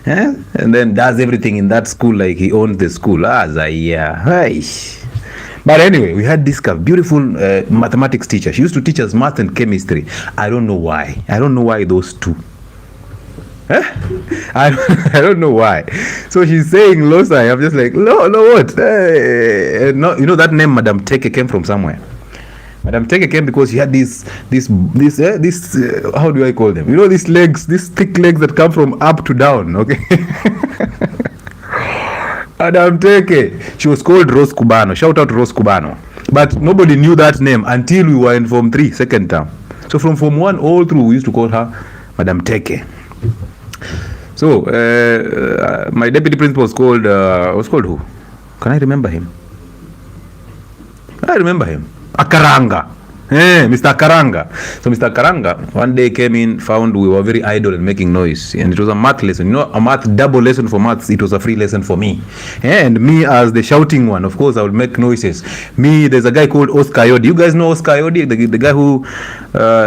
And then does everything in that school like he owns the school. Zaia. But anyway, we had this beautiful mathematics teacher. She used to teach us math and chemistry. I don't know why. I don't know why those two. I don't know why. So she's saying Losai. I'm just like, no, what? No, you know that name, Madam Teke, came from somewhere. Madam Teke came because she had this how do I call them? You know, these legs, these thick legs that come from up to down. Okay. Madam Teke. She was called Rose Cubano. Shout out to Rose Cubano. But nobody knew that name until we were in Form 3, second term. So from Form 1 all through, we used to call her Madam Teke. So my deputy principal was called who? Can I remember him? I remember him. Akaranga. Mr. Akaranga. So Mr. Akaranga one day came in, found we were very idle and making noise, and it was a math lesson. You know, a math double lesson for maths. It was a free lesson for me, and me as the shouting one, of course I would make noises. Me, there's a guy called 𝗜𝗏𝗘𝗡𝗧𝗜. You guys know 𝗜𝗏𝗘𝗏𝗧𝗜, the guy who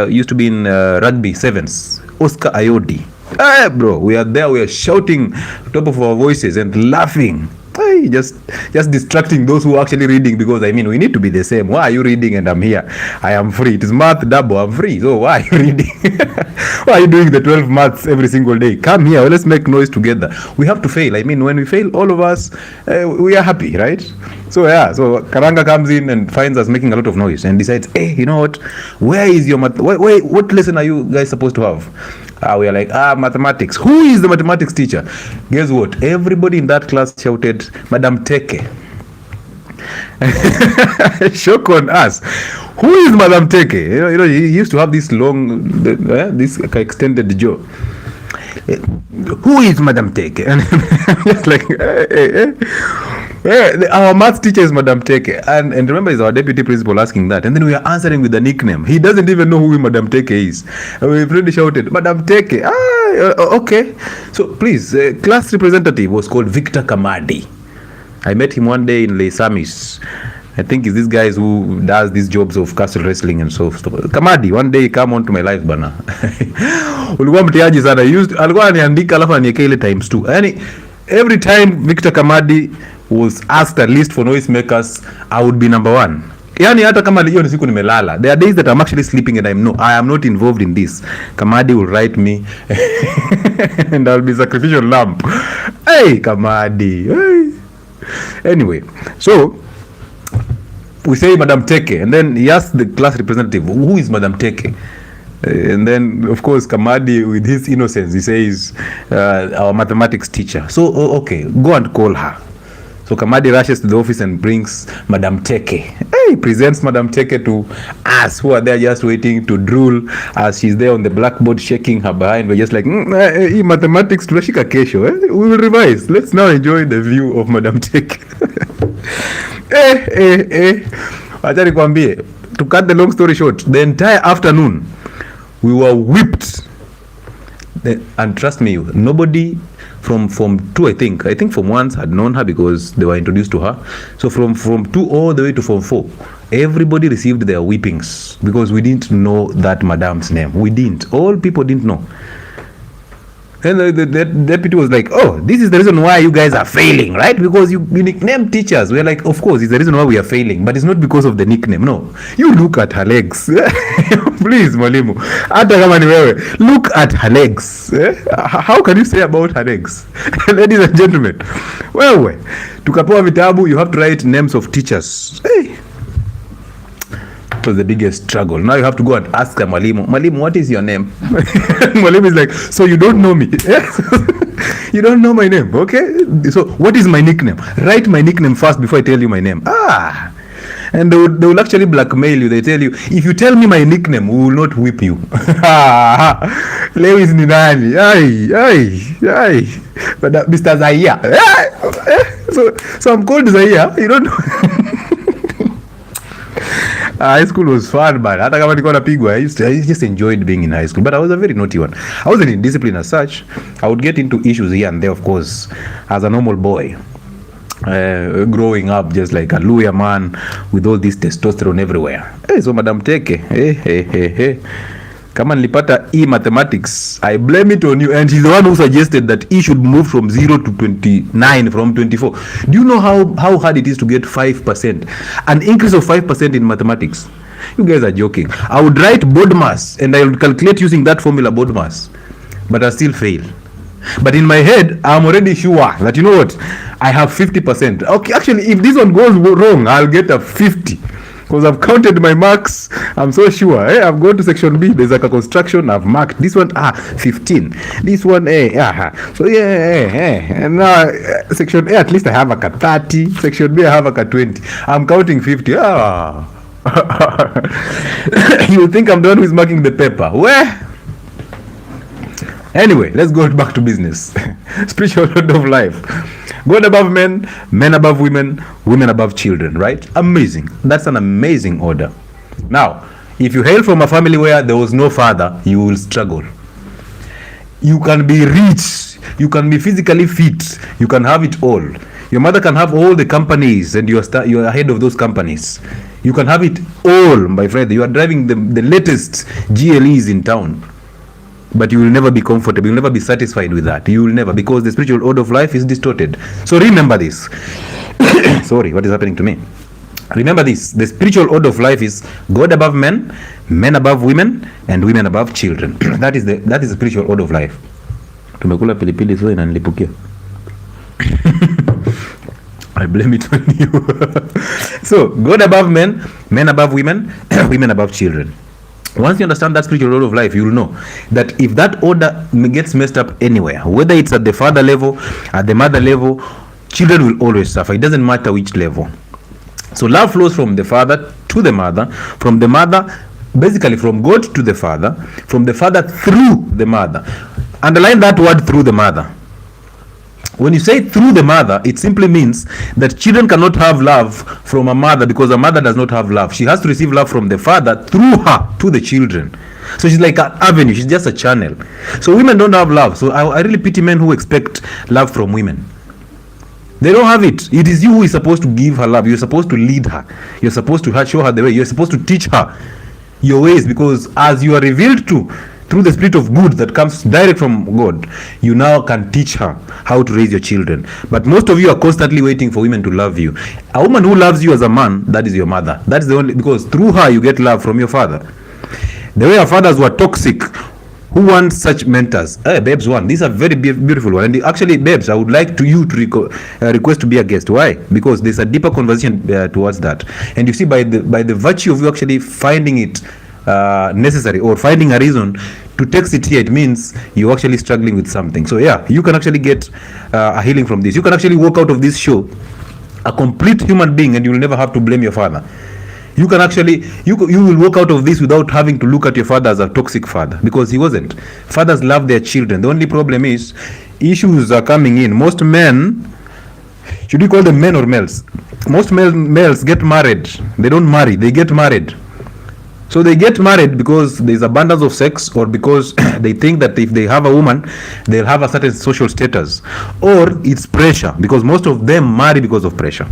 used to be in rugby sevens. 𝗜𝗏𝗘𝗏𝗧𝗜. Bro, we are there, we are shouting top of our voices and laughing. Just distracting those who are actually reading, because I mean, we need to be the same. Why are you reading and I'm here? I am free. It is math double, I'm free. So why are you reading? Why are you doing the 12 maths every single day? Come here, let's make noise together. We have to fail. I mean, when we fail, all of us, we are happy, right? So yeah, so Karanga comes in and finds us making a lot of noise and decides, hey, you know what? Where is your math? What lesson are you guys supposed to have? We are like, mathematics. Who is the mathematics teacher? Guess what? Everybody in that class shouted, Madam Teke. Shock on us. Who is Madam Teke? You know, he used to have this long, this extended jaw. Who is Madam Teke? And just like, our math teacher is Madam Teke. And remember, it's our deputy principal asking that. And then we are answering with a nickname. He doesn't even know who Madam Teke is. And we really shouted, Madam Teke. Okay. So please, class representative was called 𝗜𝗏𝗘𝗡𝗧𝗜. I met him one day in Leisamis. I think it's this guy who does these jobs of castle wrestling and so stuff. Kamadi, one day come on to my life bana. Ulikuwa mtiaji sana. Alikuwa aniandika alafu aniweke ile times 2. Yani every time 𝗜𝗏𝗘𝗡𝗡𝗧𝗜 was asked a list for noisemakers, I would be number 1. Yani hata kama hiyo ni siku nimelala. There are days that I'm actually sleeping and I am not involved in this. Kamadi will write me and I'll be sacrificial lamb. Hey, Kamadi. Hey. Anyway, so we say Madam Teke, and then he asked the class representative, who is Madam Teke? And then, of course, Kamadi, with his innocence, he says, our mathematics teacher. So, okay, go and call her. So Kamadi rushes to the office and brings Madam Teke. Hey, presents Madam Teke to us, who are there just waiting to drool as she's there on the blackboard shaking her behind. We're just like, mathematics tunashika kesho. We will revise. Let's now enjoy the view of Madam Teke. Wacha nikwambie, to cut the long story short, the entire afternoon we were whipped. And trust me, nobody from Form 2, I think Form 1 had known her because they were introduced to her. So from Form 2 all the way to Form 4, everybody received their whippings because we didn't know that madam's name. We didn't. All people didn't know. And the deputy was like, oh, this is the reason why you guys are failing, right? Because you nickname teachers. We're like, of course, it's the reason why we are failing, but it's not because of the nickname. No. You look at her legs. Please, Mwalimu. Hata kama ni wewe, look at her legs. How can you say about her legs? Ladies and gentlemen, wewe, tukapewa vitabu, you have to write names of teachers. Hey. Was the biggest struggle. Now you have to go and ask a Mwalimu, what is your name? Mwalimu is like, so you don't know me? You don't know my name, okay? So what is my nickname? Write my nickname first before I tell you my name. And they will actually blackmail you. They tell you, if you tell me my nickname, we will not whip you. Lewis ni nani? Ay. But Mr. Zaia. So I'm called Zaia. You don't know. High school was fun, man. Hata kama nilikuwa napigwa, I just enjoyed being in high school. But I was a very naughty one. I wasn't in discipline as such. I would get into issues here and there, of course, as a normal boy. Growing up just like a Luya man with all this testosterone everywhere. Hey, so Madam Teke, hey. Kama nilipata E mathematics, I blame it on you. And he's the one who suggested that E should move from 0 to 29 from 24. Do you know how hard it is to get 5%? An increase of 5% in mathematics. You guys are joking. I would write board mass and I would calculate using that formula board mass, but I still fail. But in my head, I'm already sure that, you know what, I have 50%. Okay, actually, if this one goes wrong, I'll get a 50. Because I've counted my marks. I'm so sure. I've gone to section B. There's like a construction. I've marked this one. 15. This one. So and now section A, at least I have like a 30. Section B, I have like a 20. I'm counting 50. You think I'm the one who's marking the paper? Where? Anyway, let's go back to business. Spiritual order of life. God above men, men above women, women above children, right? Amazing. That's an amazing order. Now, if you hail from a family where there was no father, you will struggle. You can be rich, you can be physically fit, you can have it all. Your mother can have all the companies and you are head of those companies. You can have it all, my friend. You are driving the latest GLEs in town. But you will never be comfortable. You will never be satisfied with that. You will never, because the spiritual order of life is distorted. So remember this. Sorry, what is happening to me? Remember this. The spiritual order of life is God above men, men above women, and women above children. That is the spiritual order of life. Tumekula pilipili so inanilipukia. I blame it on you. So God above men, men above women, women above children. Once you understand that spiritual order of life, you will know that if that order gets messed up anywhere, whether it's at the father level, at the mother level, children will always suffer. It doesn't matter which level. So love flows from the father to the mother, from the mother, basically from God to the father, from the father through the mother. Underline that word, through the mother. When you say through the mother, it simply means that children cannot have love from a mother because a mother does not have love. She has to receive love from the father through her to the children. So she's like an avenue. She's just a channel. So women don't have love. So I really pity men who expect love from women. They don't have it. It is you who is supposed to give her love. You're supposed to lead her. You're supposed to show her the way. You're supposed to teach her your ways, because as you are revealed to through the spirit of good that comes direct from God, you now can teach her how to raise your children. But most of you are constantly waiting for women to love you. A woman who loves you as a man, that is your mother. That is the only, because through her you get love from your father. The way our fathers were toxic, who wants such mentors? Babes one. These are very beautiful one. And actually, babes, I would like you to request to be a guest. Why? Because there's a deeper conversation towards that. And you see, by the virtue of you actually finding it necessary or finding a reason to text it here, it means you're actually struggling with something. So yeah, you can actually get a healing from this. You can actually walk out of this show a complete human being, and you will never have to blame your father. You can actually, you will walk out of this without having to look at your father as a toxic father, because he wasn't. Fathers love their children. The only problem is issues are coming in. Most men, should we call them men or males? Most males get married. They don't marry, they get married. So they get married because there's abundance of sex, or because they think that if they have a woman, they'll have a certain social status, or it's pressure, because most of them marry because of pressure.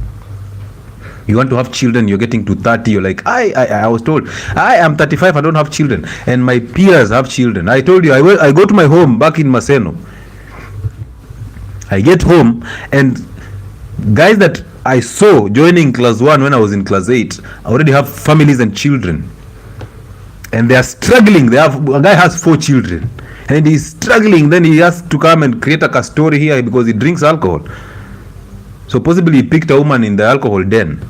You want to have children, you're getting to 30, you're like, I was told, I am 35, I don't have children, and my peers have children. I told you, I go to my home back in Maseno. I get home, and guys that I saw joining class 1 when I was in class 8 already have families and children. And they are struggling. A guy has 4 children, and he's struggling. Then he has to come and create a story here because he drinks alcohol. So possibly he picked a woman in the alcohol den,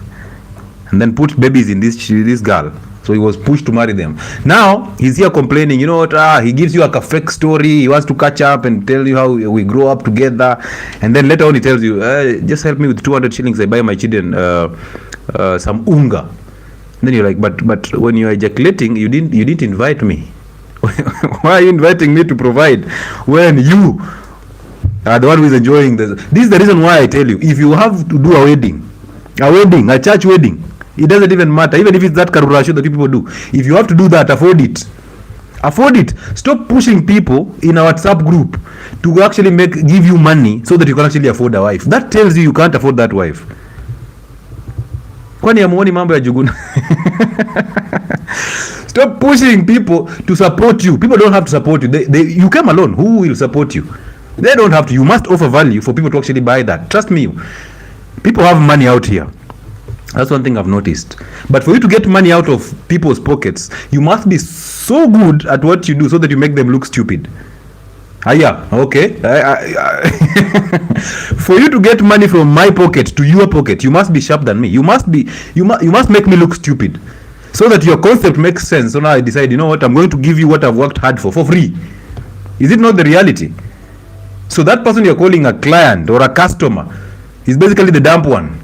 and then put babies in this girl. So he was pushed to marry them. Now he's here complaining. You know what? He gives you like a fake story. He wants to catch up and tell you how we grow up together, and then later on he tells you, just help me with 200 shillings. I buy my children some unga. Then you're like, but when you're ejaculating, you didn't invite me. Why are you inviting me to provide when you are the one who is enjoying this? This is the reason why I tell you, if you have to do a wedding, a church wedding, it doesn't even matter. Even if it's that karurasho that people do, if you have to do that, afford it. Afford it. Stop pushing people in a WhatsApp group to actually give you money so that you can actually afford a wife. That tells you can't afford that wife. Kwani amuoni mambo ya Juguna? Stop pushing people to support you. People don't have to support you. You came alone. Who will support you? They don't have to. You must offer value for people to actually buy that. Trust me. People have money out here. That's one thing I've noticed. But for you to get money out of people's pockets, you must be so good at what you do so that you make them look stupid. Yeah, okay. For you to get money from my pocket to your pocket, you must be sharp than me. You must make me look stupid, so that your concept makes sense. So now I decide, you know what, I'm going to give you what I've worked hard for free. Is it not the reality? So that person you're calling a client or a customer is basically the dumb one.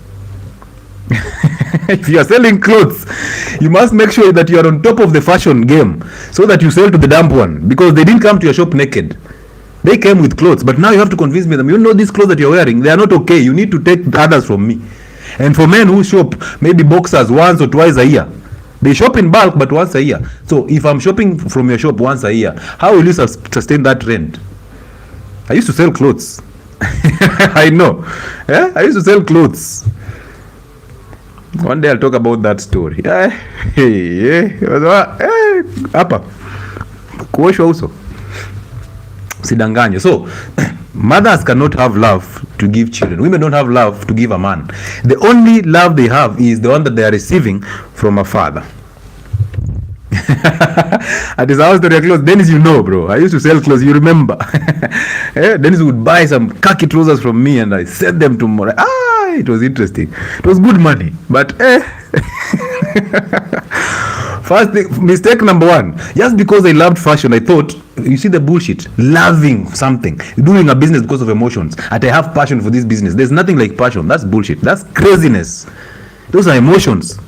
If you are selling clothes, you must make sure that you are on top of the fashion game, so that you sell to the dumb one, because they didn't come to your shop naked. They came with clothes, but now you have to convince me them, you know, these clothes that you're wearing, they are not okay. You need to take others from me. And for men who shop maybe boxers once or twice a year, they shop in bulk but once a year. So if I'm shopping from your shop once a year, how will you sustain that trend? I used to sell clothes. I know. Yeah? I used to sell clothes. One day I'll talk about that story. Hapa kuoshwa uso usidanganywe. So mothers cannot have love to give children. Women don't have love to give a man. The only love they have is the one that they are receiving from a father. At his house to their clothes. Dennis, you know, bro, I used to sell clothes, you remember. Dennis would buy some khaki trousers from me and I sent them to Mora. It was interesting. It was good money, but first thing, mistake number one, just because I loved fashion, I thought, you see the bullshit, loving something, doing a business because of emotions, and I have passion for this business. There's nothing like passion. That's bullshit. That's craziness. Those are emotions.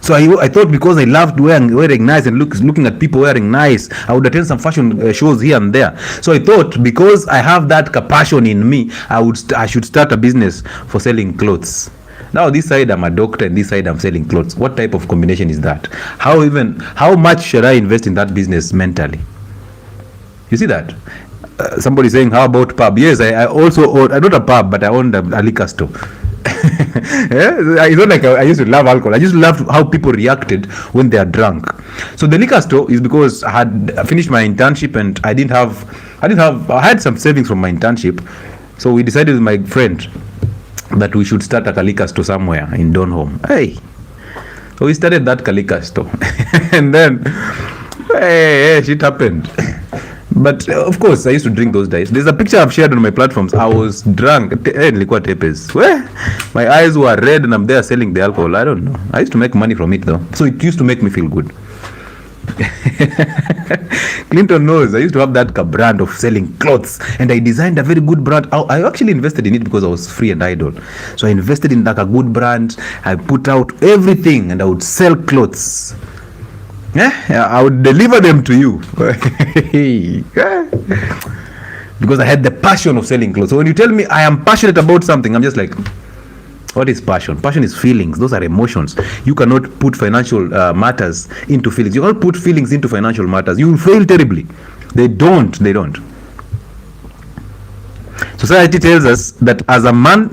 So I thought because I loved wearing nice and looking at people wearing nice, I would attend some fashion shows here and there. So I thought because I have that passion in me, I should start a business for selling clothes. Now this side I'm a doctor and this side I'm selling clothes. What type of combination is that? How much should I invest in that business mentally? You see that? Somebody saying, how about pub? Yes, I also own, not a pub, but I owned a liquor store. It's not like I used to love alcohol. I just loved how people reacted when they are drunk. So the liquor store is because I had finished my internship and I had some savings from my internship. So we decided with my friend that we should start a liquor store somewhere in Donholm. So we started that liquor store. And then shit happened. But of course, I used to drink those days. There's a picture I've shared on my platforms. I was drunk. My eyes were red and I'm there selling the alcohol. I don't know. I used to make money from it though. So it used to make me feel good. Clinton knows I used to have that brand of selling clothes, and I designed a very good brand. I actually invested in it because I was free and idle. So I invested in like a good brand. I put out everything and I would sell clothes. I would deliver them to you. Because I had the passion of selling clothes. So when you tell me I am passionate about something, I'm just like, what is passion? Passion is feelings. Those are emotions. You cannot put financial matters into feelings. You cannot put feelings into financial matters. You will fail terribly. They don't. Society tells us that as a man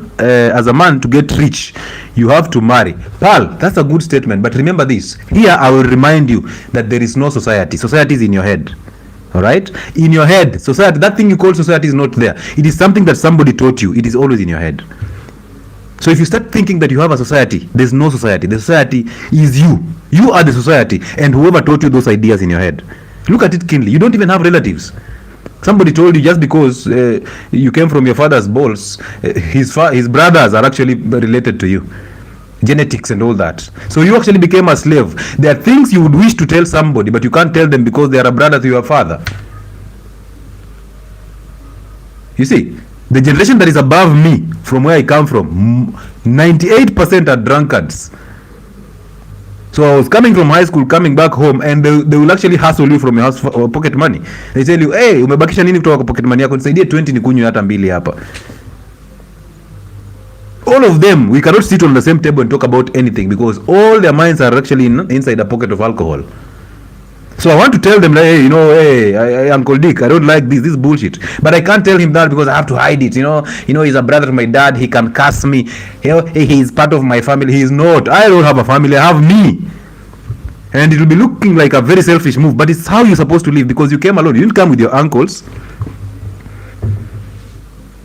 to get rich, you have to marry. Pal, that's a good statement. But remember this. Here I will remind you that there is no society. Society is in your head. All right? In your head. Society, that thing you call society is not there. It is something that somebody taught you. It is always in your head. So if you start thinking that you have a society, there's no society. The society is you. You are the society, and whoever taught you those ideas in your head. Look at it keenly. You don't even have relatives. Somebody told you just because you came from your father's balls, his brothers are actually related to you. Genetics and all that. So you actually became a slave. There are things you would wish to tell somebody, but you can't tell them because they are a brother to your father. You see, the generation that is above me, from where I come from, 98% are drunkards. So I was coming from high school, coming back home, and they will actually hustle you from your house for pocket money. They tell you, hey, umebakisha nini kutoka pocket money yako? Nisaidie 20 nikunywe hata mbili hapa. All of them, we cannot sit on the same table and talk about anything because all their minds are actually inside a pocket of alcohol. So I want to tell them, like, hey, hey, Uncle Dick, I don't like this is bullshit. But I can't tell him that because I have to hide it. He's a brother to my dad. He can curse me. He is part of my family. He is not. I don't have a family. I have me. And it will be looking like a very selfish move, but it's how you're supposed to live, because you came alone. You didn't come with your uncles.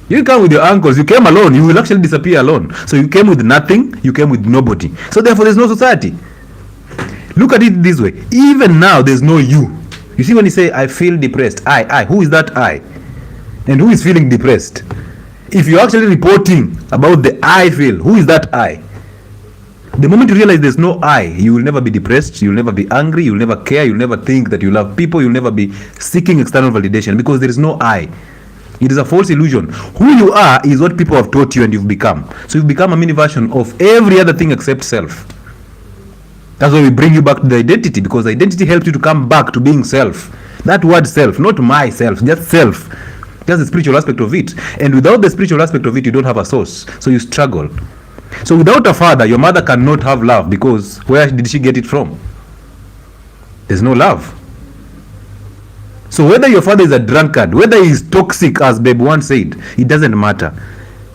You didn't come with your uncles. You came alone. You will actually disappear alone. So you came with nothing. You came with nobody. So therefore, there's no society. Look at it this way. Even now, there's no you. You see, when you say, I feel depressed, I, who is that I? And who is feeling depressed? If you're actually reporting about the I feel, who is that I? The moment you realize there's no I, you will never be depressed, you'll never be angry, you'll never care, you'll never think that you love people, you'll never be seeking external validation, because there is no I. It is a false illusion. Who you are is what people have taught you and you've become. So you've become a mini version of every other thing except self. That's why we bring you back to the identity, because identity helps you to come back to being self. That word self, not myself, just self. That's the spiritual aspect of it. And without the spiritual aspect of it, you don't have a source. So you struggle. So without a father, your mother cannot have love, because where did she get it from? There's no love. So whether your father is a drunkard, whether he is toxic, as Babe once said, it doesn't matter.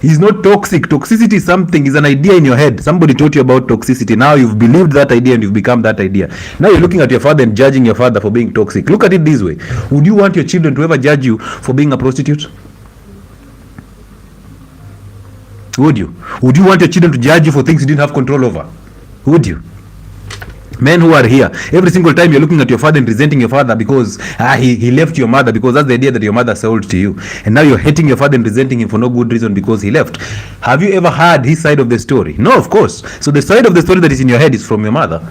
He's not toxic. Toxicity is something, is an idea in your head. Somebody taught you about toxicity. Now you've believed that idea and you've become that idea. Now you're looking at your father and judging your father for being toxic. Look at it this way. Would you want your children to ever judge you for being a prostitute? Would you? Would you want your children to judge you for things you didn't have control over? Would you? Men who are here, every single time you're looking at your father and resenting your father because he left your mother, because that's the idea that your mother sold to you. And now you're hating your father and resenting him for no good reason because he left. Have you ever heard his side of the story? No, of course. So the side of the story that is in your head is from your mother.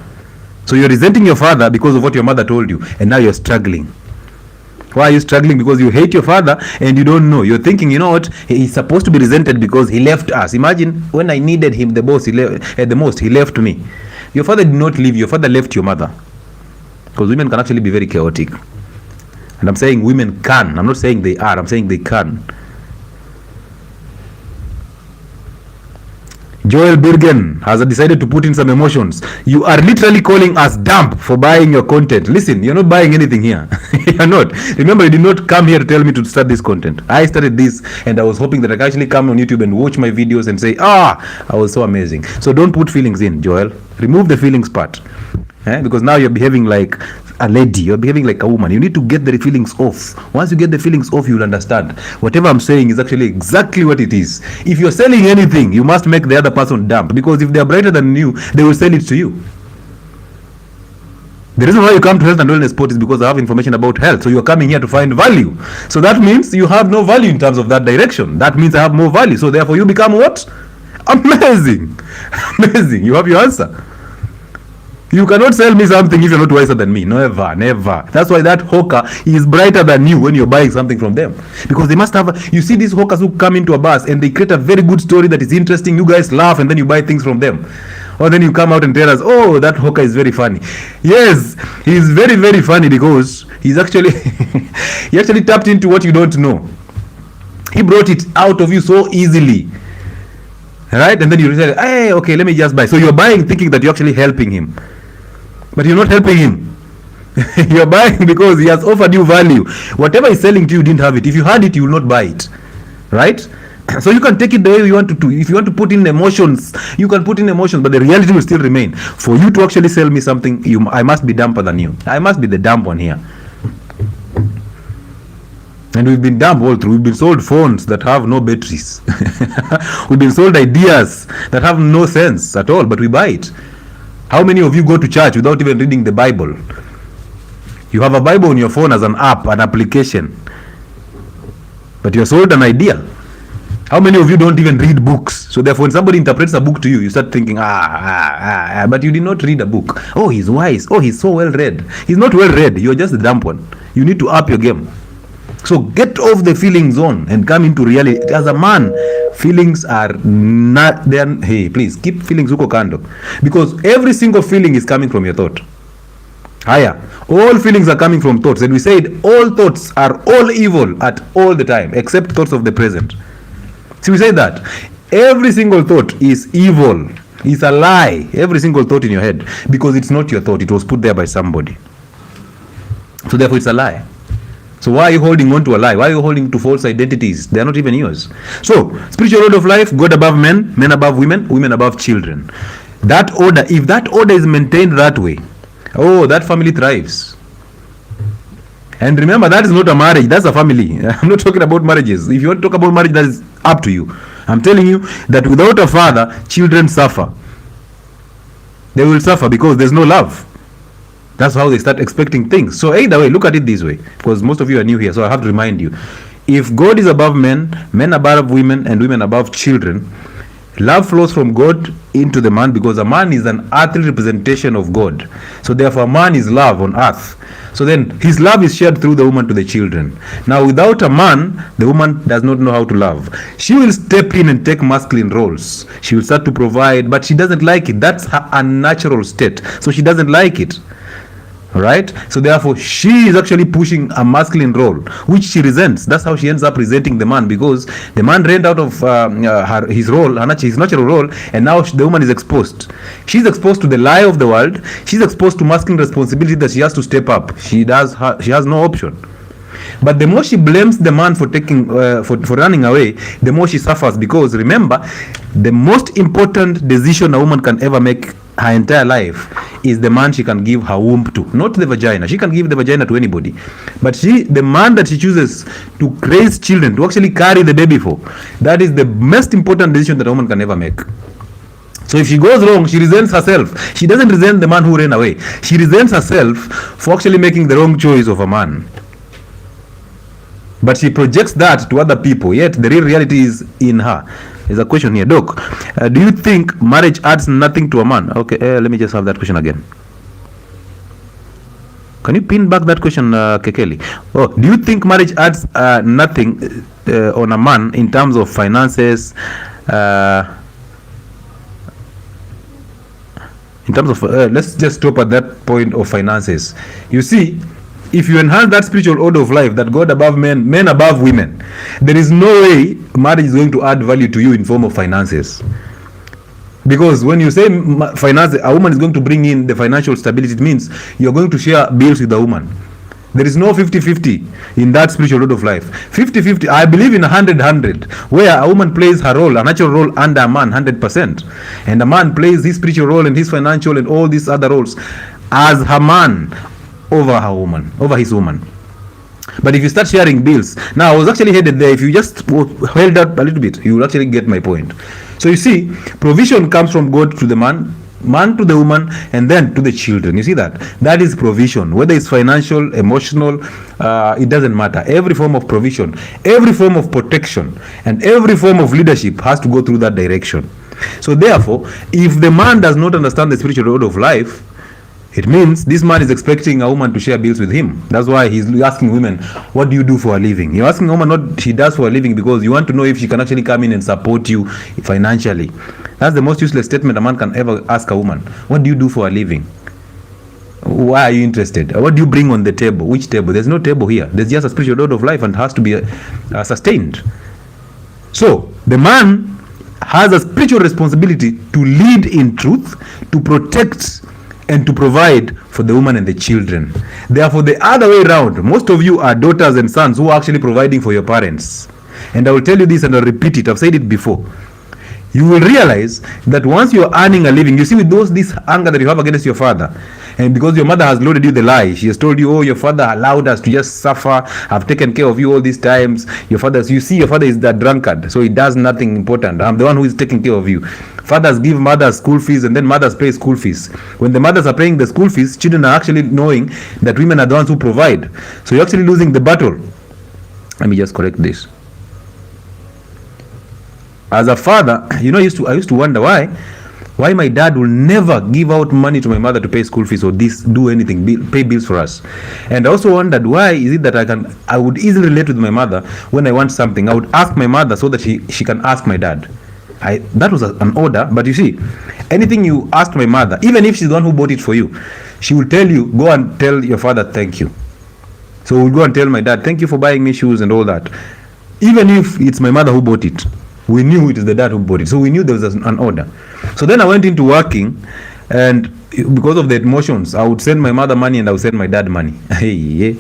So you're resenting your father because of what your mother told you, and now you're struggling. Why are you struggling? Because you hate your father and you don't know. You're thinking, you know what, he's supposed to be resented because he left us. Imagine when I needed him the most, he left me. Your father did not leave, your father left your mother. Because women can actually be very chaotic. And I'm saying women can. I'm not saying they are. I'm saying they can. Joel Birgen has decided to put in some emotions. You are literally calling us dumb for buying your content. Listen, you're not buying anything here. You're not. Remember, you did not come here to tell me to start this content. I started this and I was hoping that I could actually come on YouTube and watch my videos and say, I was so amazing. So don't put feelings in, Joel. Remove the feelings part. Because now you're behaving like a lady, you're behaving like a woman. You need to get the feelings off. Once you get the feelings off, you'll understand. Whatever I'm saying is actually exactly what it is. If you're selling anything, you must make the other person dumb, because if they're brighter than you, they will sell it to you. The reason why you come to Health and Wellness Spot is because I have information about health. So you're coming here to find value. So that means you have no value in terms of that direction. That means I have more value. So therefore you become what? Amazing. Amazing. You have your answer. You cannot sell me something if you're not wiser than me. Never, never. That's why that hawker is brighter than you when you're buying something from them. Because they must have, you see these hawkers who come into a bus and they create a very good story that is interesting. You guys laugh and then you buy things from them. Or then you come out and tell us, oh, that hawker is very funny. Yes, he's very, very funny because he's actually, he actually tapped into what you don't know. He brought it out of you so easily. Right? And then you say, hey, okay, let me just buy. So you're buying thinking that you're actually helping him. But you're not helping him. You're buying because he has offered you value. Whatever he's selling to you, didn't have it. If you had it, you will not buy it. Right? So you can take it the way you want to do. If you want to put in emotions, you can put in emotions, but the reality will still remain. For you to actually sell me something, I must be dumber than you. I must be the dumb one here. And we've been dumb all through. We've been sold phones that have no batteries. We've been sold ideas that have no sense at all, but we buy it. How many of you go to church without even reading the Bible? You have a Bible on your phone as an app, an application. But you're sold an idea. How many of you don't even read books? So therefore, when somebody interprets a book to you, you start thinking, but you did not read a book. Oh, he's wise. Oh, he's so well read. He's not well read. You're just the dumb one. You need to up your game. So get off the feeling zone and come into reality. As a man, feelings are not there. Hey, please keep feelings huko kando, because every single feeling is coming from your thought. Higher, all feelings are coming from thoughts, and we said all thoughts are all evil at all the time, except thoughts of the present. So we say that every single thought is evil. It's a lie. Every single thought in your head, because it's not your thought. It was put there by somebody. So therefore, it's a lie. So why are you holding on to a lie? Why are you holding to false identities? They are not even yours. So, spiritual order of life, God above men, men above women, women above children. That order, if that order is maintained that way, oh, that family thrives. And remember, that is not a marriage, that's a family. I'm not talking about marriages. If you want to talk about marriage, that is up to you. I'm telling you that without a father, children suffer. They will suffer because there's no love. That's how they start expecting things. So either way, look at it this way, because most of you are new here, so I have to remind you. If God is above men, men above women, and women above children, love flows from God into the man, because a man is an earthly representation of God. So therefore, a man is love on earth. So then his love is shared through the woman to the children. Now without a man, the woman does not know how to love. She will step in and take masculine roles. She will start to provide, but she doesn't like it. That's her unnatural state. So she doesn't like it. Right? So therefore, she is actually pushing a masculine role, which she resents. That's how she ends up resenting the man, because the man ran out of his role, his natural role, and now the woman is exposed. She's exposed to the lie of the world. She's exposed to masculine responsibility that she has to step up. She has no option. But the more she blames the man for taking for running away, the more she suffers, because remember, the most important decision a woman can ever make her entire life is the man she can give her womb to, not the vagina. She can give the vagina to anybody, but the man that she chooses to raise children, to actually carry the baby for, that is the most important decision that a woman can ever make. So if she goes wrong, she resents herself. She doesn't resent the man who ran away. She resents herself for actually making the wrong choice of a man. But she projects that to other people, yet the real reality is in her. There's a question here. Doc, do you think marriage adds nothing to a man? Okay, let me just have that question again. Can you pin back that question, Kekeli? Oh, do you think marriage adds nothing on a man in terms of finances? In terms of, let's just stop at that point of finances. You see, if you enhance that spiritual order of life, that God above men, men above women, there is no way marriage is going to add value to you in form of finances. Because when you say finance, a woman is going to bring in the financial stability, it means you're going to share bills with the woman. There is no 50-50 in that spiritual order of life. 50-50, I believe in 100-100, where a woman plays her role, a natural role, under a man 100%. And a man plays his spiritual role and his financial and all these other roles as her man over her woman, over his woman. But if you start sharing bills, now I was actually headed there. If you just held up a little bit, you will actually get my point. So you see, provision comes from God to the man, man to the woman, and then to the children. You see that? That is provision. Whether it's financial, emotional, it doesn't matter. Every form of provision, every form of protection, and every form of leadership has to go through that direction. So therefore, if the man does not understand the spiritual order of life, it means this man is expecting a woman to share bills with him. That's why he's asking women, what do you do for a living? You're asking a woman what she does for a living because you want to know if she can actually come in and support you financially. That's the most useless statement a man can ever ask a woman. What do you do for a living? Why are you interested? What do you bring on the table? Which table? There's no table here. There's just a spiritual order of life and has to be sustained. So the man has a spiritual responsibility to lead in truth, to protect and to provide for the woman and the children. Therefore, the other way around, most of you are daughters and sons who are actually providing for your parents. And I will tell you this and I'll repeat it. I've said it before. You will realize that once you're earning a living, you see with this anger that you have against your father, and because your mother has loaded you the lie, she has told you, oh, your father allowed us to just suffer, I've taken care of you all these times. You see your father is that drunkard, so he does nothing important. I'm the one who is taking care of you. Fathers give mothers school fees and then mothers pay school fees. When the mothers are paying the school fees, children are actually knowing that women are the ones who provide. So you're actually losing the battle. Let me just correct this. As a father, you know, I used to wonder why my dad will never give out money to my mother to pay school fees or do anything, pay bills for us. And I also wondered, why is it that I would easily relate with my mother when I want something. I would ask my mother so that she can ask my dad. That was an order, but you see, anything you ask my mother, even if she's the one who bought it for you, she will tell you, go and tell your father thank you. So we'll go and tell my dad, thank you for buying me shoes and all that. Even if it's my mother who bought it, we knew it is the dad who bought it. So we knew there was an order. So then I went into working, and because of the emotions, I would send my mother money and I would send my dad money. Hey, yeah.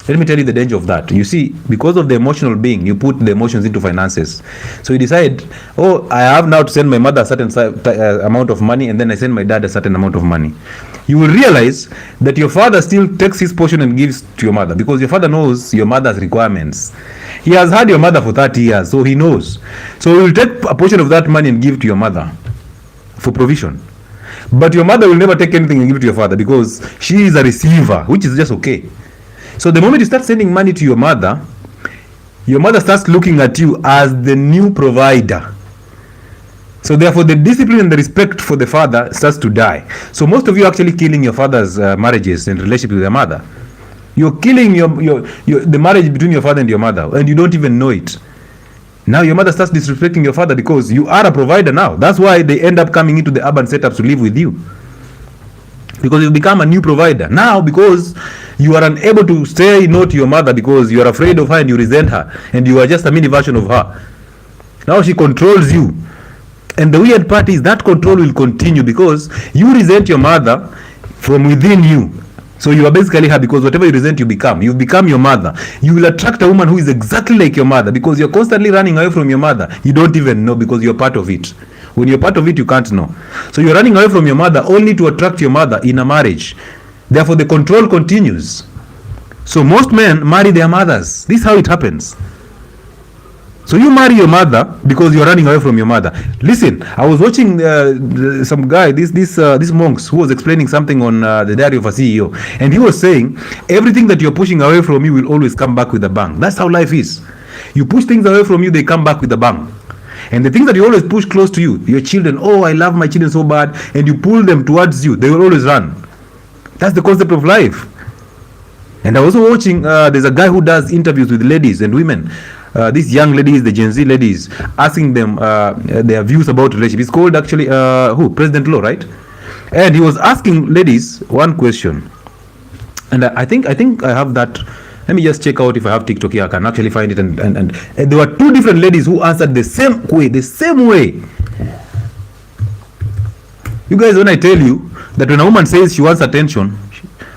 Let me tell you the danger of that. You see, because of the emotional being, you put the emotions into finances. So you decide, oh, I have now to send my mother a certain amount of money, and then I send my dad a certain amount of money. You will realize that your father still takes his portion and gives to your mother, because your father knows your mother's requirements. He has had your mother for 30 years, so he knows. So he will take a portion of that money and give to your mother for provision. But your mother will never take anything and give it to your father, because she is a receiver, which is just okay. So the moment you start sending money to your mother starts looking at you as the new provider. So therefore the discipline and the respect for the father starts to die. So most of you are actually killing your father's marriages and relationship with your mother. You're killing the marriage between your father and your mother, and you don't even know it. Now your mother starts disrespecting your father because you are a provider now. That's why they end up coming into the urban setups to live with you, because you become a new provider now, because you are unable to say no to your mother because you are afraid of her and you resent her, and you are just a mini version of her. Now she controls you, and the weird part is that control will continue because you resent your mother from within you. So you are basically her, because whatever you resent, you've become your mother. You will attract a woman who is exactly like your mother, because you're constantly running away from your mother. You don't even know, because you're part of it. When you're part of it, you can't know. So you're running away from your mother only to attract your mother in a marriage. Therefore the control continues. So most men marry their mothers. This is how it happens. So you marry your mother because you're running away from your mother. Listen, I was watching some guy, these monks, who was explaining something on the Diary of a CEO, and he was saying everything that you're pushing away from you will always come back with a bang. That's how life is. You push things away from you, they come back with a bang. And the things that you always push close to you, your children, oh, I love my children so bad, and you pull them towards you, they will always run. That's the concept of life. And I was also watching, there's a guy who does interviews with ladies and women. These young ladies, the Gen Z ladies, asking them their views about relationship. It's called actually President Law, right? And he was asking ladies one question, and I think I have that. Let me just check out if I have TikTok here. I can actually find it. And there were two different ladies who answered the same way. You guys, when I tell you that when a woman says she wants attention,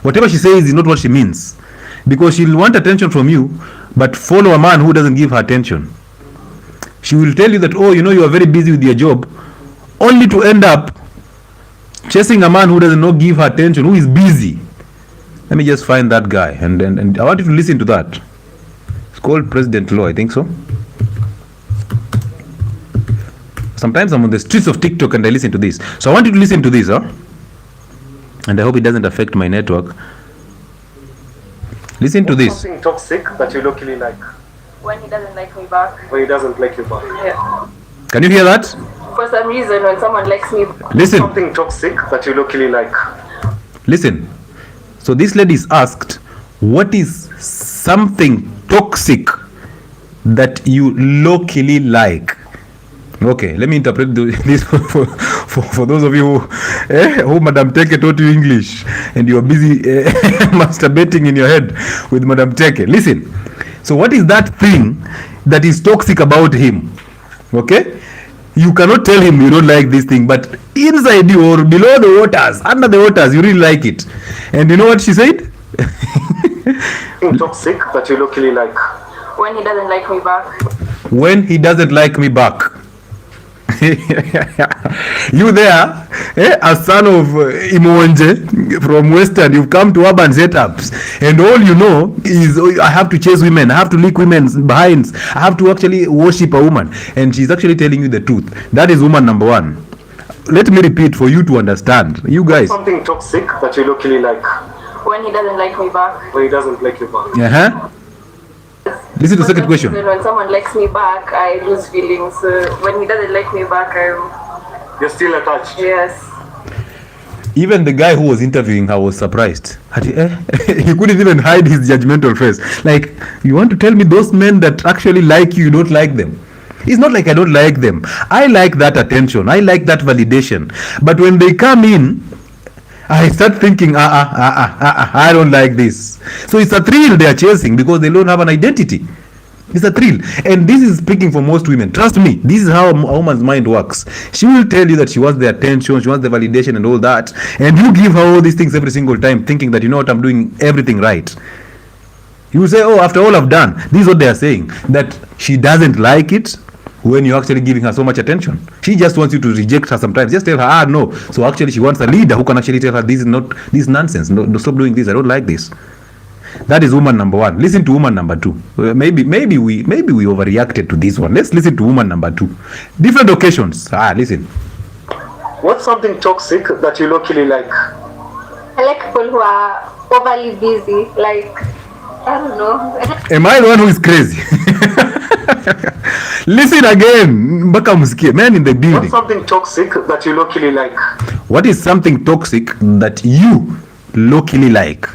whatever she says is not what she means, because she'll want attention from you, but follow a man who doesn't give her attention. She will tell you that, oh, you know, you are very busy with your job, only to end up chasing a man who does not give her attention, who is busy. Let me just find that guy, and I want you to listen to that. It's called President Law, I think so. Sometimes I'm on the streets of TikTok and I listen to this. So I want you to listen to this, and I hope it doesn't affect my network. Listen to this. Something toxic that you locally like. When he doesn't like me back. When he doesn't like you back. Yeah. Can you hear that? For some reason, when someone likes me. Listen. Something toxic that you locally like. Listen. So this lady is asked, what is something toxic that you locally like? Okay, let me interpret this for those of you who Madam Teke taught you English and you are busy masturbating in your head with Madam Teke. Listen. So what is that thing that is toxic about him? Okay? You cannot tell him you don't like this thing, but inside you or below the waters, under the waters, you really like it. And you know what she said? Toxic that you locally like. When he doesn't like me back. When he doesn't like me back. You there, a son of Imonje from Western, you've come to urban setups, and all you know is, I have to chase women, I have to lick women's behinds, I have to actually worship a woman, and she's actually telling you the truth. That is woman number one. Let me repeat for you to understand. You guys. Something toxic that you locally like. When he doesn't like me back. When he doesn't like you back. Listen to the second question. When someone likes me back, I lose feelings. When he doesn't like me back, you're still attached. Yes. Even the guy who was interviewing her was surprised. He couldn't even hide his judgmental face. Like, you want to tell me those men that actually like you, you don't like them? It's not like I don't like them. I like that attention. I like that validation. But when they come in, I start thinking, I don't like this. So it's a thrill they are chasing because they don't have an identity. It's a thrill. And this is speaking for most women. Trust me, this is how a woman's mind works. She will tell you that she wants the attention, she wants the validation and all that. And you give her all these things every single time, thinking that, you know what, I'm doing everything right. You say, oh, after all I've done, this is what they are saying, that she doesn't like it when you're actually giving her so much attention. She just wants you to reject her sometimes. Just tell her, no. So actually she wants a leader who can actually tell her, this is nonsense. No, stop doing this. I don't like this. That is woman number one. Listen to woman number two. Maybe we overreacted to this one. Let's listen to woman number two. Different occasions. Listen. What's something toxic that you locally like? I like people who are overly busy. Like, I don't know. Am I the one who is crazy? Listen again. Mpaka msikie. Man in the building. What's something toxic that you locally like? What is something toxic that you locally like?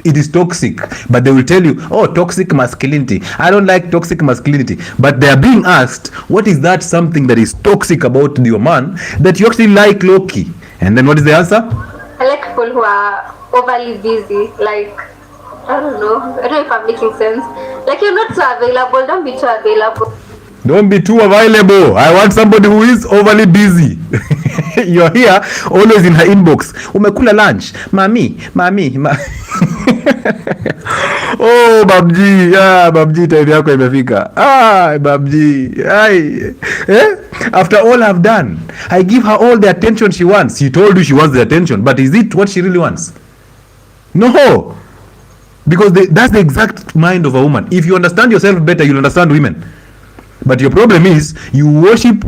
It is toxic, but they will tell you, oh, toxic masculinity. I don't like toxic masculinity. But they are being asked, what is that something that is toxic about your man that you actually like low-key? And then what is the answer? I like people who are overly busy. Like, I don't know. I don't know if I'm making sense. Like, you're not so available. Don't be too available. Don't be too available. I want somebody who is overly busy. You're here, always in her inbox. Umekula lunch. Mami. Oh, babji. Babji, time yako imefika. Babji. After all I've done, I give her all the attention she wants. She told you she wants the attention, but is it what she really wants? No. Because that's the exact mind of a woman. If you understand yourself better, you'll understand women. But your problem is you worship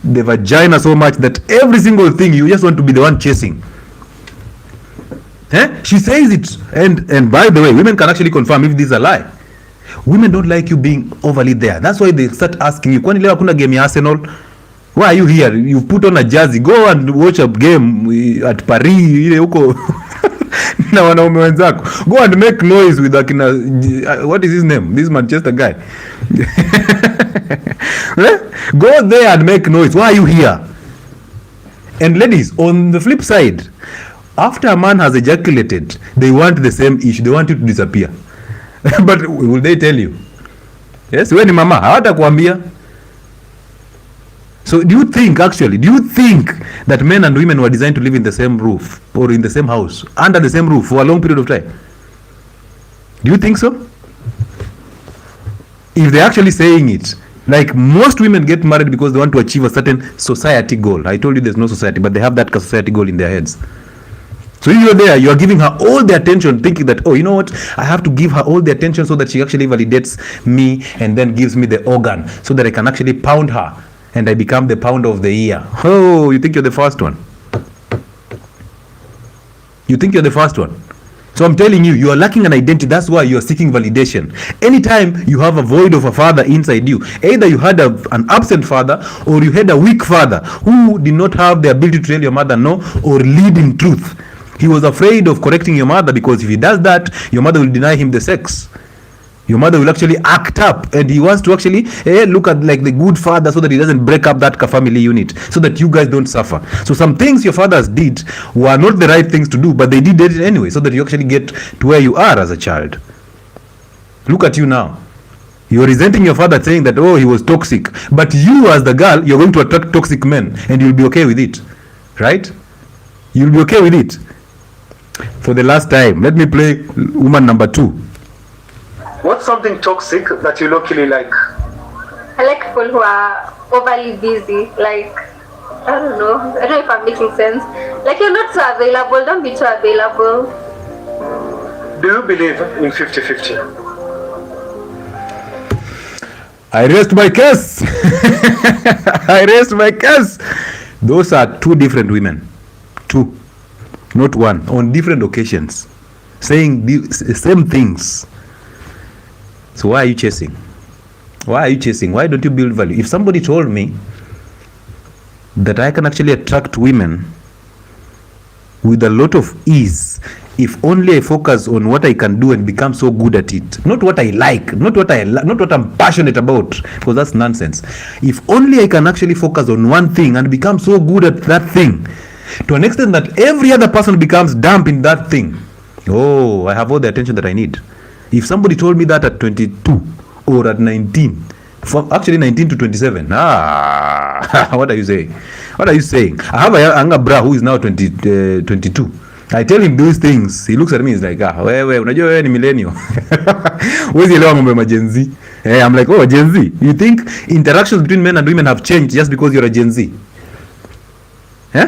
the vagina so much that every single thing you just want to be the one chasing. She says it, and by the way, women can actually confirm if this is a lie. Women don't like you being overly there. That's why they start asking you, kwani leo hakuna game ya Arsenal? Why are you here? You've put on a jersey. Go and watch a game at Paris ile huko na wanaume wenzako. Go and make noise with akina, what is his name? This Manchester guy. Go there and make noise. Why are you here? And ladies, on the flip side, after a man has ejaculated, they want the same issue. They want you to disappear. But will they tell you? Yes, when mama hawatakwambia. So do you think that men and women were designed to live in the same roof or in the same house, under the same roof for a long period of time? Do you think so? If they're actually saying it, like most women get married because they want to achieve a certain society goal. I told you there's no society, but they have that society goal in their heads. So you're there, you're giving her all the attention, thinking that, oh, you know what, I have to give her all the attention so that she actually validates me and then gives me the organ so that I can actually pound her and I become the pound of the year. Oh, you think you're the first one? You think you're the first one? So I'm telling you, you are lacking an identity. That's why you are seeking validation. Anytime you have a void of a father inside you, either you had an absent father or you had a weak father who did not have the ability to tell your mother no or lead in truth. He was afraid of correcting your mother because if he does that, your mother will deny him the sex. Your mother will actually act up, and he wants to actually look at like the good father so that he doesn't break up that family unit, so that you guys don't suffer. So some things your fathers did were not the right things to do, but they did it anyway, so that you actually get to where you are as a child. Look at you now. You're resenting your father, saying that, oh, he was toxic. But you as the girl, you're going to attract toxic men, and you'll be okay with it. Right? You'll be okay with it. For the last time, let me play woman number 2. What's something toxic that you locally like? I like people who are overly busy. Like, I don't know. I don't know if I'm making sense. Like, you're not so available. Don't be too available. Do you believe in 50-50? I rest my case. I rest my case. Those are two different women. Two. Not one. On different occasions. Saying the same things. So why are you chasing? Why are you chasing? Why don't you build value? If somebody told me that I can actually attract women with a lot of ease, if only I focus on what I can do and become so good at it, not what I like, not what I'm passionate about, because that's nonsense. If only I can actually focus on one thing and become so good at that thing, to an extent that every other person becomes dumb in that thing, oh, I have all the attention that I need. If somebody told me that at 22 or at 19, from actually 19 to 27, what are you saying? What are you saying? I have a younger bra who is now 22. I tell him those things, he looks at me, he's like, wewe unajua wewe ni millennial. Huwezi elewa mambo ya Gen Z. I'm like, oh, Gen Z. You think interactions between men and women have changed just because you're a Gen Z?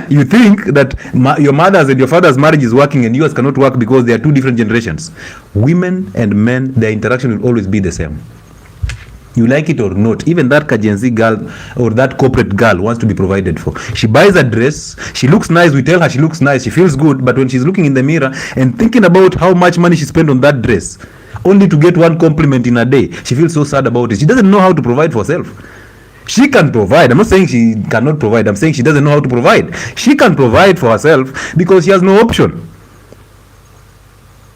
You think that your mother's and your father's marriage is working and yours cannot work because they are two different generations? Women and men, their interaction will always be the same. You like it or not, even that Gen Z girl or that corporate girl wants to be provided for. She buys a dress, she looks nice, we tell her she looks nice, she feels good, but when she's looking in the mirror and thinking about how much money she spent on that dress, only to get one compliment in a day, she feels so sad about it. She doesn't know how to provide for herself. She can provide. I'm not saying she cannot provide. I'm saying she doesn't know how to provide. She can provide for herself because she has no option.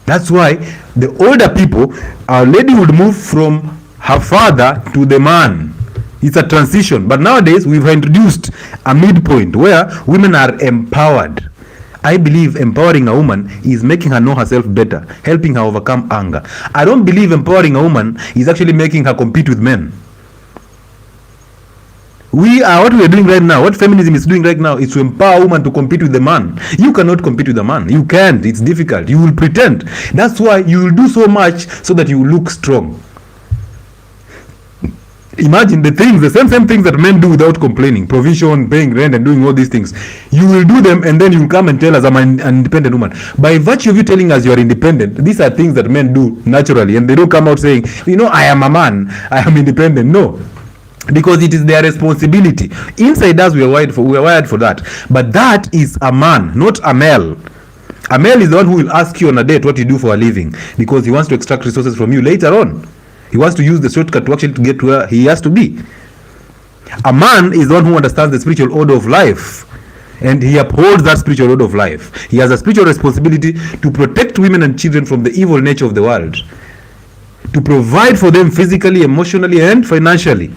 That's why the older people, our lady would move from her father to the man. It's a transition. But nowadays, we've introduced a midpoint where women are empowered. I believe empowering a woman is making her know herself better, helping her overcome anger. I don't believe empowering a woman is actually making her compete with men. What we are doing right now, what feminism is doing right now, is to empower women to compete with the man. You cannot compete with a man. You can't. It's difficult. You will pretend. That's why you will do so much so that you look strong. Imagine the same things that men do without complaining, provision, paying rent, and doing all these things. You will do them, and then you will come and tell us I'm an independent woman. By virtue of you telling us you are independent, these are things that men do naturally, and they don't come out saying, I am a man, I am independent. No, because it is their responsibility. Inside us, we are wired for that. But that is a man, not a male. A male is the one who will ask you on a date what you do for a living, because he wants to extract resources from you later on. He wants to use the shortcut to actually get to where he has to be. A man is the one who understands the spiritual order of life, and he upholds that spiritual order of life. He has a spiritual responsibility to protect women and children from the evil nature of the world, to provide for them physically, emotionally, and financially,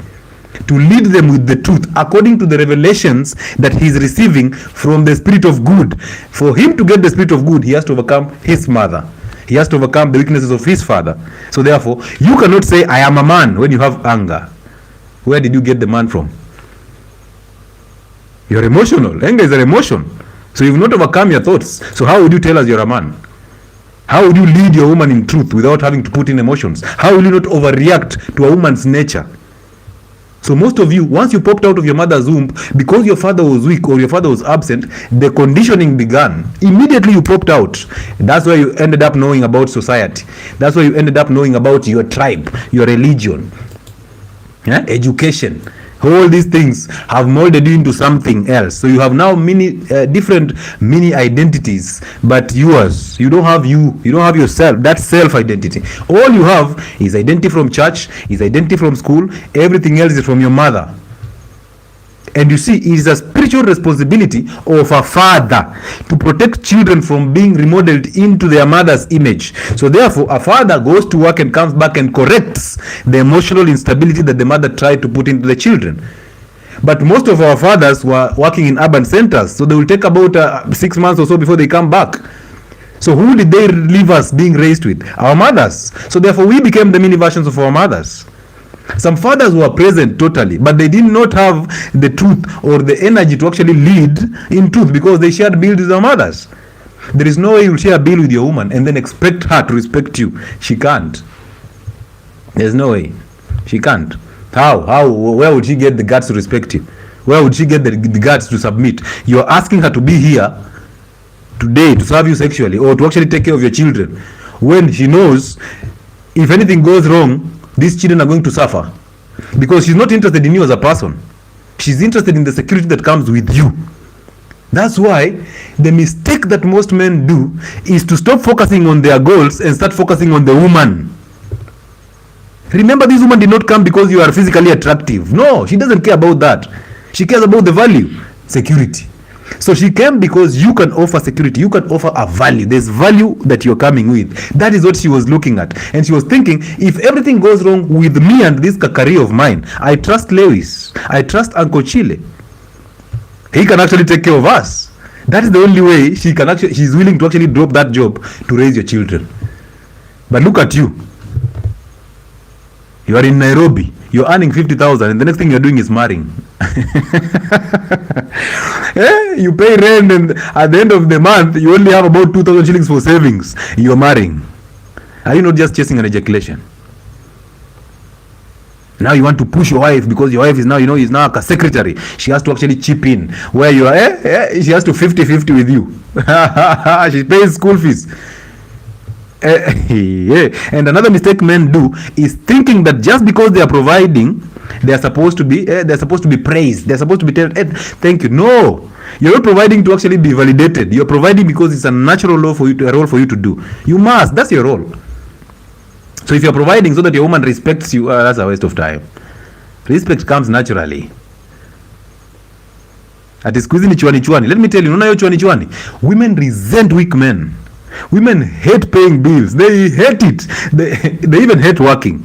to lead them with the truth according to the revelations that he is receiving from the Spirit of good. For him to get the Spirit of good, he has to overcome his mother. He has to overcome the weaknesses of his father. So therefore, you cannot say, I am a man, when you have anger. Where did you get the man from? You're emotional. Anger is an emotion. So you've not overcome your thoughts. So how would you tell us you're a man? How would you lead your woman in truth without having to put in emotions? How will you not overreact to a woman's nature? So most of you, once you popped out of your mother's womb, because your father was weak or your father was absent, the conditioning began. Immediately you popped out. That's why you ended up knowing about society. That's why you ended up knowing about your tribe, your religion, education. All these things have molded you into something else. So you have now many different mini identities, but yours. You don't have you. You don't have yourself. That self identity. All you have is identity from church, is identity from school. Everything else is from your mother. And you see, it is a spiritual responsibility of a father to protect children from being remodeled into their mother's image. So therefore, a father goes to work and comes back and corrects the emotional instability that the mother tried to put into the children. But most of our fathers were working in urban centers, so they will take about 6 months or so before they come back. So who did they leave us being raised with? Our mothers. So therefore, we became the mini versions of our mothers. Some fathers were present totally, but they did not have the truth or the energy to actually lead in truth because they shared bills with their mothers. There is no way you will share a bill with your woman and then expect her to respect you. She can't. There's no way. She can't. How? Where would she get the guts to respect you? Where would she get the guts to submit? You're asking her to be here today to serve you sexually or to actually take care of your children when she knows if anything goes wrong, these children are going to suffer, because she's not interested in you as a person. She's interested in the security that comes with you. That's why the mistake that most men do is to stop focusing on their goals and start focusing on the woman. Remember, this woman did not come because you are physically attractive. No, she doesn't care about that. She cares about the value, security. So she came because you can offer security, you can offer a value. There's value that you're coming with. That is what she was looking at. And she was thinking, if everything goes wrong with me and this career of mine, I trust Lewis, I trust Uncle Chile. He can actually take care of us. That is the only way she's willing to actually drop that job to raise your children. But look at you. You are in Nairobi, you're earning 50,000, and the next thing you're doing is marrying. You pay rent, and at the end of the month, you only have about 2,000 shillings for savings. You're marrying. Are you not just chasing an ejaculation? Now you want to push your wife because your wife is now, is now a secretary. She has to actually chip in. Where you are, she has to 50-50 with you. She pays school fees. And another mistake men do is thinking that just because they are providing, they are supposed to be praised. They're supposed to be told, thank you. No, you're not providing to actually be validated. You're providing because it's a natural role for you to do. You must. That's your role. So if you're providing so that your woman respects you, that's a waste of time. Respect comes naturally. At squeezing chwani. Let me tell you, chwani. Women resent weak men. Women hate paying bills. They hate it. They even hate working.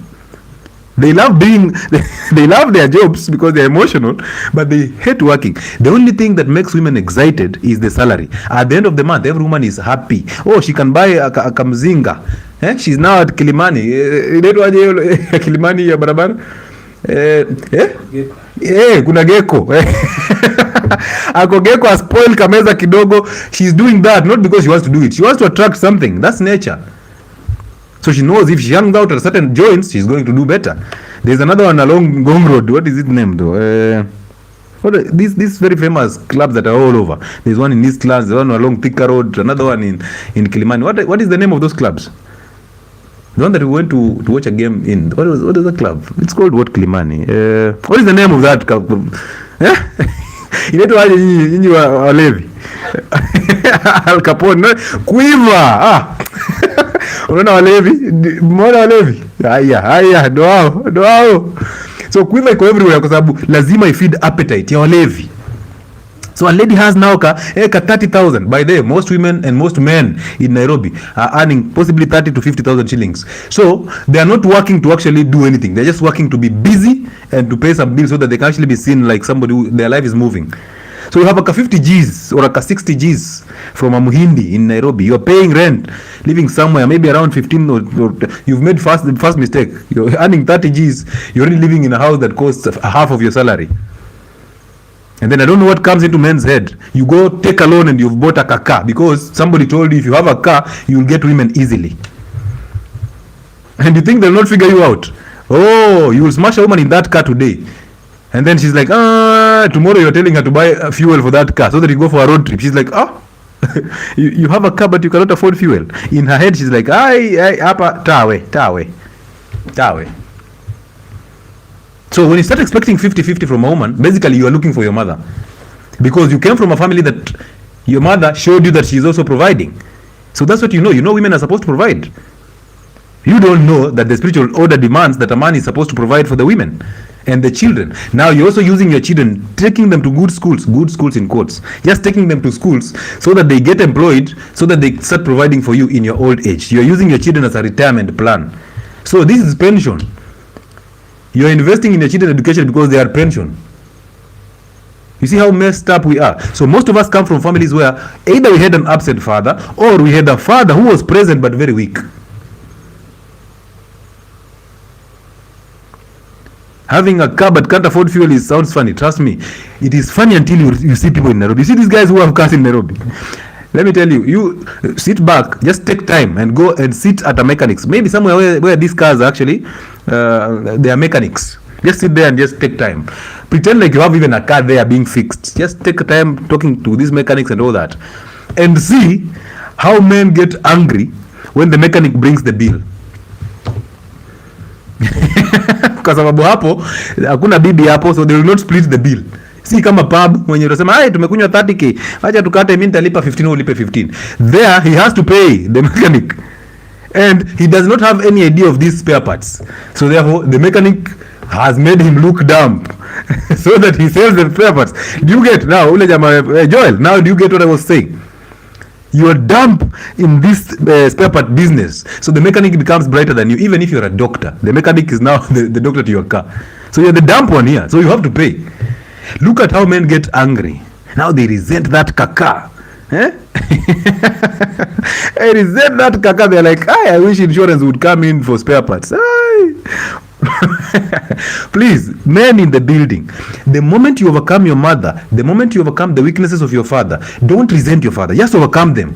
They love their jobs because they're emotional, but they hate working. The only thing that makes women excited is the salary. At the end of the month, every woman is happy. Oh, she can buy a kamzinga. She's now at Kilimani. Kilimani ya barabara. Kuna gecko. Ako gecko has spoiled kameza kidogo. She's doing that not because she wants to do it. She wants to attract something. That's nature. So she knows if she hangs out at certain joints, she's going to do better. There's another one along Ngong Road. What is it named though? These very famous clubs that are all over. There's one in Eastlands, there's one along Thika Road, another one in Kilimani. What is the name of those clubs? The one that we went to watch a game in. What is the club? It's called what, Kilimani? What is the name of that club? Inaitwa aje nyinyi walevi? Al Capone, Quiver. Unaona walevi? Mbona walevi? Haya, ndo hao. So Quiver iko everywhere kwa sababu lazima ifeed appetite ya walevi. So a lady has now ka 30,000. By the way, most women and most men in Nairobi are earning possibly 30 to 50,000 shillings. So they are not working to actually do anything. They're just working to be busy and to pay some bills so that they can actually be seen like somebody who their life is moving. So you have a 50 Gs or a 60 Gs from a Muhindi in Nairobi. You're paying rent, living somewhere, maybe around 15 or you've made the first mistake. You're earning 30 Gs. You're already living in a house that costs half of your salary. And then I don't know what comes into men's head. You go take a loan and you've bought a car because somebody told you if you have a car, you will get women easily. And you think they'll not figure you out. Oh, you will smash a woman in that car today. And then she's like, tomorrow you're telling her to buy fuel for that car so that you go for a road trip. She's like, you have a car but you cannot afford fuel. In her head, she's like, hapa, tawe. So when you start expecting 50-50 from a woman, basically you are looking for your mother. Because you came from a family that your mother showed you that she is also providing. So that's what you know. You know women are supposed to provide. You don't know that the spiritual order demands that a man is supposed to provide for the women and the children. Now you're also using your children, taking them to good schools in quotes, just taking them to schools so that they get employed, so that they start providing for you in your old age. You're using your children as a retirement plan. So this is pension. You're investing in your children's education because they are pension. You see how messed up we are. So most of us come from families where either we had an absent father or we had a father who was present but very weak. Having a car but can't afford fuel sounds funny. Trust me, it is funny until you see people in Nairobi. You see these guys who have cars in Nairobi. Let me tell you, you sit back, just take time and go and sit at a mechanics. Maybe somewhere where these cars actually, they are mechanics. Just sit there and just take time. Pretend like you have even a car there being fixed. Just take time talking to these mechanics and all that. And see how men get angry when the mechanic brings the bill. Kwa sababu hapo hakuna bibi hapo, so they will not split the bill. Si kama pub mwenye unasema hai tumekunywa 30k, acha tukate, mimi nitalipa 15 ulipe 15. There he has to pay the mechanic, and he does not have any idea of these spare parts. So therefore the mechanic has made him look dumb so that he sells the spare parts. Do you get now ule jamaa Joel? Now do you get what I was saying? You are dumb in this spare part business. So the mechanic becomes brighter than you, even if you're a doctor. The mechanic is now the doctor to your car. So you're the dumb one here. So you have to pay. Look at how men get angry. Now they resent that kaka. They resent that kaka. They're like, I wish insurance would come in for spare parts. Please, men in the building, the moment you overcome your mother, the moment you overcome the weaknesses of your father, don't resent your father, just overcome them.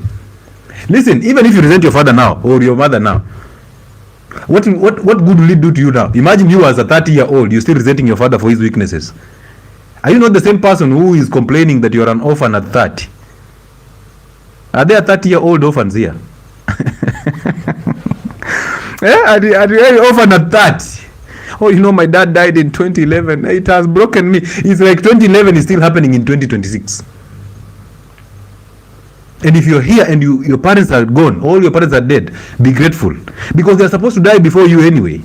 Listen, even if you resent your father now or your mother now, what good will it do to you now? Imagine you as a 30-year-old, you're still resenting your father for his weaknesses. Are you not the same person who is complaining that you're an orphan at 30? Are there 30-year-old orphans here? Are you orphan at 30? Oh, you know, my dad died in 2011. It has broken me. It's like 2011 is still happening in 2026. And if you're here and your parents are gone, all your parents are dead, be grateful. Because they're supposed to die before you anyway.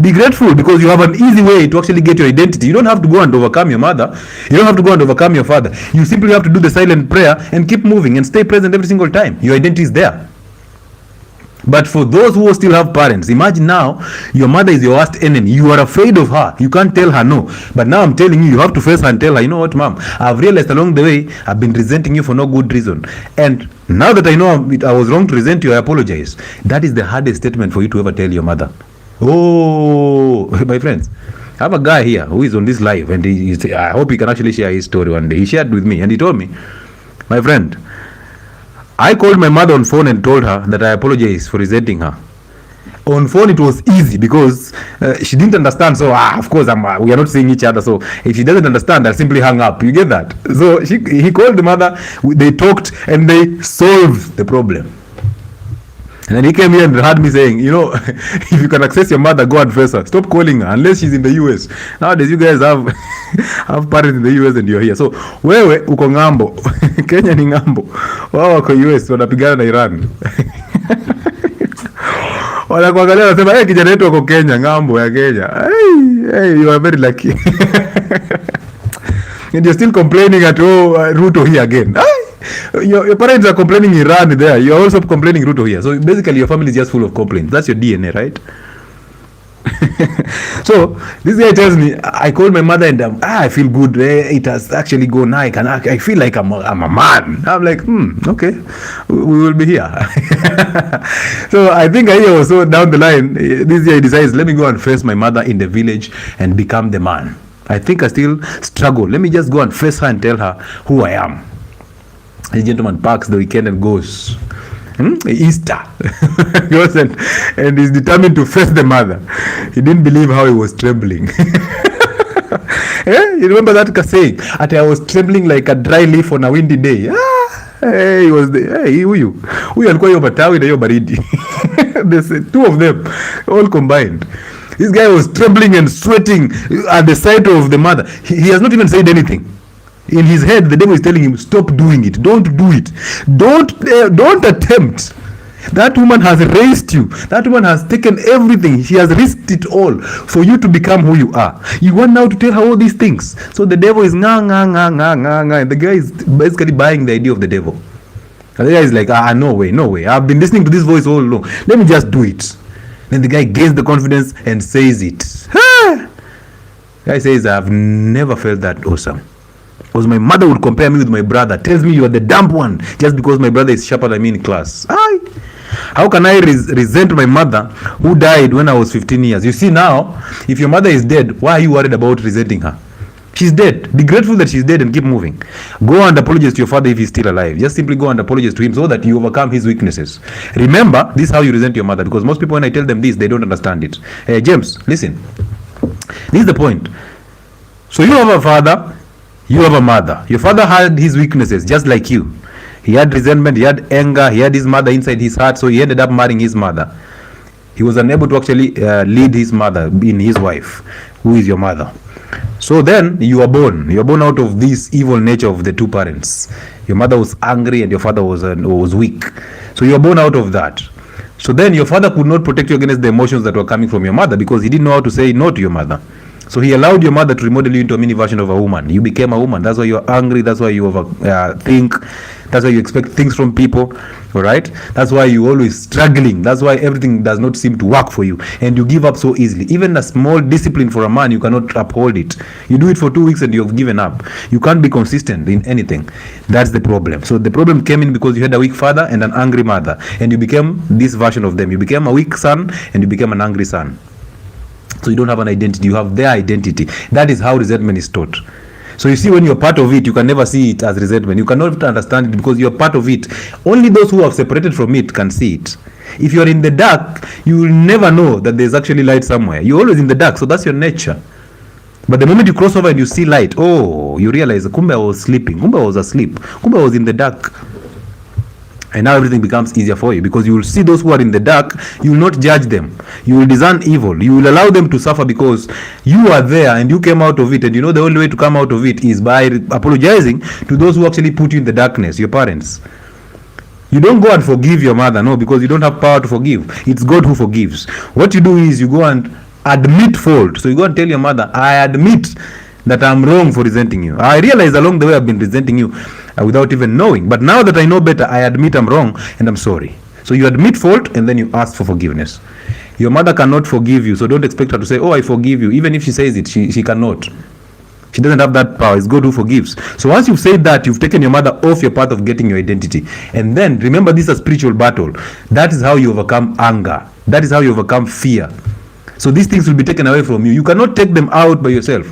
Be grateful because you have an easy way to actually get your identity. You don't have to go and overcome your mother. You don't have to go and overcome your father. You simply have to do the silent prayer and keep moving and stay present every single time. Your identity is there. But for those who still have parents, imagine now your mother is your worst enemy. You are afraid of her. You can't tell her no. But now I'm telling you, you have to face her and tell her, you know what, mom, I've realized along the way I've been resenting you for no good reason. And now that I know I was wrong to resent you, I apologize. That is the hardest statement for you to ever tell your mother. Oh, my friends, I have a guy here who is on this live, and I hope he can actually share his story one day. He shared with me and he told me, my friend, I called my mother on phone and told her that I apologize for resenting her. On phone it was easy because she didn't understand. So of course we are not seeing each other. So if she doesn't understand, I'll simply hang up. You get that? So he called the mother. They talked and they solved the problem. And then he came here and heard me saying, you know, if you can access your mother, go and face her. Stop calling her unless she's in the US. Nowadays, you guys have parents in the US and you're here. So, wewe uko ngambo. Kenya ni ngambo. Wao wako US, wanapigana na Iran. Wanakuangalia wanasema, hey, kijana wetu wako Kenya, ngambo ya Kenya. Hey, you are very lucky. And you're still complaining at Ruto here again. Your parents are complaining Iran there. You're also complaining Ruto here. So basically your family is just full of complaints. That's your DNA, right? So this guy tells me, I called my mother and I feel good. It has actually gone. I feel like I'm a man. I'm like, okay, we will be here. So I think I also down the line, this guy decides, let me go and face my mother in the village and become the man. I think I still struggle. Let me just go and face her and tell her who I am. This gentleman parks the weekend and goes Easter. Goes and is determined to face the mother. He didn't believe how he was trembling. You remember that saying? I was trembling like a dry leaf on a windy day. Hey, he was the, hey, huyu alikuwa hiyo matawi na hiyo baridi. There's two of them all combined. This guy was trembling and sweating at the sight of the mother. He has not even said anything. In his head, the devil is telling him, stop doing it. Don't do it. Don't attempt. That woman has raised you. That woman has taken everything. She has risked it all for you to become who you are. You want now to tell her all these things. So the devil is nga. And the guy is basically buying the idea of the devil. And the guy is like, no way. I've been listening to this voice all along. Let me just do it. Then the guy gains the confidence and says it. The guy says, I've never felt that awesome. Because my mother would compare me with my brother. Tells me you are the dumb one just because my brother is sharper than me in class. How can I resent my mother who died when I was 15 years? You see now, if your mother is dead, why are you worried about resenting her? She's dead. Be grateful that she's dead and keep moving. Go and apologize to your father if he's still alive. Just simply go and apologize to him so that you overcome his weaknesses. Remember, this is how you resent your mother. Because most people, when I tell them this, they don't understand it. Hey, James, listen. This is the point. So you have a father. You have a mother. Your father had his weaknesses just like you. He had resentment, he had anger, he had his mother inside his heart, so he ended up marrying his mother. He was unable to actually lead his mother in his wife, who is your mother. So then you are born. You are born out of this evil nature of the two parents. Your mother was angry and your father was weak. So you are born out of that. So then your father could not protect you against the emotions that were coming from your mother because he didn't know how to say no to your mother. So he allowed your mother to remodel you into a mini version of a woman. You became a woman. That's why you're angry. That's why you think. That's why you expect things from people. All right? That's why you're always struggling. That's why everything does not seem to work for you. And you give up so easily. Even a small discipline for a man, you cannot uphold it. You do it for 2 weeks and you've given up. You can't be consistent in anything. That's the problem. So the problem came in because you had a weak father and an angry mother. And you became this version of them. You became a weak son and you became an angry son. So you don't have an identity, you have their identity. That is how resentment is taught. So you see, when you're part of it, you can never see it as resentment. You cannot understand it because you're part of it. Only those who have separated from it can see it. If you're in the dark, you will never know that there's actually light somewhere. You're always in the dark, so that's your nature. But the moment you cross over and you see light, oh, you realize, kumbe I was sleeping, kumbe I was asleep, kumbe I was in the dark. And now everything becomes easier for you, because you will see those who are in the dark, you will not judge them. You will discern evil. You will allow them to suffer because you are there and you came out of it, and you know the only way to come out of it is by apologizing to those who actually put you in the darkness, your parents. You don't go and forgive your mother, no, because you don't have power to forgive. It's God who forgives. What you do is you go and admit fault. So you go and tell your mother, I admit that I'm wrong for resenting you. I realize along the way I've been resenting you without even knowing. But now that I know better, I admit I'm wrong and I'm sorry. So you admit fault and then you ask for forgiveness. Your mother cannot forgive you, so don't expect her to say, oh, I forgive you. Even if she says it, she cannot. She doesn't have that power. It's God who forgives. So once you've said that, you've taken your mother off your path of getting your identity. And then remember, this is a spiritual battle. That is how you overcome anger. That is how you overcome fear. So these things will be taken away from you. You cannot take them out by yourself.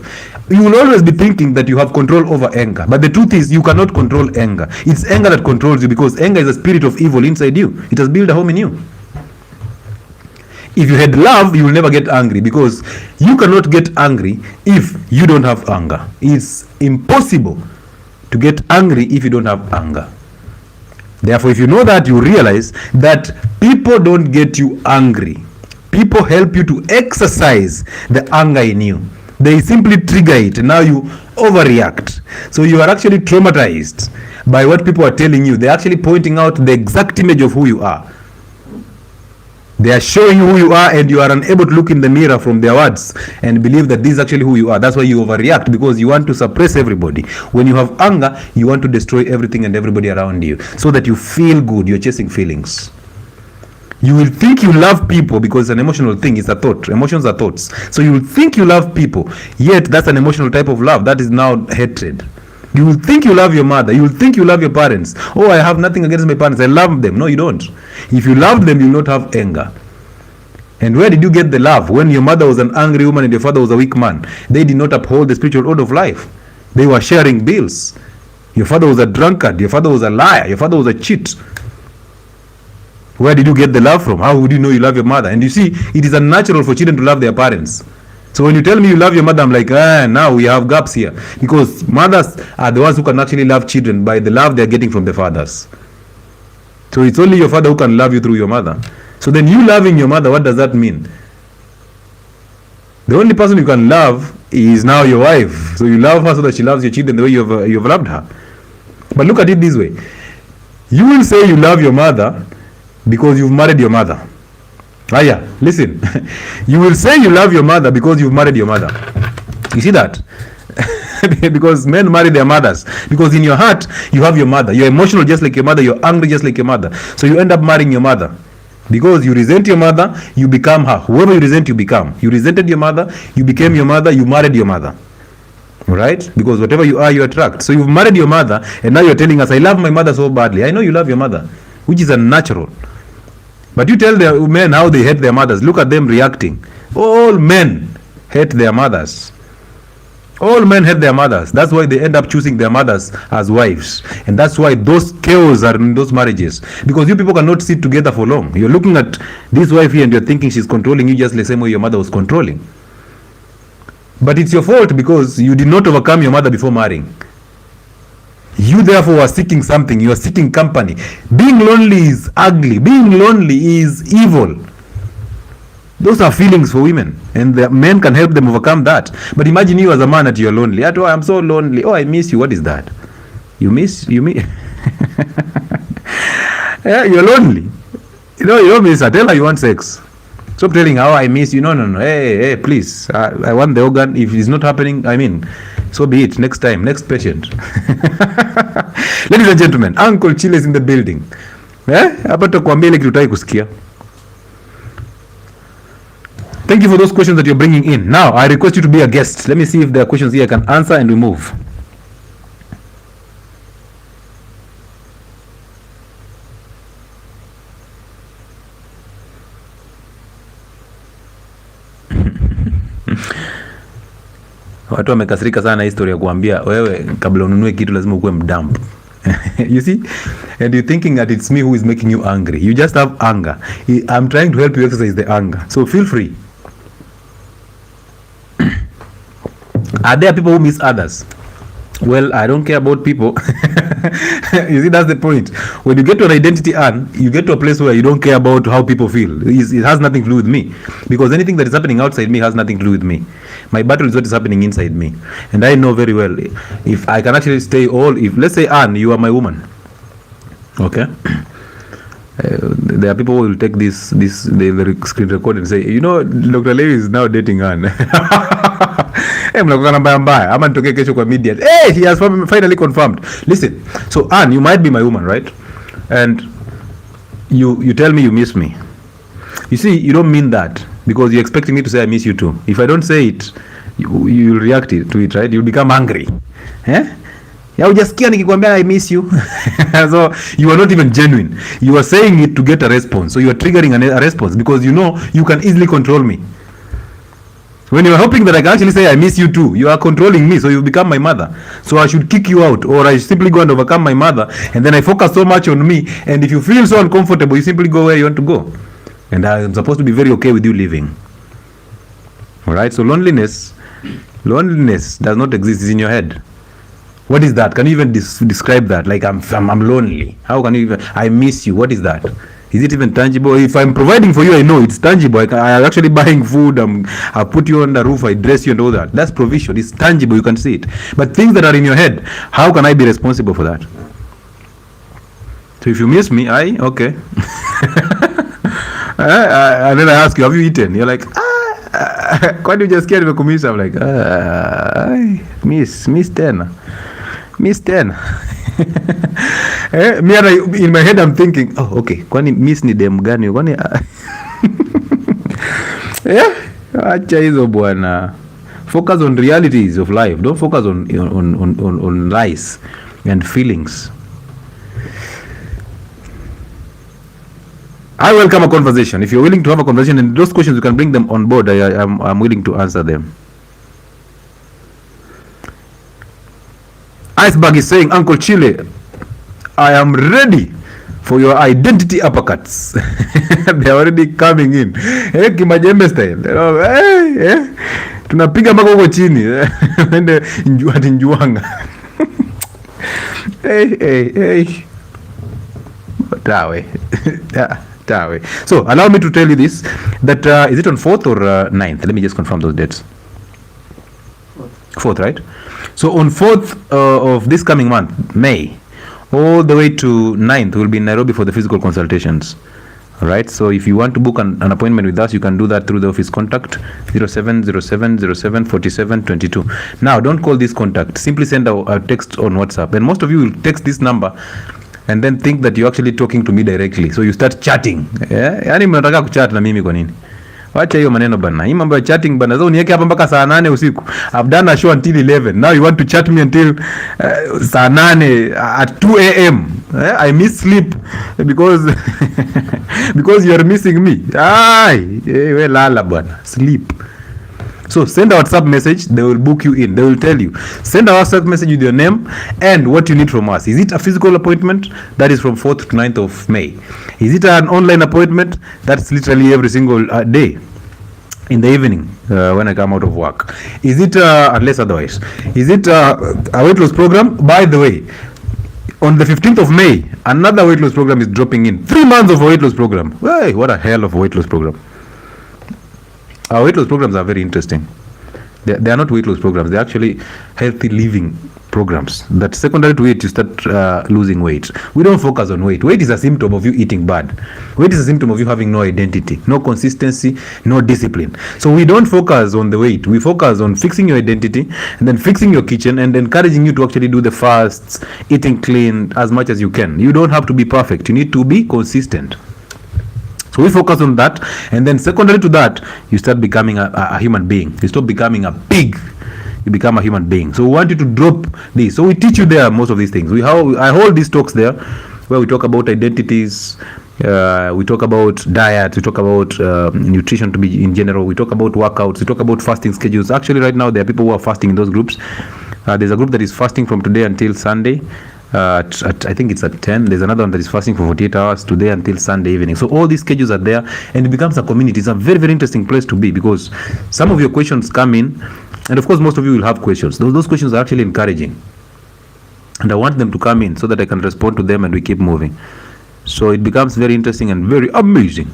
You will always be thinking that you have control over anger. But the truth is, you cannot control anger. It's anger that controls you, because anger is a spirit of evil inside you. It has built a home in you. If you had love, you will never get angry, because you cannot get angry if you don't have anger. It's impossible to get angry if you don't have anger. Therefore, if you know that, you realize that people don't get you angry. People help you to exercise the anger in you. They simply trigger it, and now you overreact. So you are actually traumatized by what people are telling you. They're actually pointing out the exact image of who you are. They are showing you who you are, and you are unable to look in the mirror from their words and believe that this is actually who you are. That's why you overreact, because you want to suppress everybody. When you have anger, you want to destroy everything and everybody around you so that you feel good. You're chasing feelings. You will think you love people because it's an emotional thing. It's a thought. Emotions are thoughts. So you will think you love people, yet that's an emotional type of love. That is now hatred. You will think you love your mother. You will think you love your parents. Oh, I have nothing against my parents. I love them. No, you don't. If you loved them, you will not have anger. And where did you get the love? When your mother was an angry woman and your father was a weak man. They did not uphold the spiritual order of life. They were sharing bills. Your father was a drunkard. Your father was a liar. Your father was a cheat. Where did you get the love from? How would you know you love your mother? And you see, it is unnatural for children to love their parents. So when you tell me you love your mother, I'm like, now we have gaps here. Because mothers are the ones who can actually love children by the love they're getting from the fathers. So it's only your father who can love you through your mother. So then you loving your mother, what does that mean? The only person you can love is now your wife. So you love her so that she loves your children the way you've loved her. But look at it this way. You will say you love your mother because you've married your mother. Listen. You will say you love your mother because you've married your mother. You see that? Because men marry their mothers. Because in your heart, you have your mother. You're emotional just like your mother. You're angry just like your mother. So you end up marrying your mother. Because you resent your mother, you become her. Whoever you resent, you become. You resented your mother, you became your mother, you married your mother. Right? Because whatever you are, you attract. So you've married your mother, and now you're telling us, I love my mother so badly. I know you love your mother, which is unnatural. But you tell the men how they hate their mothers. Look at them reacting. All men hate their mothers. All men hate their mothers. That's why they end up choosing their mothers as wives. And that's why those chaos are in those marriages. Because you people cannot sit together for long. You're looking at this wife here and you're thinking she's controlling you just the same way your mother was controlling. But it's your fault because you did not overcome your mother before marrying. You therefore are seeking something. You are seeking company. Being lonely is ugly. Being lonely is evil. Those are feelings for women, and the men can help them overcome that. But imagine you as a man that you're lonely. Oh, I'm so lonely. Oh, I miss you. What is that? You miss? Yeah, you're lonely. You don't miss her. Tell her you want sex. Stop telling her, oh, I miss you. No. Hey, please. I want the organ. If it's not happening, so be it. Next time. Next patient. Ladies and gentlemen, Uncle Chile is in the building. Hapa tutakwambia ile kitu tutaki kusikia. Thank you for those questions that you're bringing in. Now, I request you to be a guest. Let me see if there are questions here I can answer and we move. Watu wamekasirika sana historia kuambia wewe kabla ununue kitu lazima ukuwe mdamp. You see? And you're thinking that it's me who is making you angry. You just have anger. I'm trying to help you exercise the anger. So feel free. Are there people who miss others? Well, I don't care about people. You see, that's the point. When you get to an identity you get to a place where you don't care about how people feel. It has nothing to do with me. Because anything that is happening outside me has nothing to do with me. My battle is what is happening inside me. And I know very well, if I can actually stay if let's say, Anne, you are my woman. Okay? There are people who will take this the screen record and say, you know, Dr. Levi is now dating Anne. Mnakuwa mbaya ama nitokee kesho kwa media. He has finally confirmed. Listen, so Anne, you might be my woman, right? And you tell me you miss me. You see, you don't mean that because you're expecting me to say I miss you too. If I don't say it, you'll react to it, right? You'll become angry. Ya hujasikia nikikwambia I miss you. So you are not even genuine. You are saying it to get a response. So you are triggering a response because you know you can easily control me. When you are hoping that I can actually say I miss you too, you are controlling me, so you become my mother. So I should kick you out, or I simply go and overcome my mother, and then I focus so much on me, and if you feel so uncomfortable, you simply go where you want to go. And I am supposed to be very okay with you leaving. Alright, so loneliness does not exist, it's in your head. What is that? Can you even describe that? Like I'm lonely. How can you even, I miss you, what is that? Is it even tangible? If I'm providing for you, I know it's tangible. I'm actually buying food. I put you on the roof. I dress you and all that. That's provision. It's tangible. You can see it. But things that are in your head, how can I be responsible for that? So if you miss me, okay. And then I ask you, have you eaten? You're like, Kwani hujasikia nimekumisa? I'm like, miss tena. Me in my head I'm thinking, okay, kwani miss ni dem gani? Kwani acha hizo bwana. Focus on realities of life. Don't focus on lies and feelings. I welcome a conversation. If you're willing to have a conversation and those questions you can bring them on board, I'm willing to answer them. Iceberg is saying, Uncle Chile, I am ready for your identity uppercuts. They are already coming in. Kimajembe style. Tunapiga mpaka huko chini. Ende njuanga. Tawe. So, allow me to tell you this, that is it on 4th or 9th? Let me just confirm those dates. 4th, right? So on 4th of this coming month, May, all the way to 9th, we'll be in Nairobi for the physical consultations. All right. So if you want to book an appointment with us, you can do that through the office contact 0707074722. Now, don't call this contact. Simply send a text on WhatsApp. And most of you will text this number and then think that you're actually talking to me directly. So you start chatting. Yani mnataka kuchat na mimi kwa nini? Wacha hiyo maneno bana. Hii mambo ya chatting bana. Sasa uniweke hapa mpaka saa 8 usiku. I've done a show until 11. Now you want to chat me until saa 8 at 2 a.m. I miss sleep because because you are missing me. We lala bana. Sleep. So send a WhatsApp message, they will book you in. They will tell you. Send a WhatsApp message with your name and what you need from us. Is it a physical appointment? That is from 4th to 9th of May. Is it an online appointment? That's literally every single day in the evening when I come out of work. Is it, unless otherwise, is it a weight loss program? By the way, on the 15th of May, another weight loss program is dropping in. 3 months of a weight loss program. Hey, what a hell of a weight loss program. Our weight loss programs are very interesting. They are not weight loss programs. They're actually healthy living programs. That secondary to it, you start losing weight. We don't focus on weight. Weight is a symptom of you eating bad. Weight is a symptom of you having no identity, no consistency, no discipline. So we don't focus on the weight. We focus on fixing your identity and then fixing your kitchen and encouraging you to actually do the fasts, eating clean as much as you can. You don't have to be perfect. You need to be consistent. So we focus on that, and then secondary to that, you start becoming a human being. You stop becoming a pig. You become a human being. So we want you to drop this. So we teach you there most of these things. I hold these talks there where we talk about identities, We talk about diet, we talk about nutrition to be in general, we talk about workouts, we talk about fasting schedules. Actually right now there are people who are fasting in those groups. There's a group that is fasting from today until Sunday. I think it's at 10. There's another one that is fasting for 48 hours today until Sunday evening. So all these schedules are there, and it becomes a community. It's a very, very interesting place to be, because some of your questions come in, and of course most of you will have questions. Those questions are actually encouraging, and I want them to come in so that I can respond to them and we keep moving. So it becomes very interesting and very amazing.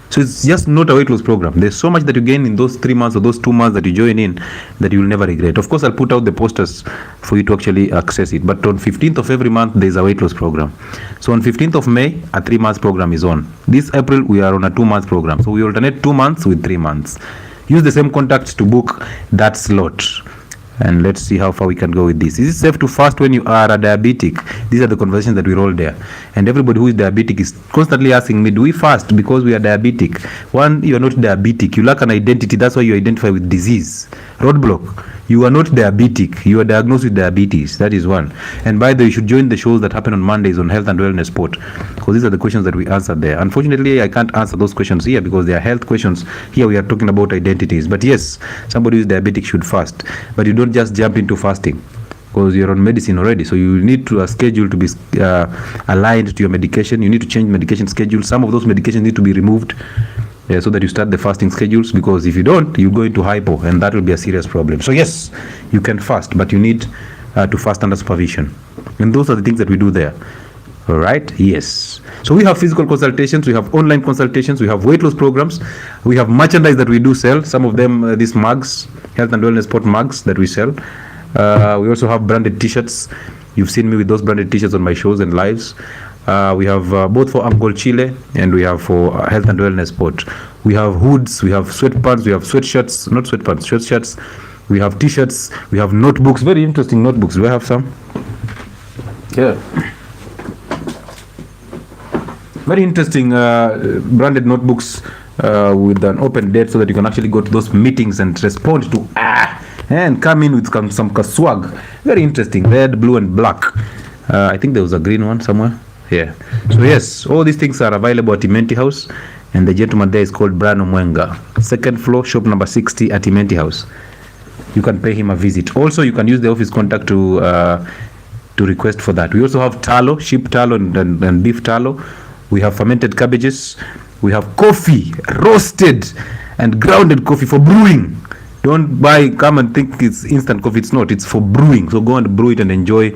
So it's just not a weight loss program. There's so much that you gain in those 3 months or those 2 months that you join in that you will never regret. Of course, I'll put out the posters for you to actually access it. But on 15th of every month, there's a weight loss program. So on 15th of May, a 3 months program is on. This April, we are on a 2 months program. So we alternate 2 months with 3 months. Use the same contacts to book that slot. And let's see how far we can go with this. Is it safe to fast when you are a diabetic? These are the conversations that we roll there. And everybody who is diabetic is constantly asking me, do we fast because we are diabetic? One, you are not diabetic. You lack an identity. That's why you identify with disease. Roadblock. You are not diabetic. You are diagnosed with diabetes. That is one. And by the way, you should join the shows that happen on Mondays on Health and Wellness Sport, because these are the questions that we answer there. Unfortunately, I can't answer those questions here because they are health questions. Here we are talking about identities. But yes, somebody who is diabetic should fast. But you don't just jump into fasting, because you're on medicine already. So you need to schedule to be aligned to your medication. You need to change medication schedule. Some of those medications need to be removed. So that you start the fasting schedules, because if you don't, you go into hypo, and that will be a serious problem. So yes, you can fast, but you need to fast under supervision, and those are the things that we do there. All right, yes. So we have physical consultations, we have online consultations, we have weight loss programs, we have merchandise that we do sell. Some of them, these mugs, Health and Wellness Sport mugs that we sell. We also have branded t-shirts. You've seen me with those branded t-shirts on my shows and lives. We have both for Uncle Chile and we have for Health and Wellness Sport. We have hoods, we have sweatpants, we have sweatshirts, not sweatpants, sweatshirts. We have t-shirts, we have notebooks, very interesting notebooks. Do I have some? Yeah. Very interesting branded notebooks with an open date, so that you can actually go to those meetings and respond to and come in with some swag. Very interesting, red, blue and black. I think there was a green one somewhere. Yeah. So yes, all these things are available at Imenti House, and the gentleman there is called Brano Mwenga. 2nd floor, shop number 60 at Imenti House. You can pay him a visit. Also, you can use the office contact to request for that. We also have tallow, sheep tallow and beef tallow. We have fermented cabbages. We have coffee, roasted and grounded coffee for brewing. Don't come and think it's instant coffee. It's not. It's for brewing. So go and brew it and enjoy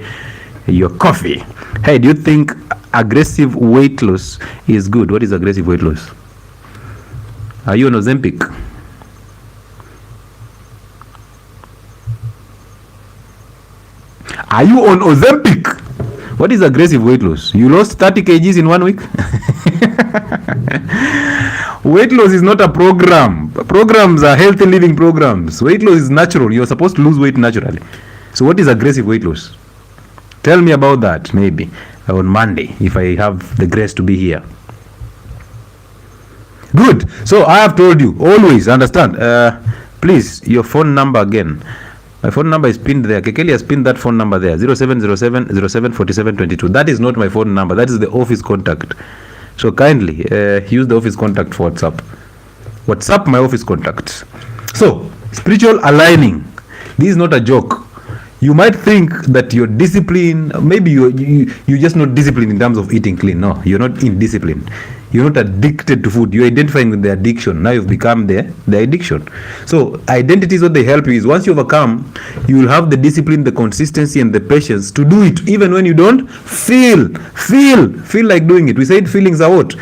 your coffee. Hey, do you think aggressive weight loss is good? What is aggressive weight loss? Are you on Ozempic? Are you on Ozempic? What is aggressive weight loss? You lost 30 kgs in 1 week? Weight loss is not a program. Programs are healthy living programs. Weight loss is natural. You're supposed to lose weight naturally. So what is aggressive weight loss? Tell me about that maybe on Monday, if I have the grace to be here. Good. So I have told you, always understand. Please, your phone number again. My phone number is pinned there. Kekeli has pinned that phone number there. 0707 074722. That is not my phone number. That is the office contact. So kindly use the office contact for WhatsApp. WhatsApp my office contact. So, spiritual aligning. This is not a joke. You might think that you're disciplined. Maybe you're just not disciplined in terms of eating clean. No, you're not in discipline. You're not addicted to food. You're identifying with the addiction. Now you've become the addiction. So identities, what they help you is, once you overcome, you will have the discipline, the consistency and the patience to do it, even when you don't feel like doing it. We said feelings are what?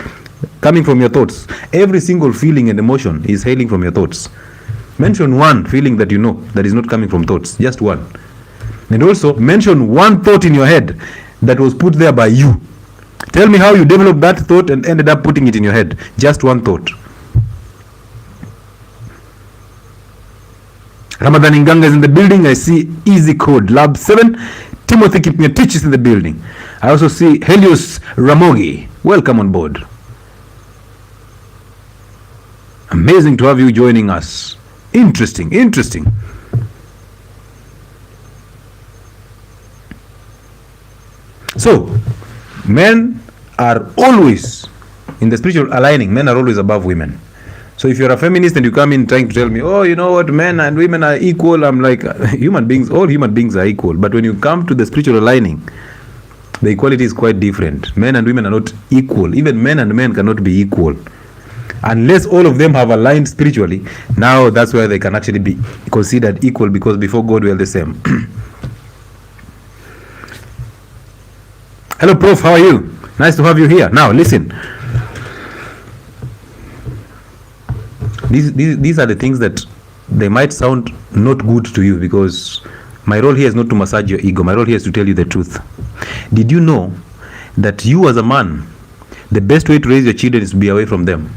Coming from your thoughts. Every single feeling and emotion is hailing from your thoughts. Mention one feeling that you know that is not coming from thoughts. Just one. And also mention one thought in your head that was put there by you. Tell me how you developed that thought and ended up putting it in your head. Just one thought. Ramadan Inganga is in the building. I see Easy Code Lab 7. Timothy Kipngetich is in the building. I also see Helios Ramogi. Welcome on board. Amazing to have you joining us. Interesting. So, men are always in the spiritual aligning, men are always above women. So if you're a feminist and you come in trying to tell me, oh, you know what, men and women are equal, I'm like, all human beings are equal. But when you come to the spiritual aligning, the equality is quite different. Men and women are not equal. Even men and men cannot be equal. Unless all of them have aligned spiritually, now that's where they can actually be considered equal, because before God we are the same. Hello, Prof. How are you? Nice to have you here. Now, listen. These are the things that they might sound not good to you, because my role here is not to massage your ego. My role here is to tell you the truth. Did you know that you as a man, the best way to raise your children is to be away from them?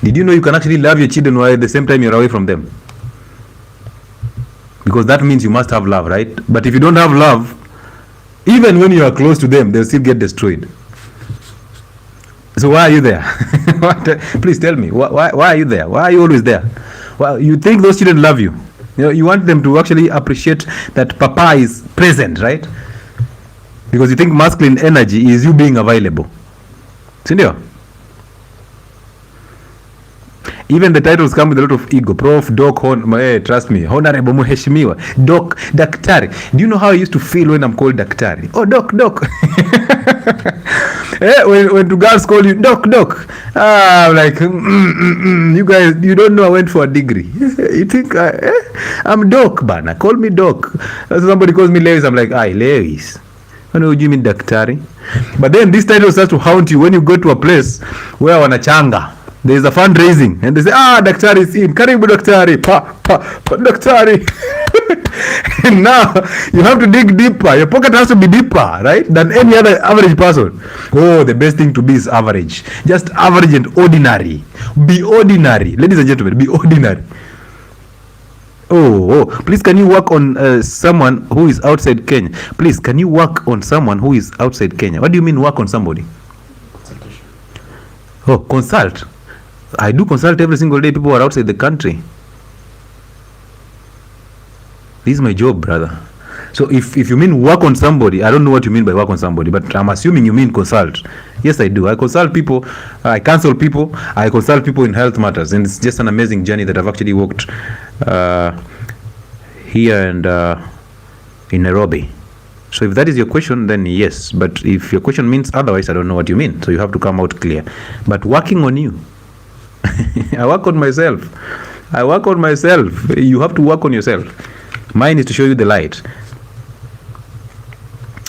Did you know you can actually love your children while at the same time you're away from them? Because that means you must have love, right? But if you don't have love, even when you are close to them, they'll still get destroyed. So why are you there? Please tell me, why are you there? Why are you always there? Well, you think those children love you. You know, you want them to actually appreciate that Papa is present, right? Because you think masculine energy is you being available. Sindio? Even the titles come with a lot of ego. Prof, Doc, trust me, Honorable Mheshimiwa, Doc, Daktari. Do you know how I used to feel when I'm called Daktari? Oh, Doc. When two girls call you Doc. I'm like, you guys, you don't know I went for a degree. You think I'm Doc, bana. Call me Doc. Somebody calls me Lewis. I'm like, Lewis. What do you mean Daktari? But then this title starts to haunt you when you go to a place where wanachanga. There is a fundraising and they say, Daktari is in. Karibu Daktari. Daktari. And now you have to dig deeper. Your pocket has to be deeper, right, than any other average person. Oh, the best thing to be is average. Just average and ordinary. Be ordinary. Ladies and gentlemen, be ordinary. Oh, please, can you work on someone who is outside Kenya? Please, can you work on someone who is outside Kenya? What do you mean work on somebody? Consultation. Oh, consult. I do consult every single day. People are outside the country. This is my job, brother. So if you mean work on somebody, I don't know what you mean by work on somebody, but I'm assuming you mean consult. Yes, I do. I consult people. I counsel people. I consult people in health matters, and it's just an amazing journey that I've actually walked here and in Nairobi. So if that is your question, then yes. But if your question means otherwise, I don't know what you mean. So you have to come out clear. But working on you. I work on myself. You have to work on yourself. Mine is to show you the light.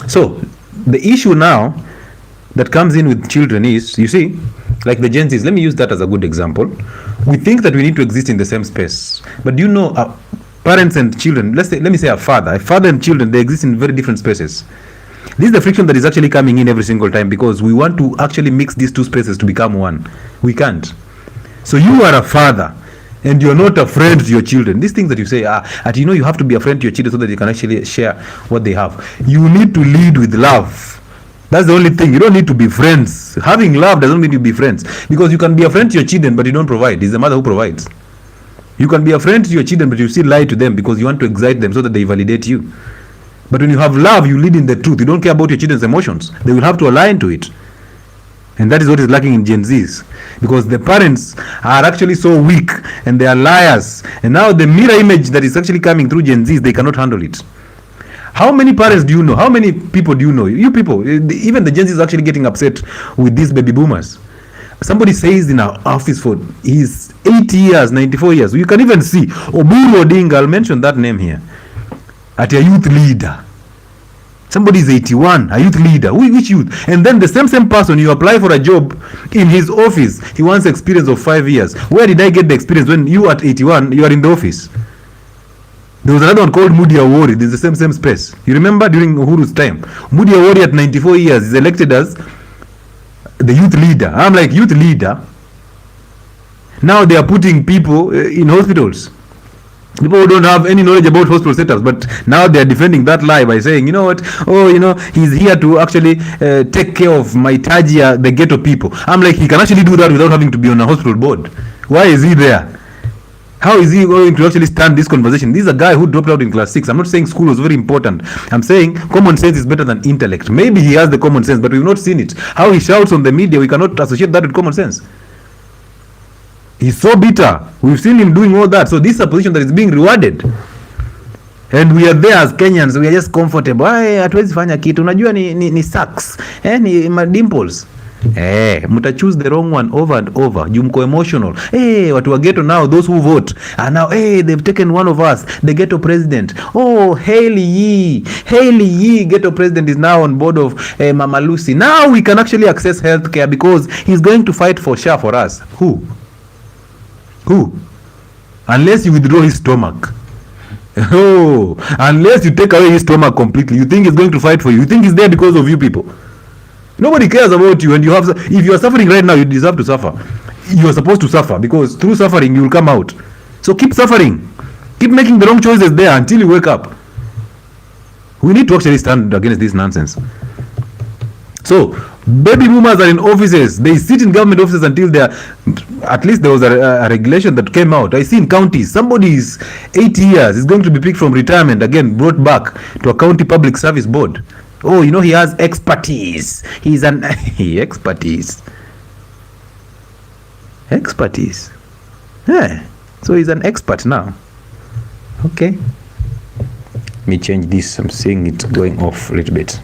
So the issue now that comes in with children is, you see, like the Gen Zs, let me use that as a good example. We think that we need to exist in the same space. But do you know, parents and children, let me say a father and children, they exist in very different spaces. This is the friction that is actually coming in every single time, because we want to actually mix these two spaces to become one. We can't. So you are a father and you're not a friend to your children. These things that you say, you know, you have to be a friend to your children so that you can actually share what they have. You need to lead with love. That's the only thing. You don't need to be friends. Having love doesn't mean you be friends, because you can be a friend to your children but you don't provide. It's the mother who provides. You can be a friend to your children but you still lie to them because you want to excite them so that they validate you. But when you have love, you lead in the truth. You don't care about your children's emotions. They will have to align to it. And that is what is lacking in Gen Zs, because the parents are actually so weak and they are liars. And now the mirror image that is actually coming through Gen Zs, they cannot handle it. How many parents do you know? How many people do you know? You people, even the Gen Zs are actually getting upset with these baby boomers. Somebody says in our office for he's 80 years, 94 years. You can even see Oburu Odinga, I'll mention that name here, at a youth leader. Somebody is 81, a youth leader. Which youth? And then the same person, you apply for a job in his office. He wants experience of 5 years. Where did I get the experience when you at 81, you are in the office? There was another one called 𝗜𝗚𝗘𝗡𝗡𝗧𝗜. There's the same space. You remember during Uhuru's time? 𝗜𝗚𝗡𝗡𝗧𝗜 at 94 years is elected as the youth leader. I'm like, youth leader? Now they are putting people in hospitals. People who don't have any knowledge about hospital setups, but now they are defending that lie by saying, you know what, he's here to actually take care of my Tajia, the ghetto people. I'm like, he can actually do that without having to be on a hospital board. Why is he there? How is he going to actually stand this conversation? This is a guy who dropped out in class 6. I'm not saying school was very important. I'm saying common sense is better than intellect. Maybe he has the common sense, but we've not seen it. How he shouts on the media, we cannot associate that with common sense. He's so bitter. We've seen him doing all that. So this is a position that is being rewarded. And we are there as Kenyans. We are just comfortable. Hatuwezi fanya kitu. Unajua ni sucks. Ni dimples. Muta choose the wrong one over and over. Jumko emotional. Watu wa ghetto now, those who vote are now, they've taken one of us, the ghetto president. Oh, Hailey Yee, ghetto president is now on board of Mama Lucy. Now we can actually access healthcare because he's going to fight for SHA for us. Who? Unless you withdraw his stomach. Unless you take away his stomach completely, you think he's going to fight for you. You think he's there because of you people. Nobody cares about you, and if you are suffering right now, you deserve to suffer. You are supposed to suffer because through suffering you will come out. So keep suffering, keep making the wrong choices there until you wake up. We need to actually stand against this nonsense. So baby boomers are in offices. They sit in government offices until they are, at least there was a regulation that came out. I see in counties, somebody is 80 years is going to be picked from retirement again, brought back to a county public service board. Oh, he has expertise. He's an expertise. Yeah. So he's an expert now. Okay. Let me change this. I'm seeing it going off a little bit.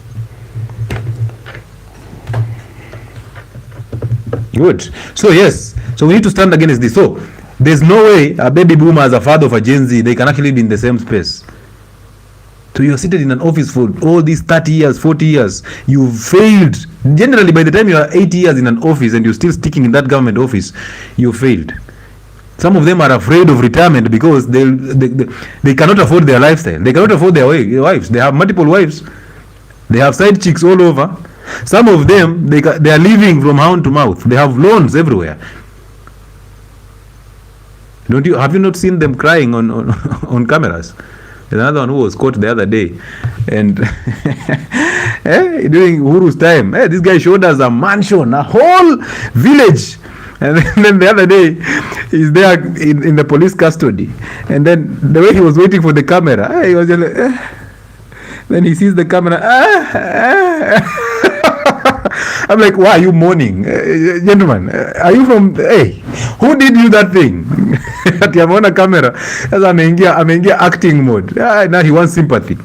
Good. So yes. So we need to stand against this. So there's no way a baby boomer as a father of a Gen Z, they can actually be in the same space. So you're seated in an office for all these 30 years, 40 years. You've failed. Generally, by the time you are 80 years in an office and you're still sticking in that government office, you failed. Some of them are afraid of retirement because they cannot afford their lifestyle. They cannot afford their wives. They have multiple wives. They have side chicks all over. Some of them, they are living from hand to mouth. They have loans everywhere. Have you not seen them crying on cameras? There's another one who was caught the other day, and during Uhuru's time, this guy showed us a mansion, a whole village, and then the other day he's there in the police custody, and then the way he was waiting for the camera, he was just like, then he sees the camera. I'm like, why are you mourning? Gentlemen, are you from, who did you that thing? Ati ameona camera. Sasa ameingia acting mode. Now he wants sympathy.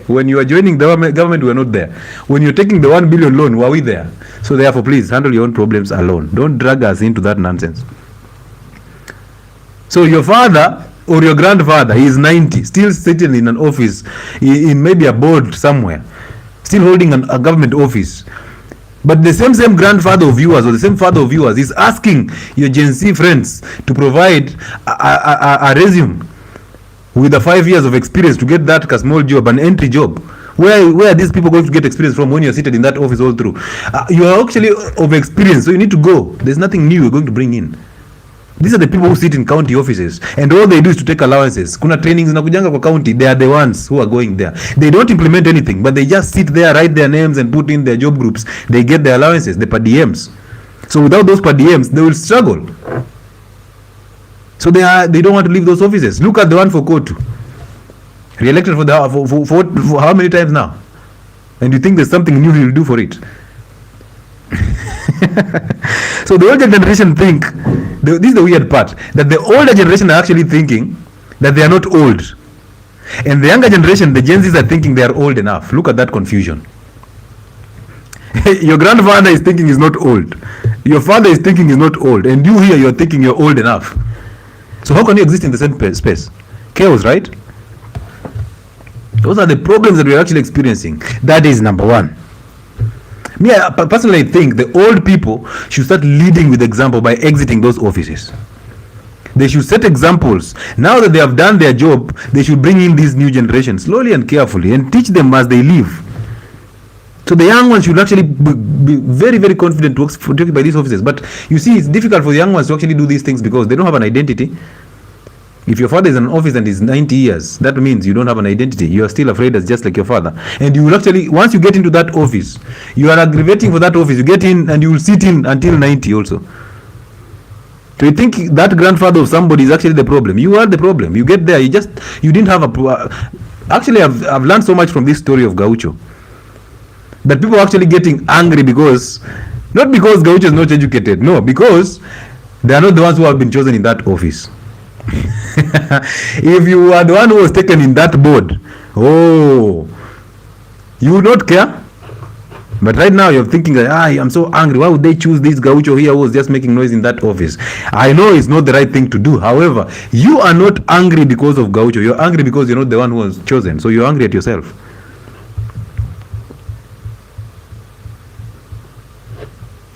When you are joining the government, we are not there. When you're taking the 1 billion loan, were we there? So therefore, please handle your own problems alone. Don't drag us into that nonsense. So your father or your grandfather, he is 90, still sitting in an office, in maybe a board somewhere, still holding a government office. But the same grandfather of yours or the same father of yours is asking your Gen Z friends to provide a resume with 5 years of experience to get that small job, an entry job. Where are these people going to get experience from when you're seated in that office all through? You are actually of experience, so you need to go. There's nothing new you're going to bring in. These are the people who sit in county offices, and all they do is to take allowances. Kuna trainings zinakujanga kwa county, they are the ones who are going there. They don't implement anything, but they just sit there, write their names and put in their job groups. They get their allowances, the per diems. So without those per diems, they will struggle. So they don't want to leave those offices. Look at the one for Kotu. Re-elected for how many times now? And you think there's something new he'll do for it? So the older generation think, this is the weird part, that the older generation are actually thinking that they are not old, and the younger generation, the Gen Zs, are thinking they are old enough. Look at that confusion. Your grandfather is thinking he's not old, your father is thinking he's not old, and you here, you're thinking you're old enough. So how can you exist in the same space? Chaos, right? Those are the problems that we're actually experiencing. That is number one. Me, I personally think the old people should start leading with example by exiting those offices. They should set examples. Now that they have done their job, they should bring in this new generation slowly and carefully and teach them as they live. So the young ones should actually be very, very confident to occupy these offices. But you see, it's difficult for the young ones to actually do these things because they don't have an identity. If your father is in an office and is 90 years, that means you don't have an identity. You are still afraid as just like your father. And you will actually, once you get into that office, you are aggravating for that office. You get in and you will sit in until 90 also. So you think that grandfather of somebody is actually the problem. You are the problem. You get there, you didn't have actually I've learned so much from this story of Gaucho, that people are actually getting angry because, not because Gaucho is not educated, no, because they are not the ones who have been chosen in that office. If you are the one who was taken in that board, oh, you would not care. But right now you're thinking that, I'm so angry. Why would they choose this Gaucho here who was just making noise in that office? I know it's not the right thing to do. However, you are not angry because of Gaucho. You're angry because you're not the one who was chosen. So you're angry at yourself.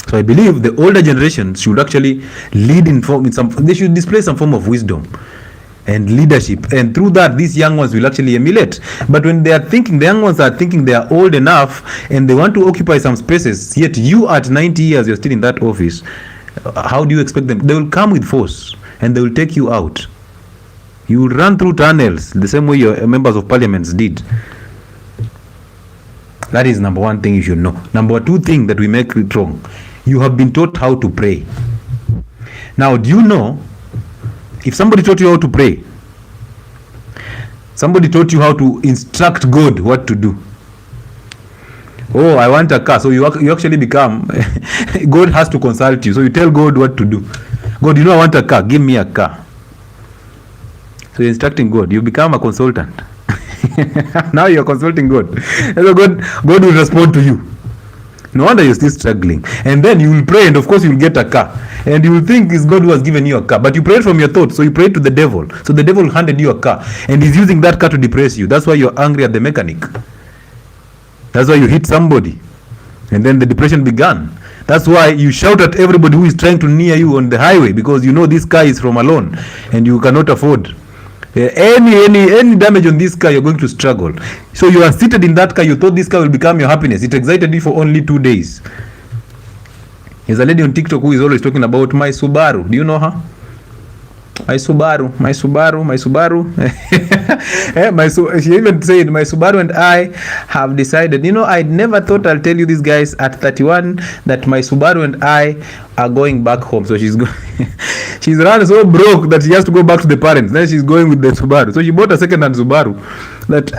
So I believe the older generation should actually lead in some, they should display some form of wisdom and leadership, and through that these young ones will actually emulate. But when they are thinking, the young ones are thinking they are old enough and they want to occupy some spaces, yet you at 90 years you're still in that office, how do you expect them? They will come with force and they will take you out. You will run through tunnels the same way your members of parliaments did. That is number one thing you should know. Number two thing that we make it wrong, you have been taught how to pray. Now, do you know, if somebody taught you how to pray, somebody taught you how to instruct God what to do. Oh, I want a car. So you actually become, God has to consult you. So you tell God what to do. God, I want a car. Give me a car. So you're instructing God. You become a consultant. Now you're consulting God. And so God will respond to you. No wonder you're still struggling. And then you will pray, and of course you will get a car. And you will think it's God who has given you a car. But you prayed from your thoughts, so you prayed to the devil. So the devil handed you a car, and he's using that car to depress you. That's why you're angry at the mechanic. That's why you hit somebody. And then the depression began. That's why you shout at everybody who is trying to near you on the highway, because you know this car is from a loan, and you cannot afford. Any damage on this car, you're going to struggle. So you are seated in that car, you thought this car will become your happiness. It excited you for only 2 days. There's a lady on TikTok who is always talking about my Subaru. Do you know her? My Subaru. She even said, my Subaru and I have decided, I never thought I'll tell you this, guys, at 31, that my Subaru and I are going back home. So she's run so broke that she has to go back to the parents. Then she's going with the Subaru. So she bought a second-hand Subaru that,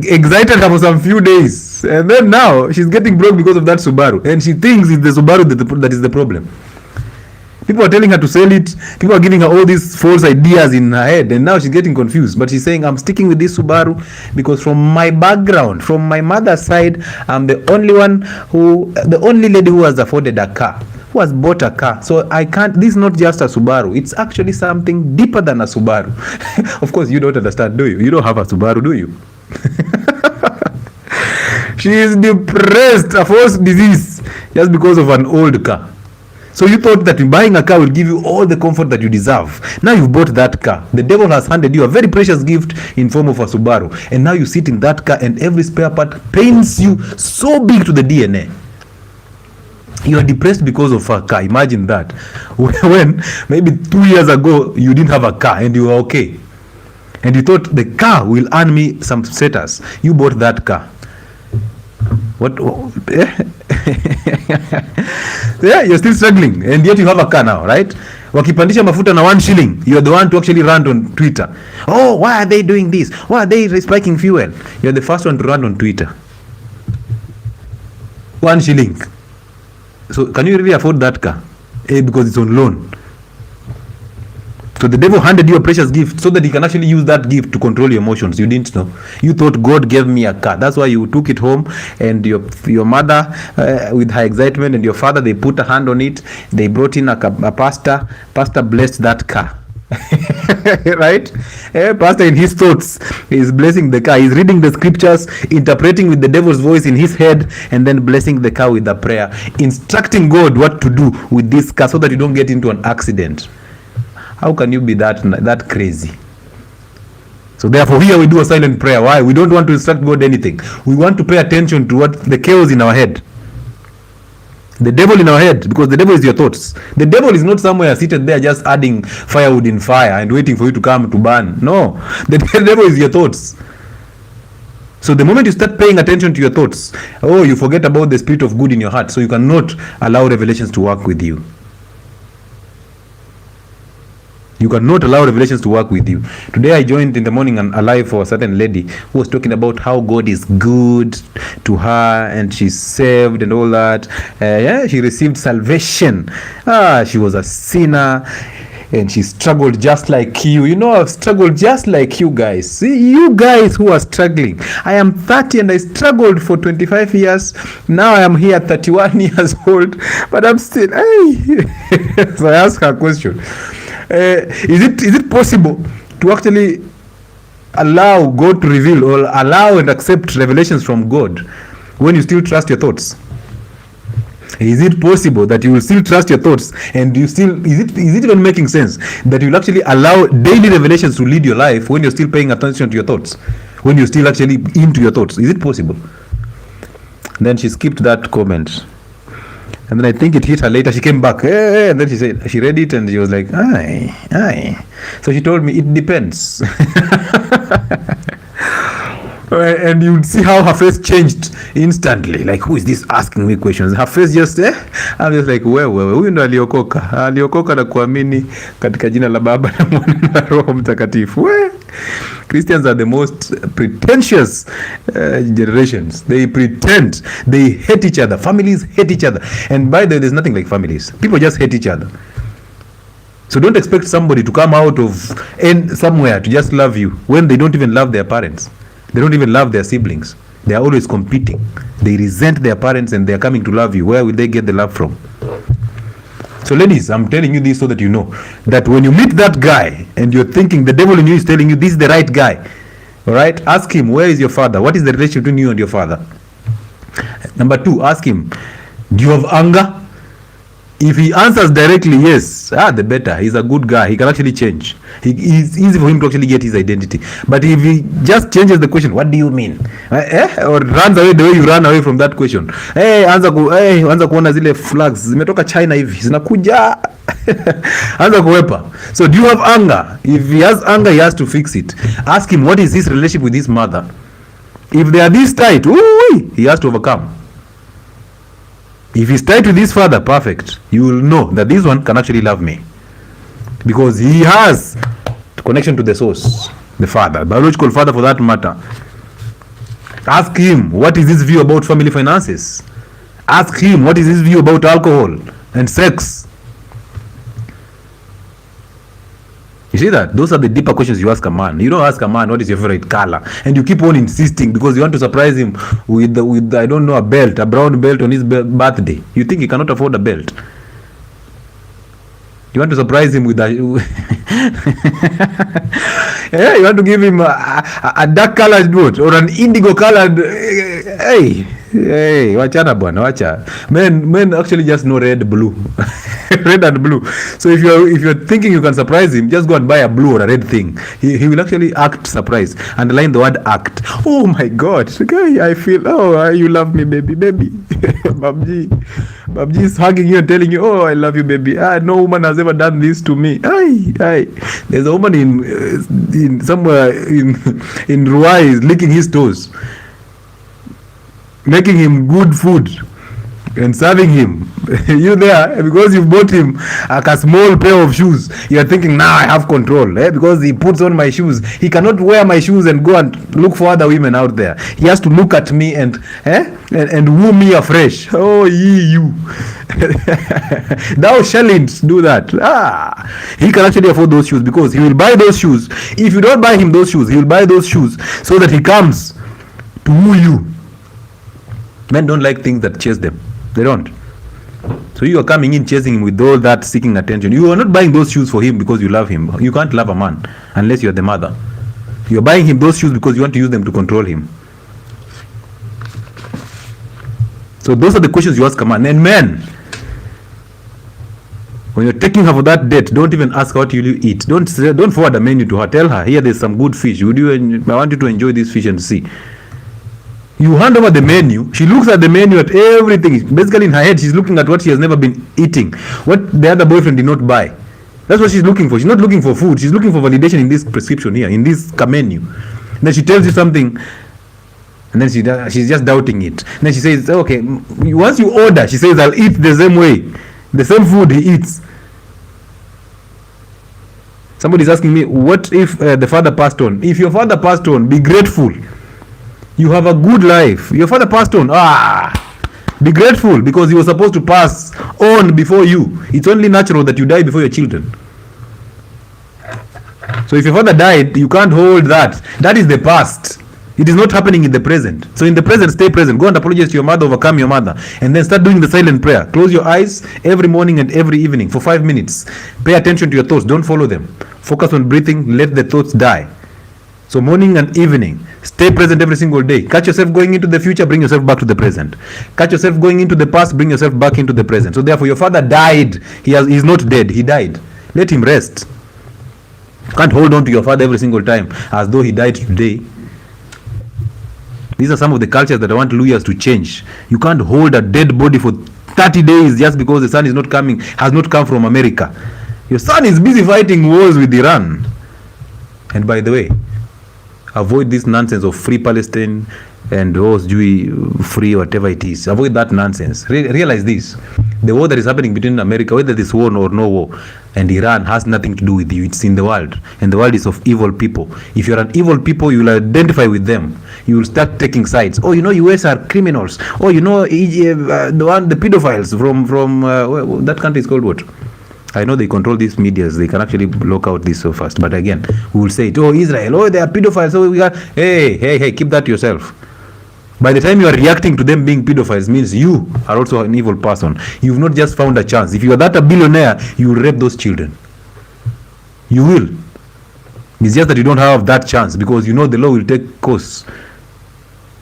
excited her for some few days. And then now she's getting broke because of that Subaru. And she thinks it's the Subaru that is the problem. People are telling her to sell it. People are giving her all these false ideas in her head. And now she's getting confused. But she's saying, I'm sticking with this Subaru because from my background, from my mother's side, I'm the only lady who has afforded a car, who has bought a car. So I can't, this is not just a Subaru. It's actually something deeper than a Subaru. Of course, you don't understand, do you? You don't have a Subaru, do you? She is depressed, a false disease, just because of an old car. So you thought that buying a car will give you all the comfort that you deserve. Now you've bought that car. The devil has handed you a very precious gift in form of a Subaru. And now you sit in that car and every spare part pains you so big to the DNA. You are depressed because of a car. Imagine that. When maybe 2 years ago you didn't have a car and you were okay. And you thought the car will earn me some status. You bought that car. Yeah, you're still struggling, and yet you have a car now, right? Wakipandisha mafuta na 1 shilling, you're the one to actually rant on Twitter. Oh, why are they doing this? Why are they spiking fuel? You're the first one to rant on Twitter. 1 shilling. So can you really afford that car? Because it's on loan. So the devil handed you a precious gift so that he can actually use that gift to control your emotions. You didn't know. You thought God gave me a car. That's why you took it home, and your mother, with her excitement, and your father, they put a hand on it. They brought in a pastor. Pastor blessed that car. Right? Pastor in his thoughts is blessing the car. He's reading the scriptures, interpreting with the devil's voice in his head, and then blessing the car with a prayer, instructing God what to do with this car so that you don't get into an accident. How can you be that crazy? So therefore here we do a silent prayer. Why? We don't want to instruct God anything. We want to pay attention to what the chaos in our head. The devil in our head, because the devil is your thoughts. The devil is not somewhere seated there just adding firewood in fire and waiting for you to come to burn. No. The devil is your thoughts. So the moment you start paying attention to your thoughts, you forget about the spirit of good in your heart. So you cannot allow revelations to work with you. You cannot allow revelations to work with you. Today I joined in the morning a live for a certain lady who was talking about how God is good to her and she's saved and all that. She received salvation. She was a sinner and she struggled just like you. You know, I've struggled just like you guys. See, you guys who are struggling. I am 30 and I struggled for 25 years. Now I am here at 31 years old, but I'm still, hey. So I asked her a question. Is it possible to actually allow God to reveal or allow and accept revelations from God when you still trust your thoughts? Is it possible that you will still trust your thoughts and you still, is it even making sense that you will actually allow daily revelations to lead your life when you're still paying attention to your thoughts, when you're still actually into your thoughts? Is it possible? Then she skipped that comment. And then I think it hit her later. She came back, and then she said, she read it and she was like, aye. So she told me, it depends. And you'd see how her face changed instantly. Like, who is this asking me questions? Her face just, I'm just like, wewe, huyu ndo aliokoka na kuamini katika jina la Baba na Mwana na Roho Mtakatifu. Christians are the most pretentious generations. They pretend. They hate each other. Families hate each other. And by the way, there's nothing like families. People just hate each other. So don't expect somebody to come out of somewhere to just love you when they don't even love their parents. They don't even love their siblings. They are always competing. They resent their parents and they are coming to love you. Where will they get the love from? So ladies, I'm telling you this so that you know that when you meet that guy and you're thinking the devil in you is telling you this is the right guy, all right, ask him, where is your father? What is the relationship between you and your father? Number 2, ask him, do you have anger? If he answers directly yes, the better. He's a good guy. He can actually change. It's easy for him to actually get his identity. But if he just changes the question, what do you mean? Or runs away the way you run away from that question. Anza kuona zile flags zimetoka China hivi zinakuja. Anza kuwepa. So do you have anger? If he has anger, he has to fix it. Ask him, what is his relationship with his mother? If they are this tight, he has to overcome. If he's tied to this father, perfect. You will know that this one can actually love me. Because he has connection to the source, the father, biological father for that matter. Ask him, what is his view about family finances? Ask him, what is his view about alcohol and sex? You see that? Those are the deeper questions you ask a man. You don't ask a man, what is your favorite color? And you keep on insisting because you want to surprise him with I don't know, a belt, a brown belt on his birthday. You think he cannot afford a belt. You want to surprise him with you want to give him a dark colored boat or an indigo colored, Hey, wachana bwana, wacha. Men actually just know red, blue. Red and blue. So if you're thinking you can surprise him, just go and buy a blue or a red thing. He will actually act surprised. Underline the word act. Oh my God, guy, I feel, you love me, baby. Babji is hugging you and telling you, oh, I love you, baby. No woman has ever done this to me. There's a woman in somewhere in Ruai is licking his toes, making him good food and serving him. You there, because you bought him a small pair of shoes, you are thinking, now I have control, because he puts on my shoes. He cannot wear my shoes and go and look for other women out there. He has to look at me and woo me afresh. Oh, you. Thou shalt do that. He can actually afford those shoes because he will buy those shoes. If you don't buy him those shoes, he will buy those shoes so that he comes to woo you. Men don't like things that chase them. They don't. So you are coming in chasing him with all that seeking attention. You are not buying those shoes for him because you love him. You can't love a man unless you are the mother. You are buying him those shoes because you want to use them to control him. So those are the questions you ask a man. And men, when you're taking her for that date, don't even ask her what will you eat. Don't forward a menu to her. Tell her, here there's some good fish. I want you to enjoy this fish and see. You hand over the menu. She looks at the menu, at everything. Basically in her head, she's looking at what she has never been eating, what the other boyfriend did not buy. That's what she's looking for. She's not looking for food. She's looking for validation in this prescription here, in this menu. And then she tells you something, and then she's just doubting it. And then she says, okay, once you order, she says, I'll eat the same way, the same food he eats. Somebody's asking me, what if the father passed on? If your father passed on, be grateful. You have a good life. Your father passed on. Be grateful, because he was supposed to pass on before you. It's only natural that you die before your children. So if your father died, you can't hold that. That is the past. It is not happening in the present. So in the present, stay present. Go and apologize to your mother, overcome your mother, and then start doing the silent prayer. Close your eyes every morning and every evening for 5 minutes. Pay attention to your thoughts. Don't follow them. Focus on breathing. Let the thoughts die. So morning and evening, stay present every single day. Catch yourself going into the future, bring yourself back to the present. Catch yourself going into the past, bring yourself back into the present. So therefore, your father died. He's not dead. He died. Let him rest. You can't hold on to your father every single time as though he died today. These are some of the cultures that I want lawyers to change. You can't hold a dead body for 30 days just because the son is not coming, has not come from America. Your son is busy fighting wars with Iran. And by the way, avoid this nonsense of free Palestine and free whatever it is. Avoid that nonsense. Realize this. The war that is happening between America, whether this war or no war, and Iran has nothing to do with you. It's in the world. And the world is of evil people. If you're an evil people, you will identify with them. You will start taking sides. Oh, US are criminals. Oh, the pedophiles from that country is called what? I know they control these medias. They can actually block out this so fast. But again, we will say it. Oh, Israel. Oh, they are pedophiles. So we are. Hey, keep that to yourself. By the time you are reacting to them being pedophiles, means you are also an evil person. You've not just found a chance. If you are that a billionaire, you will rape those children. You will. It's just that you don't have that chance because you know the law will take course.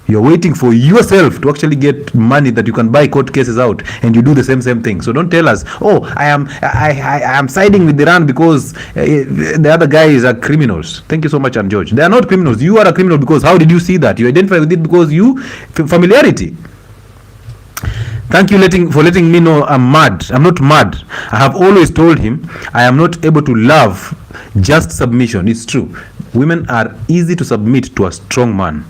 You're waiting for yourself to actually get money that you can buy court cases out, and you do the same thing. So don't tell us, oh, I am siding with Iran because the other guys are criminals. Thank you so much, Ann George. They are not criminals. You are a criminal because how did you see that? You identify with it because familiarity. Thank you for letting me know I'm mad. I'm not mad. I have always told him I am not able to love just submission. It's true. Women are easy to submit to a strong man.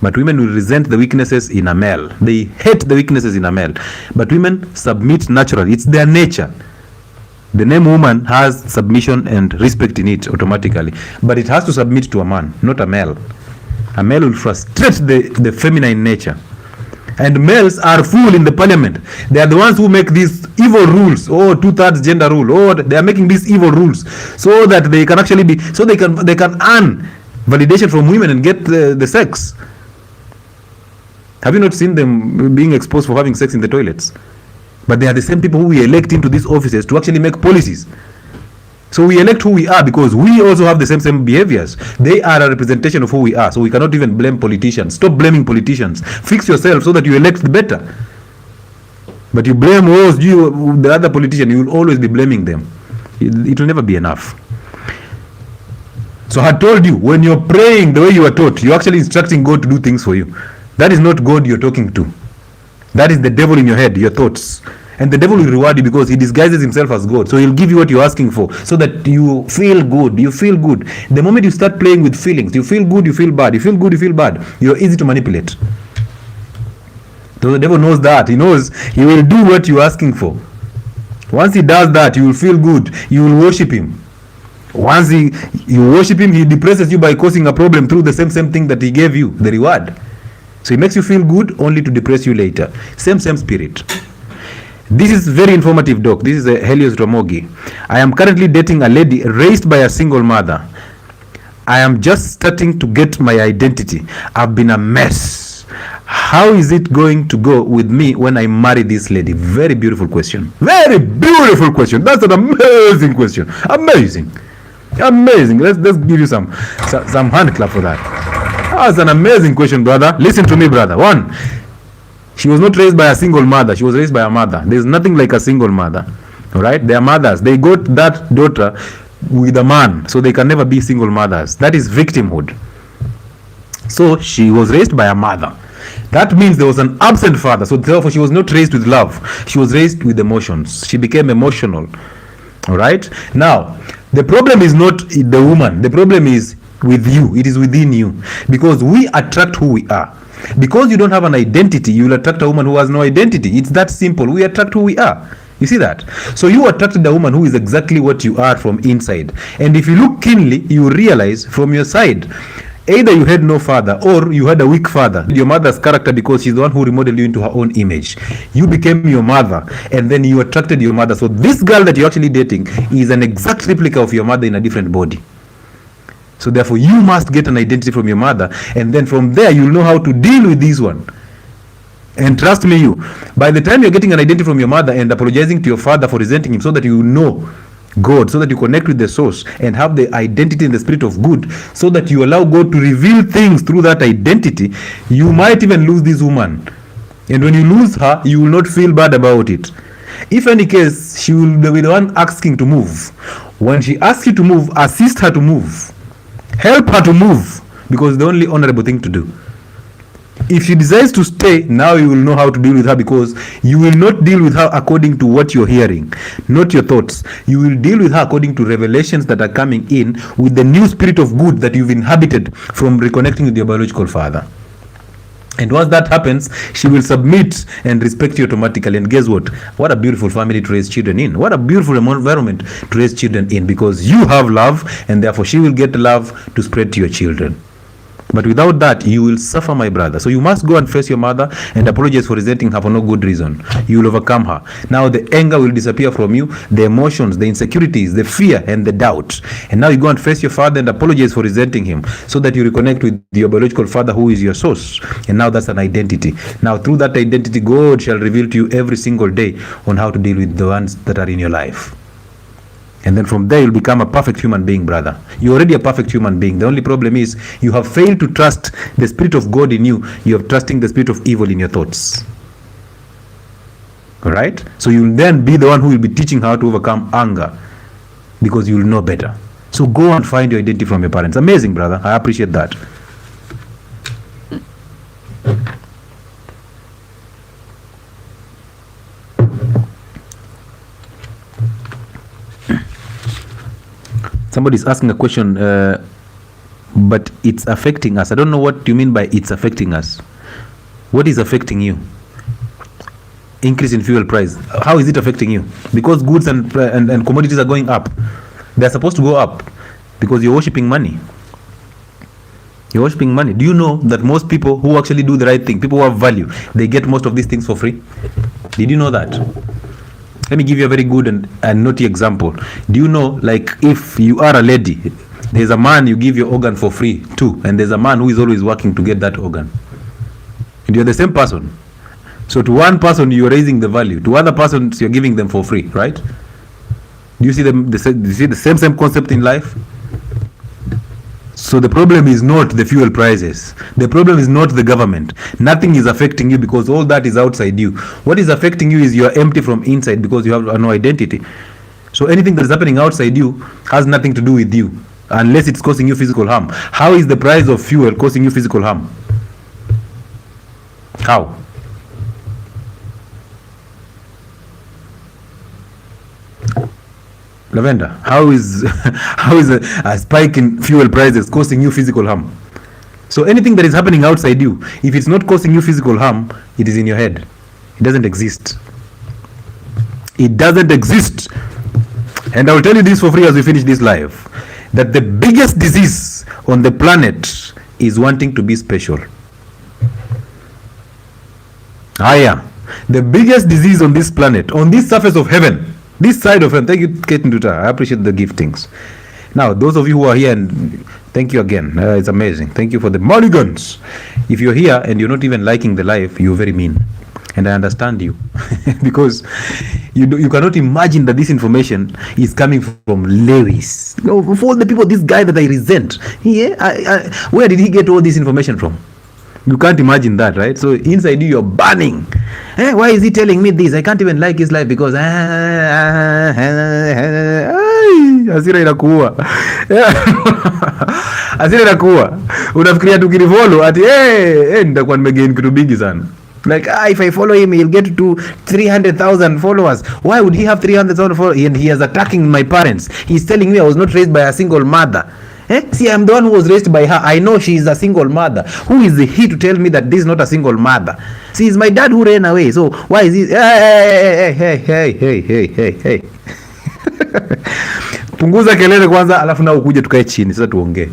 But women will resent the weaknesses in a male. They hate the weaknesses in a male. But women submit naturally. It's their nature. The name woman has submission and respect in it automatically. But it has to submit to a man, not a male. A male will frustrate the feminine nature. And males are fool in the parliament. They are the ones who make these evil rules. Oh, 2/3 gender rule. Oh, they are making these evil rules so that they can actually be, so they can earn validation from women and get the sex. Have you not seen them being exposed for having sex in the toilets? But they are the same people who we elect into these offices to actually make policies. So we elect who we are because we also have the same behaviors. They are a representation of who we are. So we cannot even blame politicians. Stop blaming politicians. Fix yourself so that you elect better. But you blame the other politician, you will always be blaming them. It will never be enough. So I told you, when you're praying the way you are taught, you're actually instructing God to do things for you. That is not God you're talking to. That is the devil in your head, your thoughts. And the devil will reward you because he disguises himself as God. So he'll give you what you're asking for so that you feel good. You feel good. The moment you start playing with feelings, you feel good, you feel bad. You feel good, you feel bad. You're easy to manipulate. So the devil knows that. He knows he will do what you're asking for. Once he does that, you will feel good. You will worship him. Once you worship him, he depresses you by causing a problem through the same thing that he gave you, the reward. So he makes you feel good only to depress you later. Same spirit. This is very informative, Doc. This is Helios Ramogi. I am currently dating a lady raised by a single mother. I am just starting to get my identity. I've been a mess. How is it going to go with me when I marry this lady? Very beautiful question. Very beautiful question. That's an amazing question. Amazing. Let's give you some hand clap for that. That's an amazing question, brother. Listen to me, brother. One, she was not raised by a single mother. She was raised by a mother. There's nothing like a single mother. All right? They are mothers. They got that daughter with a man, so they can never be single mothers. That is victimhood. So she was raised by a mother. That means there was an absent father. So therefore, she was not raised with love. She was raised with emotions. She became emotional. All right? Now, the problem is not the woman. The problem is with you. It is within you. Because we attract who we are. Because you don't have an identity, you will attract a woman who has no identity. It's that simple. We attract who we are. You see that? So you attracted a woman who is exactly what you are from inside. And if you look keenly, you realize from your side, either you had no father or you had a weak father. Your mother's character, because she's the one who remodeled you into her own image. You became your mother, and then you attracted your mother. So this girl that you're actually dating is an exact replica of your mother in a different body. So therefore, you must get an identity from your mother, and then from there, you'll know how to deal with this one. And trust me, by the time you're getting an identity from your mother and apologizing to your father for resenting him, so that you know God, so that you connect with the source and have the identity in the spirit of good, so that you allow God to reveal things through that identity, you might even lose this woman. And when you lose her, you will not feel bad about it. If any case, she will be the one asking to move. When she asks you to move, assist her to move. Help her to move, because it's the only honorable thing to do. If she decides to stay, now you will know how to deal with her, because you will not deal with her according to what you're hearing, not your thoughts. You will deal with her according to revelations that are coming in with the new spirit of good that you've inhabited from reconnecting with your biological father. And once that happens, she will submit and respect you automatically. And guess what? What a beautiful family to raise children in. What a beautiful environment to raise children in, because you have love, and therefore she will get love to spread to your children. But without that, you will suffer, my brother. So you must go and face your mother and apologize for resenting her for no good reason. You will overcome her. Now the anger will disappear from you, the emotions, the insecurities, the fear, and the doubt. And now you go and face your father and apologize for resenting him, so that you reconnect with your biological father, who is your source. And now that's an identity. Now through that identity, God shall reveal to you every single day on how to deal with the ones that are in your life. And then from there, you'll become a perfect human being, brother. You're already a perfect human being. The only problem is you have failed to trust the spirit of God in you. You are trusting the spirit of evil in your thoughts. All right? So you'll then be the one who will be teaching how to overcome anger, because you will know better. So go and find your identity from your parents. Amazing, brother. I appreciate that. Somebody's asking a question, but it's affecting us. I don't know what you mean by it's affecting us. What is affecting you? Increase in fuel price. How is it affecting you? Because goods and commodities are going up. They're supposed to go up because you're worshipping money. You're worshipping money. Do you know that most people who actually do the right thing, people who have value, they get most of these things for free? Did you know that? Let me give you a very good and naughty example. Do you know, like, if you are a lady, there's a man you give your organ for free too, and there's a man who is always working to get that organ. And you're the same person. So to one person you're raising the value, to other persons you're giving them for free, right? Do you see the same concept in life? So the problem is not the fuel prices. The problem is not the government. Nothing is affecting you, because all that is outside you. What is affecting you is you're empty from inside, because you have no identity. So anything that is happening outside you has nothing to do with you, unless it's causing you physical harm. How is the price of fuel causing you physical harm? How? Lavender, how is a spike in fuel prices causing you physical harm? So anything that is happening outside you, if it's not causing you physical harm, it is in your head. It doesn't exist. It doesn't exist. And I will tell you this for free as we finish this live, that the biggest disease on the planet is wanting to be special. The biggest disease on this planet, on this surface of heaven, this side of heaven. Thank you, Kate Nduta. I appreciate the giftings. Now, those of you who are here, and thank you again. It's amazing. Thank you for the mulligans. If you're here and you're not even liking the life, you're very mean. And I understand you. Because you cannot imagine that this information is coming from Lewis. You know, of all the people, this guy that I resent, where did he get all this information from? You can't imagine that, right? So inside you, you're burning. Why is he telling me this? I can't even like his life because hasira inakuwa. Hasira inakuwa. Unafikiria tukinifollow ati nitakuwa nimegain kitu bigi sana. Like, if I follow him, he'll get to 300,000 followers. Why would he have 300,000 followers? And he is attacking my parents. He's telling me I was not raised by a single mother. See, I'm the one who was raised by her. I know she is a single mother. Who is he to tell me that this is not a single mother? See, it's my dad who ran away. So why is he? Hey. Punguza kelele kwanza, alafu na ukuje tukae chini sasa tuongee.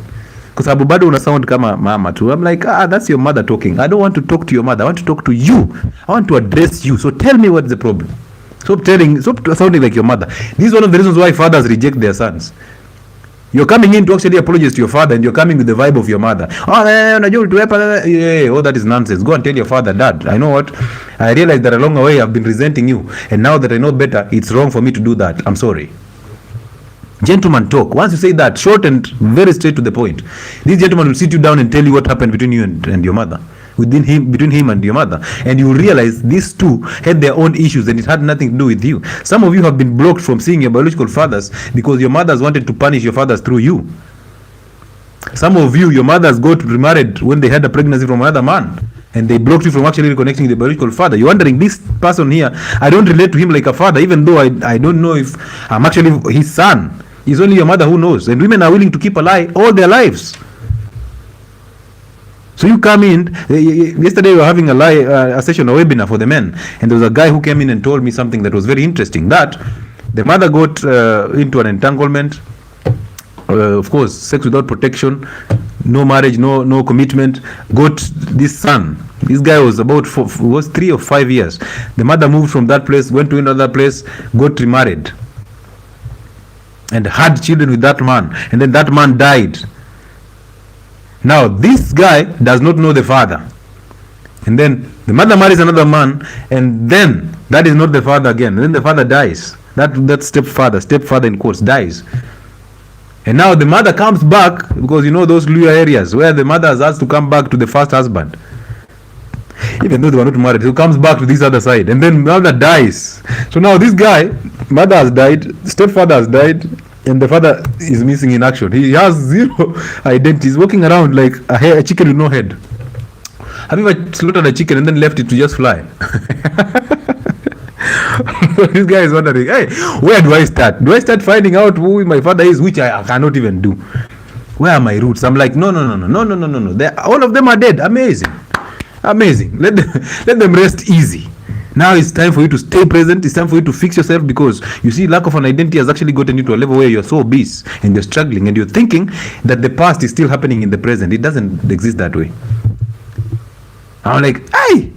Kwa sababu bado una sound kama mama tu. I'm like, that's your mother talking. I don't want to talk to your mother. I want to talk to you. I want to address you. So tell me what's the problem. Stop sounding like your mother. This is one of the reasons why fathers reject their sons. You're coming in to actually apologize to your father, and you're coming with the vibe of your mother. Oh, that is nonsense. Go and tell your father, Dad, I know what? I realize that along the way I've been resenting you, and now that I know better, it's wrong for me to do that. I'm sorry. Gentleman talk. Once you say that, short and very straight to the point, this gentleman will sit you down and tell you what happened between you and your mother. Between him and your mother, and you realize these two had their own issues and it had nothing to do with you. Some of you have been blocked from seeing your biological fathers because your mothers wanted to punish your fathers through you. Some of you, your mothers got remarried when they had a pregnancy from another man, and they blocked you from actually reconnecting with the biological father. You're wondering, this person here, I don't relate to him like a father, even though I don't know if I'm actually his son. It's only your mother who knows, and women are willing to keep a lie all their lives. So you come in, yesterday we were having a session, a webinar for the men, and there was a guy who came in and told me something that was very interesting, that the mother got into an entanglement, of course, sex without protection, no marriage, no commitment, got this son. This guy was about 3 or 5 years. The mother moved from that place, went to another place, got remarried, and had children with that man, and then that man died. Now this guy does not know the father, and then the mother marries another man, and then that is not the father again, and then the father dies. That stepfather in quotes, dies, and now the mother comes back, because you know those Luya areas where the mother has asked to come back to the first husband, even though they were not married. So comes back to this other side, and then mother dies. So now this guy, mother has died, stepfather has died, and the father is missing in action. He has zero identity. He's walking around like a chicken with no head. Have you ever slaughtered a chicken and then left it to just fly? This guy is wondering, hey, where do I start? Do I start finding out who my father is, which I cannot even do? Where are my roots? I'm like, no. All of them are dead. Amazing. Let them rest easy. Now it's time for you to stay present. It's time for you to fix yourself, because you see, lack of an identity has actually gotten you to a level where you're so obese and you're struggling and you're thinking that the past is still happening in the present. It doesn't exist that way. I'm like, hey!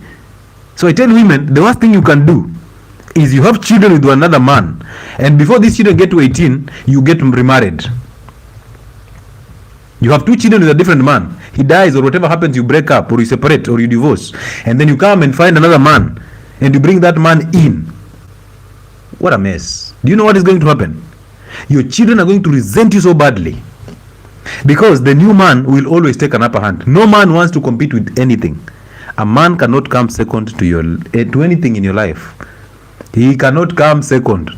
So I tell women, the worst thing you can do is you have children with another man, and before these children get to 18, you get remarried. You have 2 children with a different man. He dies or whatever happens, you break up or you separate or you divorce, and then you come and find another man, and you bring that man in. What a mess. Do you know what is going to happen? Your children are going to resent you so badly, because the new man will always take an upper hand. No man wants to compete with anything. A man cannot come second to anything in your life. He cannot come second.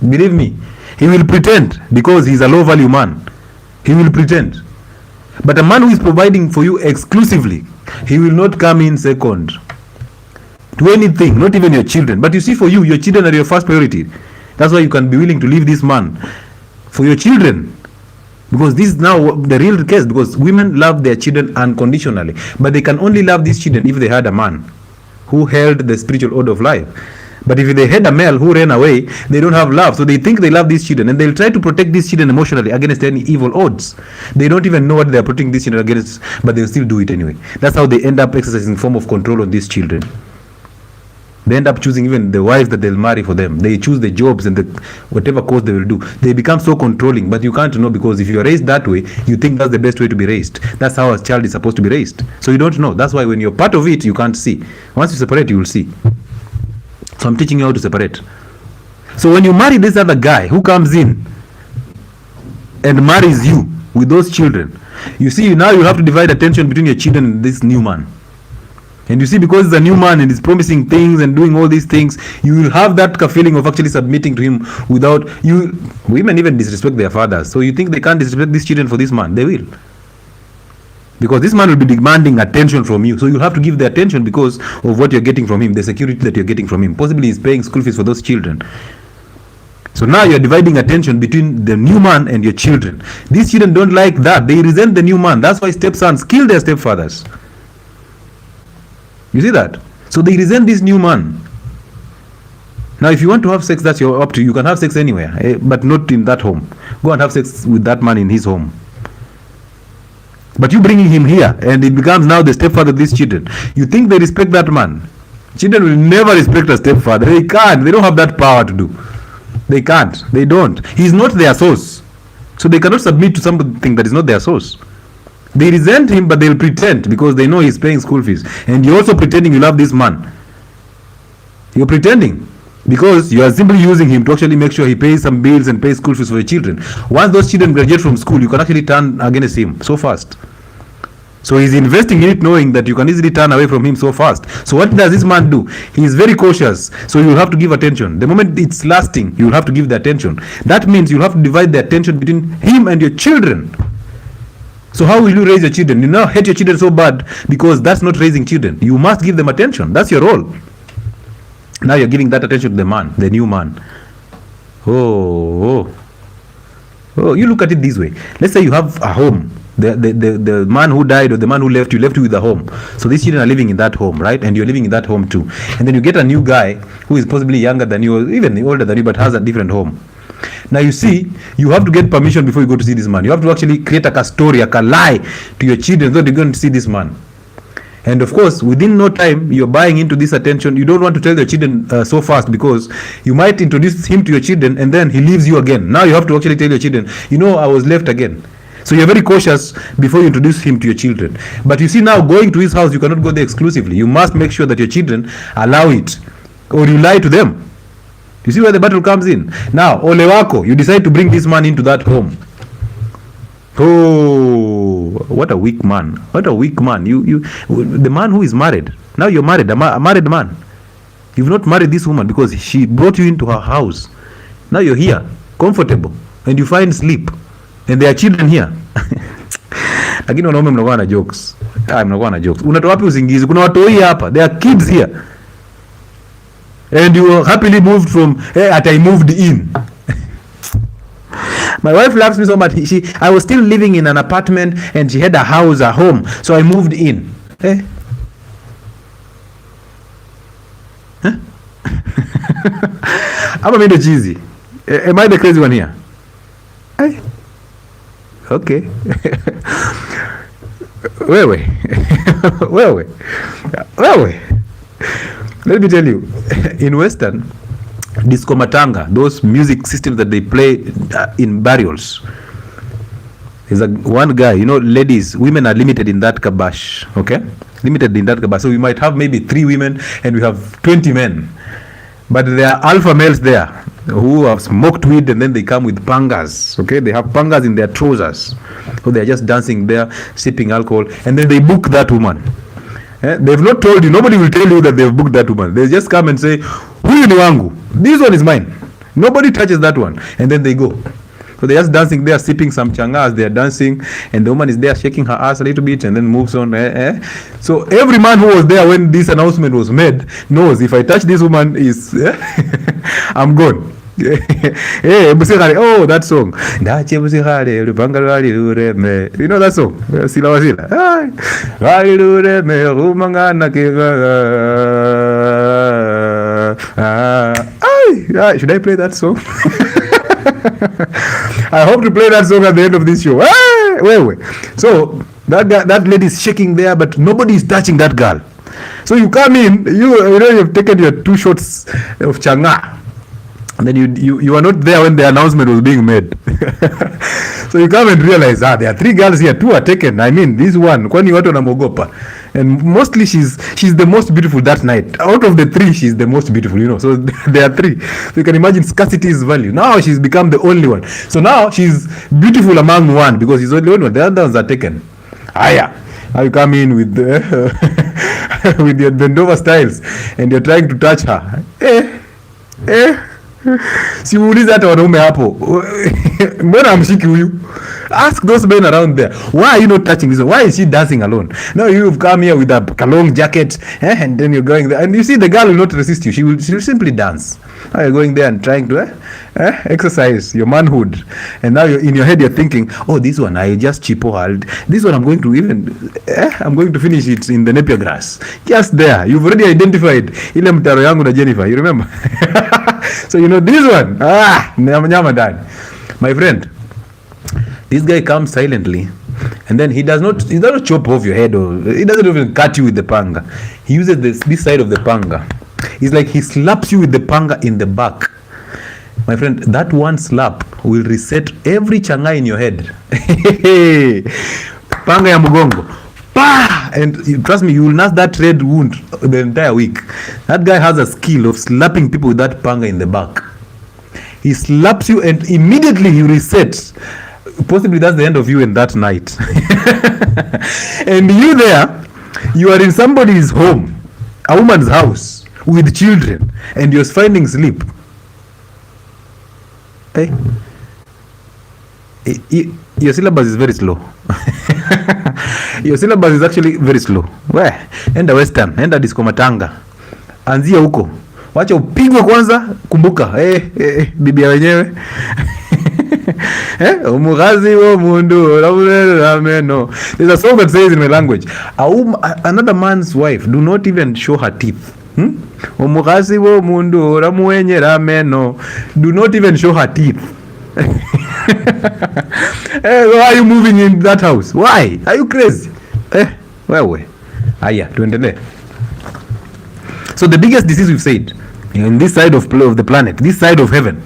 Believe me, he will pretend, because he's a low value man. He will pretend. But a man who is providing for you exclusively, he will not come in second to anything, not even your children. But you see, for you, your children are your first priority. That's why you can be willing to leave this man for your children, because this is now the real case. Because women love their children unconditionally, but they can only love these children if they had a man who held the spiritual order of life. But if they had a male who ran away, they don't have love. So they think they love these children, and they'll try to protect these children emotionally against any evil odds. They don't even know what they're protecting these children against, but they'll still do it anyway. That's how they end up exercising form of control on these children. They end up choosing even the wives that they'll marry for them. They choose the jobs and the whatever course they will do. They become so controlling, but you can't know, because if you are raised that way, you think that's the best way to be raised. That's how a child is supposed to be raised. So you don't know. That's why when you're part of it, you can't see. Once you separate, you will see. So I'm teaching you how to separate. So when you marry this other guy who comes in and marries you with those children, you see, now you have to divide attention between your children and this new man. And you see, because it's a new man and he's promising things and doing all these things, you will have that feeling of actually submitting to him without you. Women even disrespect their fathers. So you think they can't disrespect these children for this man? They will. Because this man will be demanding attention from you. So you'll have to give the attention because of what you're getting from him, the security that you're getting from him. Possibly he's paying school fees for those children. So now you're dividing attention between the new man and your children. These children don't like that. They resent the new man. That's why stepsons kill their stepfathers. You see that? So they resent this new man. Now if you want to have sex, that's up to you. You can have sex anywhere, but not in that home. Go and have sex with that man in his home. But you bringing him here, and it becomes now the stepfather of these children. You think they respect that man? Children will never respect a stepfather. They can't. They don't have that power to do. They can't. They don't. He's not their source. So they cannot submit to something that is not their source. They resent him, but they'll pretend because they know he's paying school fees. And you're also pretending you love this man. You're pretending because you are simply using him to actually make sure he pays some bills and pays school fees for your children. Once those children graduate from school, you can actually turn against him so fast. So he's investing in it knowing that you can easily turn away from him so fast. So what does this man do? He is very cautious. So you will have to give attention. The moment it's lasting, you will have to give the attention. That means you will have to divide the attention between him and your children. So how will you raise your children? You now hate your children so bad because that's not raising children. You must give them attention. That's your role. Now you're giving that attention to the man, the new man. Oh, you look at it this way. Let's say you have a home. The man who died or the man who left you with a home. So these children are living in that home, right? And you're living in that home too. And then you get a new guy who is possibly younger than you or even older than you but has a different home. Now you see, you have to get permission before you go to see this man. You have to actually create a story, a lie to your children so they're going to see this man. And of course, within no time, you're buying into this attention. You don't want to tell your children so fast because you might introduce him to your children and then he leaves you again. Now you have to actually tell your children, you know, I was left again. So you're very cautious before you introduce him to your children. But you see now, going to his house, you cannot go there exclusively. You must make sure that your children allow it, or you lie to them. You see where the battle comes in? Now, ole wako, you decide to bring this man into that home. Oh, what a weak man. What a weak man. The man who is married. Now you're married, a married man. You've not married this woman because she brought you into her house. Now you're here, comfortable, and you find sleep. And there are children here. Lakini wanaume mnakuwa na jokes. Mnakuwa na jokes. Unatoa wapi usingizi? Kuna watoi hapa. There are kids here. And you happily moved from I moved in. My wife loves me so much. I was still living in an apartment and she had a house, a home. So I moved in. I'm a bit cheesy. Am I the crazy one here? Okay. Wewe. Let me tell you, in Western, disco matanga, those music systems that they play in burials, there's one guy, ladies, women are limited in that kabash, okay? Limited in that kabash. So we might have maybe 3 women and we have 20 men. But there are alpha males there who have smoked weed and then they come with pangas, okay? They have pangas in their trousers. So they're just dancing there, sipping alcohol, and then they book that woman. They've not told you, nobody will tell you that they've booked that woman. They just come and say, huyu ni wangu, this one is mine. Nobody touches that one. And then they go. So they're just dancing there, sipping some changas, they're dancing, and the woman is there shaking her ass a little bit and then moves on. So every man who was there when this announcement was made knows if I touch this woman, I'm gone. Oh, that song. You know that song? Sila should I play that song? I hope to play that song at the end of this show. Wait. So that lady is shaking there, but nobody is touching that girl. So you come in, you've taken your 2 shots of changa. And then you were not there when the announcement was being made. So you come and realize, there are 3 girls here, 2 are taken. I mean, this one, kwani watu wanamogopa. And mostly she's the most beautiful that night. Out of the 3, she's the most beautiful, So there are 3. So you can imagine scarcity is value. Now she's become the only one. So now she's beautiful among one because she's only one. The others are taken. Now you come in with with your bendova styles and you're trying to touch her. Si uulize hata wanaume hapo. Mbona amshiki huyu? Ask those men around there. Why are you not touching this one? Why is she dancing alone? Now you've come here with a long jacket and then you're going there. And you see the girl will not resist you. She will simply dance. Now you're going there and trying to exercise your manhood, and now in your head you're thinking, oh, this one I just chipohaled, this one I'm going to finish it in the napier grass. Just there, you've already identified ile mtaro yangu na Jennifer, you remember? So you know this one, nyama ndani. My friend, this guy comes silently, and then he does not chop off your head, or he doesn't even cut you with the panga. He uses this side of the panga. It's like he slaps you with the panga in the back. My friend, that one slap will reset every changa in your head. Panga ya mgongo. Pa! And trust me, you will nurse that red wound the entire week. That guy has a skill of slapping people with that panga in the back. He slaps you and immediately he resets. Possibly that's the end of you in that night. And you there, you are in somebody's home, a woman's house, with children, and you're finding sleep. Hey, your syllabus is very slow. Your syllabus is actually very slow. Enda Western, enda Disco Matanga, anzia huko, wacha upigwe kwanza. Kumbuka bibia wenyewe umugazi wo mundu rameno. There's a song that says in my language, another man's wife do not even show her teeth. Umugazi wo mundu ramuenye rameno. Do not even show her teeth. Why are you moving in that house? Why? Are you crazy? Wewe. Aya, tuendelee. So the biggest disease we've said in this side of the planet, this side of heaven,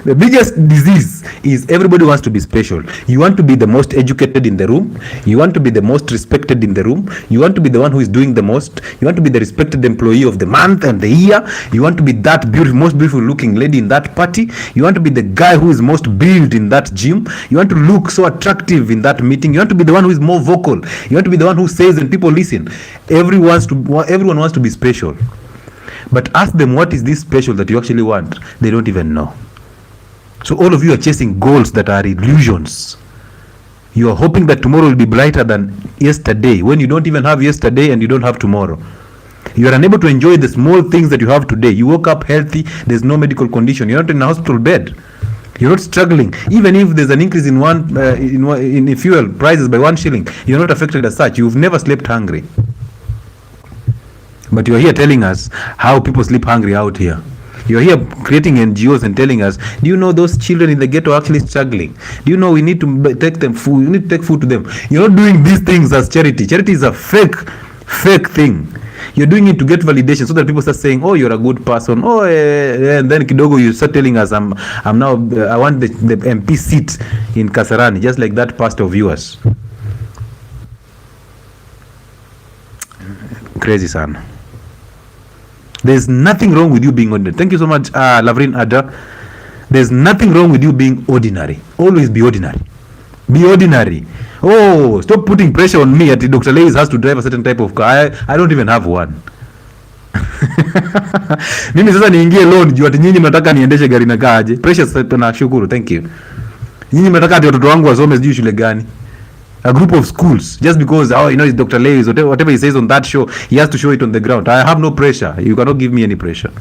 the biggest disease is everybody wants to be special. You want to be the most educated in the room. You want to be the most respected in the room. You want to be the one who is doing the most. You want to be the respected employee of the month and the year. You want to be that beautiful, most beautiful looking lady in that party. You want to be the guy who is most built in that gym. You want to look so attractive in that meeting. You want to be the one who is more vocal. You want to be the one who says and people listen. Everyone wants to be special. But ask them, what is this special that you actually want? They don't even know. So all of you are chasing goals that are illusions. You are hoping that tomorrow will be brighter than yesterday, when you don't even have yesterday and you don't have tomorrow. You are unable to enjoy the small things that you have today. You woke up healthy, there's no medical condition, you're not in a hospital bed, you're not struggling. Even if there's an increase in fuel prices by 1 shilling, you're not affected as such. You've never slept hungry. But you're here telling us how people sleep hungry out here. You're here creating NGOs and telling us, do you know those children in the ghetto are actually struggling? Do you know we need to take them food? We need to take food to them. You're not doing these things as charity. Charity is a fake thing. You're doing it to get validation so that people start saying, oh, you're a good person. Oh, and then kidogo you start telling us, I'm now, I want the MP seat in Kasarani, just like that pastor of yours. Crazy son. There's nothing wrong with you being ordinary. Thank you so much, Lavrin Ada. There's nothing wrong with you being ordinary. Always be ordinary. Be ordinary. Oh, stop putting pressure on me. Dr. Lewis has to drive a certain type of car. I don't even have one. Mimi sasa niingie loan juu ati nyinyi mnataka niendeshe gari na kaje. Precious, na shukuru. Thank you. Nyinyi mnataka ati watoto wangu wasome sijui shule gani. A group of schools, just because, oh, you know, it's Dr. Lewis, whatever he says on that show, he has to show it on the ground. I have no pressure. You cannot give me any pressure.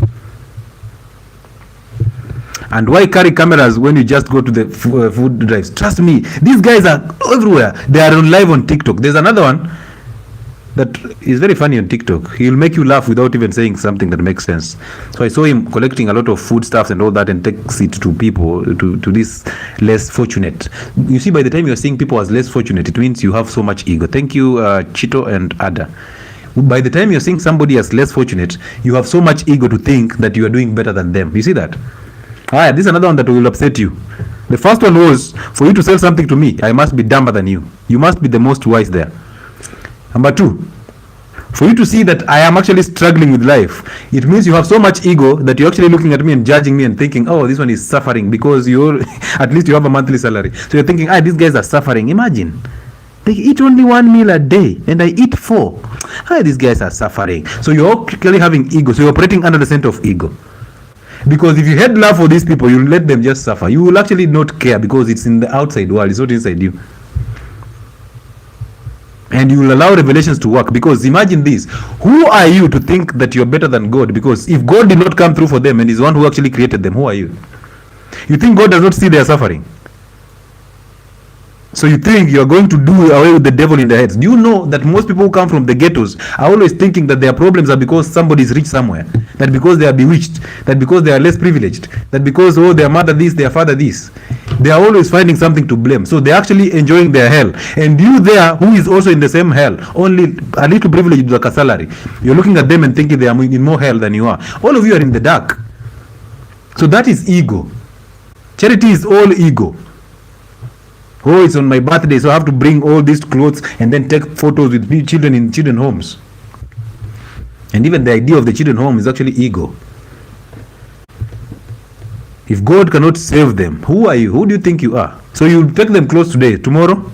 And why carry cameras when you just go to the food drives? Trust me, these guys are everywhere. They are on live on TikTok. There's another one that is very funny on TikTok. He'll make you laugh without even saying something that makes sense. So I saw him collecting a lot of foodstuffs and all that and takes it to people, to this less fortunate. You see, by the time you're seeing people as less fortunate, it means you have so much ego. Thank you, Chito and Ada. By the time you're seeing somebody as less fortunate, you have so much ego to think that you are doing better than them. You see that? This is another one that will upset you. The first one was, for you to sell something to me, I must be dumber than you. You must be the most wise there. Number 2, for you to see that I am actually struggling with life, it means you have so much ego that you're actually looking at me and judging me and thinking, oh, this one is suffering because you're at least you have a monthly salary. So you're thinking, these guys are suffering. Imagine, they eat only 1 meal a day and I eat 4. These guys are suffering. So you're actually having ego. So you're operating under the scent of ego. Because if you had love for these people, you'll let them just suffer. You will actually not care because it's in the outside world. It's not inside you. And you will allow revelations to work. Because imagine this, who are you to think that you're better than God? Because if God did not come through for them and is the one who actually created them, who are you? You think God does not see their suffering? So you think you're going to do away with the devil in their heads. Do you know that most people who come from the ghettos are always thinking that their problems are because somebody is rich somewhere, that because they are bewitched, that because they are less privileged, that because, oh, their mother this, their father this. They are always finding something to blame. So they're actually enjoying their hell. And you there, who is also in the same hell, only a little privileged like a salary, you're looking at them and thinking they are in more hell than you are. All of you are in the dark. So that is ego. Charity is all ego. Oh, it's on my birthday, so I have to bring all these clothes and then take photos with children in children homes. And even the idea of the children home is actually ego. If God cannot save them, who are you? Who do you think you are? So you take them close today, tomorrow?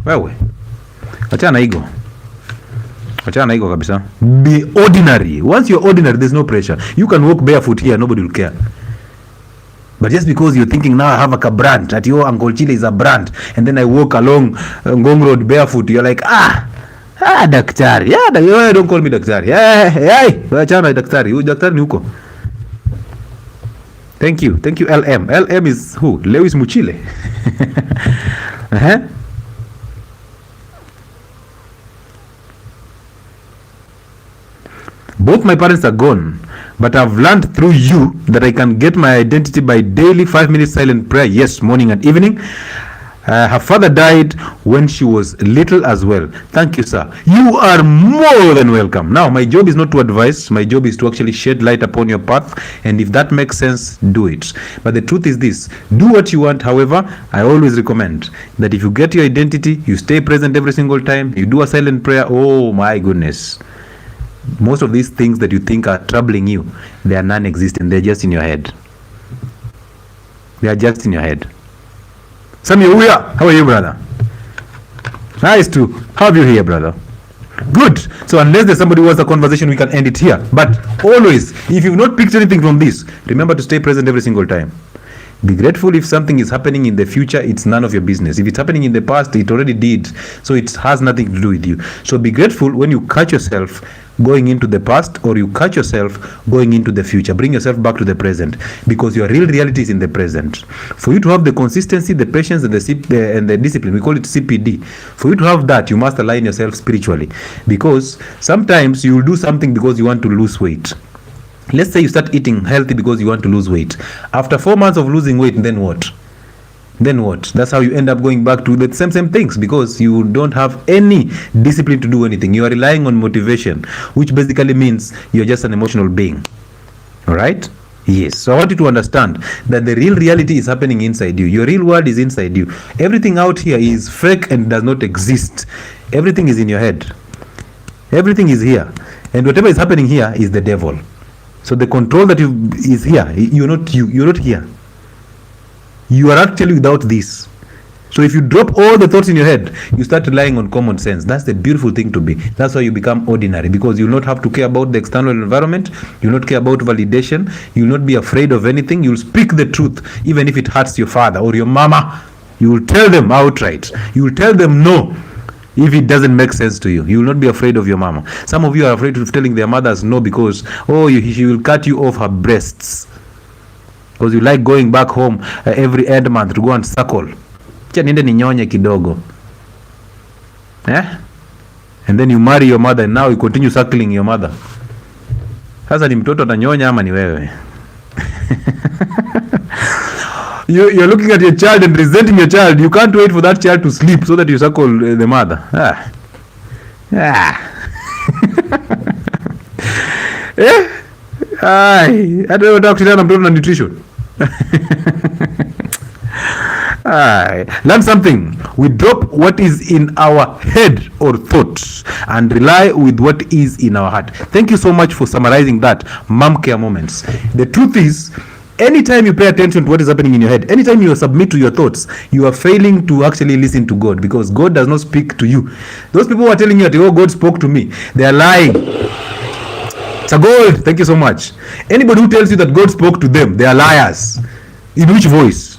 Wewe. Achana ego. Achana ego kabisa. Be ordinary. Once you're ordinary, there's no pressure. You can walk barefoot here, nobody will care. But just because you're thinking now I have like a brand, that your Uncle Chile is a brand, and then I walk along Ngong Road barefoot, you're like, daktari. Yeah, don't call me daktari. Hey, achana daktari. Daktari ni huko. Thank you, LM. LM is who? Lewis Muchile. Both my parents are gone, but I've learned through you that I can get my identity by daily 5-minute silent prayer. Yes, morning and evening. Her father died when she was little as well. Thank you, sir. You are more than welcome. Now, my job is not to advise. My job is to actually shed light upon your path. And if that makes sense, do it. But the truth is this. Do what you want. However, I always recommend that if you get your identity, you stay present every single time. You do a silent prayer. Oh, my goodness. Most of these things that you think are troubling you, they are non-existent. They're just in your head. They are just in your head. Sammy Uya, how are you, brother? Nice to have you here, brother. Good. So unless there's somebody who wants a conversation, we can end it here. But always, if you've not picked anything from this, remember to stay present every single time. Be grateful if something is happening in the future, it's none of your business. If it's happening in the past, it already did. So it has nothing to do with you. So be grateful when you catch yourself going into the past or you catch yourself going into the future. Bring yourself back to the present because your real reality is in the present. For you to have the consistency, the patience, and the discipline, we call it CPD. For you to have that, you must align yourself spiritually because sometimes you will do something because you want to lose weight. Let's say you start eating healthy because you want to lose weight. After 4 months of losing weight, then what? Then what? That's how you end up going back to the same things because you don't have any discipline to do anything. You are relying on motivation, which basically means you're just an emotional being. All right? Yes. So I want you to understand that the real reality is happening inside you. Your real world is inside you. Everything out here is fake and does not exist. Everything is in your head. Everything is here. And whatever is happening here is the devil. So the control that is here, you're not here. You are actually without this. So if you drop all the thoughts in your head, you start relying on common sense. That's the beautiful thing to be. That's why you become ordinary because you'll not have to care about the external environment. You'll not care about validation. You'll not be afraid of anything. You'll speak the truth even if it hurts your father or your mama. You will tell them outright. You will tell them no. If it doesn't make sense to you, you will not be afraid of your mama. Some of you are afraid of telling their mothers no because, she will cut you off her breasts. Because you like going back home every end month to go and suckle. Niende ninyonye kidogo. And then you marry your mother and now you continue suckling your mother. Sasa ni mtoto ananyonya ama ni wewe? You're looking at your child and resenting your child. You can't wait for that child to sleep so that you suckle the mother. I don't talk to them about nutrition. Learn something. We drop what is in our head or thoughts and rely with what is in our heart. Thank you so much for summarizing that. Mom care moments. The truth is, anytime you pay attention to what is happening in your head, anytime you submit to your thoughts, you are failing to actually listen to God because God does not speak to you. Those people who are telling you that, God spoke to me, they are lying. It's a gold. Thank you so much. Anybody who tells you that God spoke to them, they are liars. In which voice?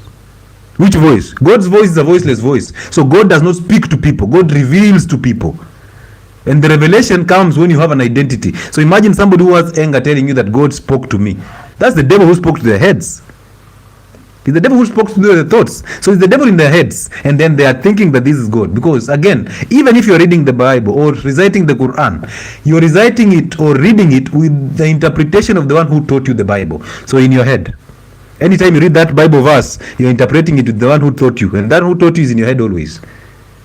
Which voice? God's voice is a voiceless voice. So God does not speak to people. God reveals to people. And the revelation comes when you have an identity. So imagine somebody who has anger telling you that God spoke to me. That's the devil who spoke to their heads. It's the devil who spoke to their thoughts. So it's the devil in their heads. And then they are thinking that this is God. Because again, even if you're reading the Bible or reciting the Quran, you're reciting it or reading it with the interpretation of the one who taught you the Bible. So in your head. Anytime you read that Bible verse, you're interpreting it with the one who taught you. And that who taught you is in your head always.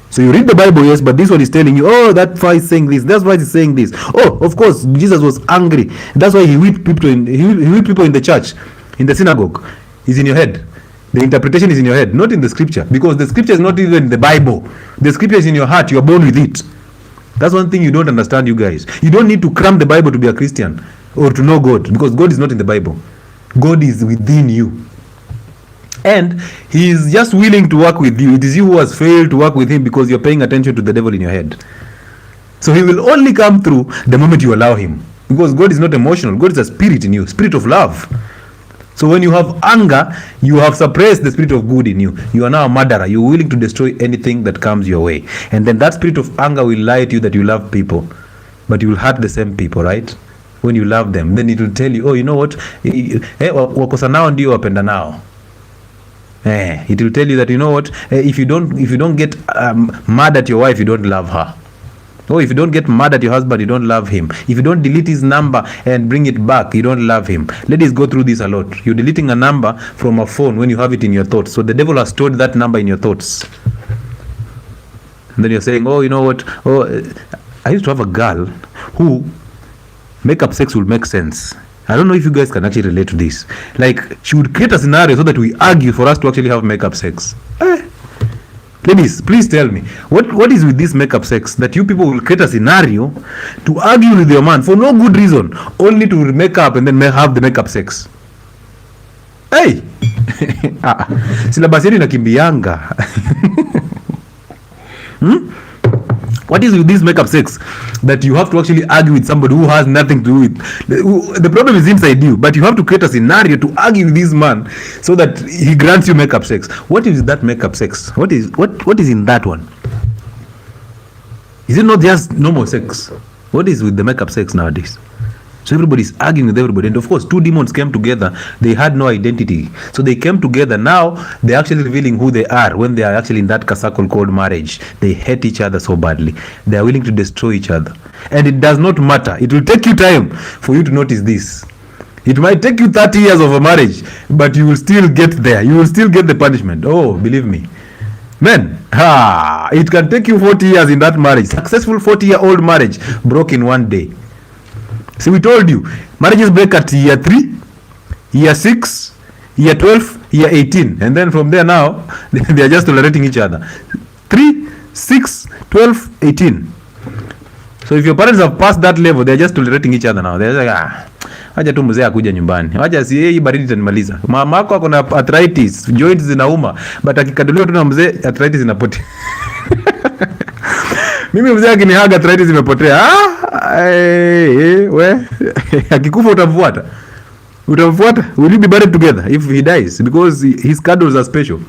So you read the Bible, yes, but this one is telling you, oh, that verse is saying this, that's why he's saying this. Oh, of course, Jesus was angry. That's why he whipped people in the church, in the synagogue. It's in your head. The interpretation is in your head, not in the scripture. Because the scripture is not even in the Bible. The scripture is in your heart. You are born with it. That's one thing you don't understand, you guys. You don't need to cram the Bible to be a Christian or to know God. Because God is not in the Bible. God is within you. And he is just willing to work with you. It is you who has failed to work with him because you're paying attention to the devil in your head. So he will only come through the moment you allow him. Because God is not emotional. God is a spirit in you. Spirit of love. So when you have anger, you have suppressed the spirit of good in you. You are now a murderer. You're willing to destroy anything that comes your way. And then that spirit of anger will lie to you that you love people. But you will hurt the same people, right? When you love them, then it will tell you, oh, you know what, wakosa nao ndio wapenda nao. It will tell you that, you know what, if you don't get mad at your wife, you don't love her. Or if you don't get mad at your husband, you don't love him. If you don't delete his number and bring it back, you don't love him. Ladies go through this a lot. You're deleting a number from a phone when you have it in your thoughts. So the devil has stored that number in your thoughts. And then you're saying, oh, you know what, I used to have a girl who makeup sex will make sense. I don't know if you guys can actually relate to this. Like, she would create a scenario so that we argue for us to actually have makeup sex. Ladies, please tell me, what is with this makeup sex that you people will create a scenario to argue with your man for no good reason, only to make up and then have the makeup sex? Hey! Silabasi na kimbianga. What is with this makeup sex that you have to actually argue with somebody who has nothing to do with? The problem is inside you, but you have to create a scenario to argue with this man so that he grants you makeup sex. What is that makeup sex? What is in that one? Is it not just normal sex? What is with the makeup sex nowadays? So everybody's arguing with everybody. And of course, two demons came together. They had no identity. So they came together. Now, they're actually revealing who they are when they are actually in that circle called marriage. They hate each other so badly. They are willing to destroy each other. And it does not matter. It will take you time for you to notice this. It might take you 30 years of a marriage, but you will still get there. You will still get the punishment. Oh, believe me. Men, it can take you 40 years in that marriage. Successful 40-year-old marriage broke in one day. See, we told you, marriages break at year 3, year 6, year 12, year 18. And then from there now, they are just tolerating each other. 3, 6, 12, 18. So if your parents have passed that level, they are just tolerating each other now. They are like, wacha tu mzee akuja nyumbani. Wacha si yeye baridi itanimaliza. Mama yako ako na arthritis, joints zinauma, but akikaduliwa tu na mzee arthritis inapotea. Mimi mzee akinihaga arthritis imepotea. Akikufa utamfuata. Will you be buried together if he dies? Because his cuddles are special.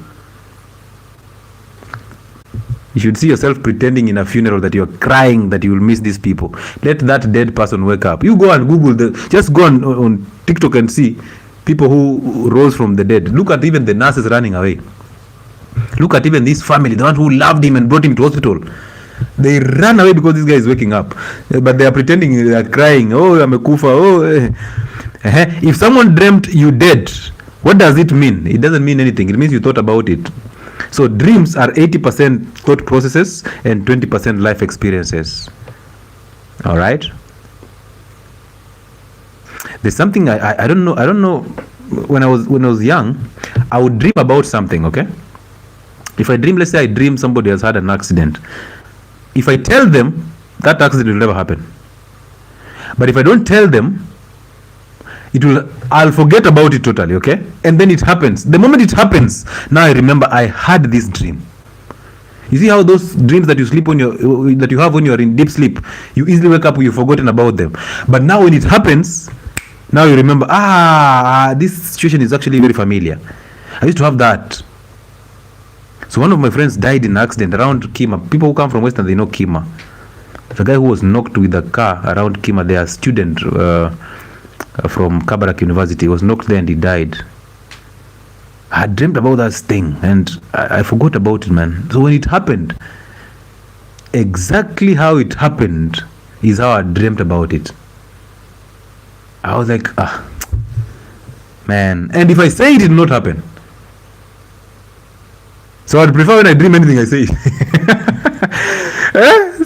You should see yourself pretending in a funeral that you're crying that you will miss these people. Let that dead person wake up. You go and Google just go on TikTok and see people who rose from the dead. Look at even the nurses running away. Look at even this family, the one who loved him and brought him to hospital. They ran away because this guy is waking up, but they are pretending they are crying. Oh, amekufa. Oh, if someone dreamt you dead, what does it mean? It doesn't mean anything. It means you thought about it. So dreams are 80% thought processes and 20% life experiences. All right. There's something I don't know. When I was young, I would dream about something. Okay. If I dream, let's say I dream somebody has had an accident. If I tell them, that accident will never happen. But if I don't tell them, I'll forget about it totally, okay? And then it happens. The moment it happens, now I remember I had this dream. You see how those dreams that you sleep on that you have when you are in deep sleep, you easily wake up, you've forgotten about them. But now when it happens, now you remember, this situation is actually very familiar. I used to have that. So one of my friends died in an accident around 𝗓𝗓. People who come from Western, they know 𝗓𝗓. The guy who was knocked with a car around 𝗓𝗓, their student from 𝗙𝗥𝗜𝗚𝗓 University was knocked there and he died. I had dreamt about that thing and I forgot about it, man. So when it happened, exactly how it happened is how I dreamt about it. I was like, man. And if I say it did not happen, so I'd prefer when I dream anything I say it.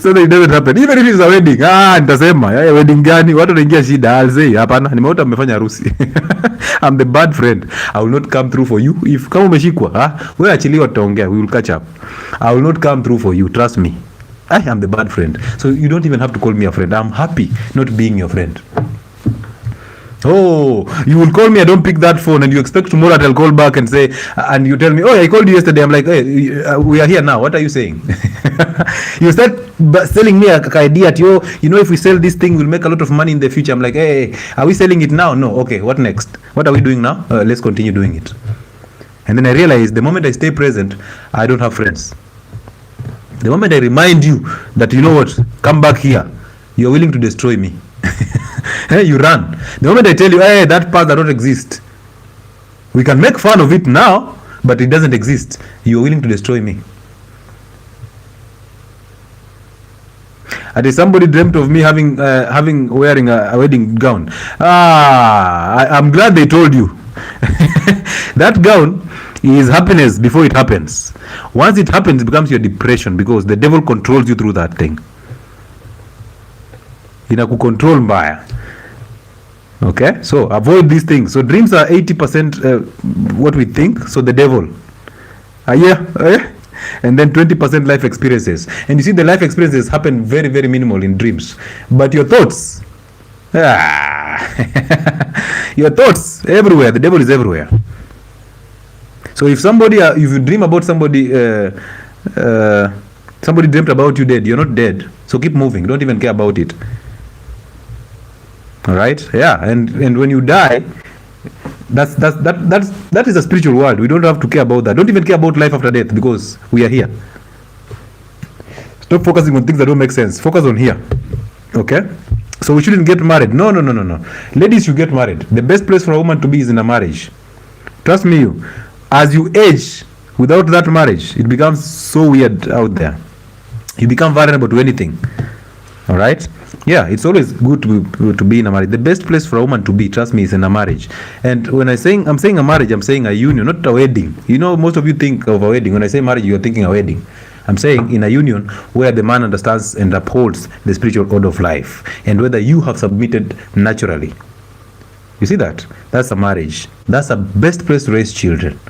So that it doesn't happen. Even if it's a wedding, nitasema wedding gani, watu wanaingia shida, I'll say hapana, nimeota mmefanya harusi. I'm the bad friend. I will not come through for you. If kama umeshikwa, wewe achiliwa, tutaongea, we will catch up. I will not come through for you, trust me. I am the bad friend. So you don't even have to call me a friend. I'm happy not being your friend. Oh, you will call me, I don't pick that phone, and you expect tomorrow I'll call back and say, and you tell me, oh, I called you yesterday. I'm like, hey, we are here now. What are you saying? You start selling me a idea at you know, if we sell this thing, we'll make a lot of money in the future. I'm like, hey, are we selling it now? No. Okay, what next? What are we doing now? Let's continue doing it. And then I realize the moment I stay present, I don't have friends. The moment I remind you that, you know what, come back here, you're willing to destroy me. You run. The moment I tell you, hey, that path does not exist, we can make fun of it now, but it doesn't exist, you're willing to destroy me. And somebody dreamt of me wearing a wedding gown. I'm glad they told you. That gown is happiness before it happens. Once it happens, it becomes your depression, because the devil controls you through that thing. Inakucontrol mbaya. Okay, so avoid these things. So dreams are 80% what we think. So the devil, and then 20% life experiences. And you see, the life experiences happen very, very minimal in dreams. But your thoughts, your thoughts everywhere. The devil is everywhere. So if you dream about somebody, somebody dreamt about you dead, you're not dead. So keep moving. Don't even care about it. All right, yeah, and when you die, that is a spiritual world. We don't have to care about that. Don't even care about life after death, because we are here. Stop focusing on things that don't make sense. Focus on here. Okay, so we shouldn't get married. No. Ladies should get married. The best place for a woman to be is in a marriage. Trust me, as you age without that marriage, it becomes so weird out there. You become vulnerable to anything. All right. Yeah, it's always good to be in a marriage. The best place for a woman to be, trust me, is in a marriage. And when I'm saying a marriage, I'm saying a union, not a wedding. You know, most of you think of a wedding. When I say marriage, you're thinking a wedding. I'm saying in a union where the man understands and upholds the spiritual order of life, and whether you have submitted naturally. You see that? That's a marriage. That's the best place to raise children.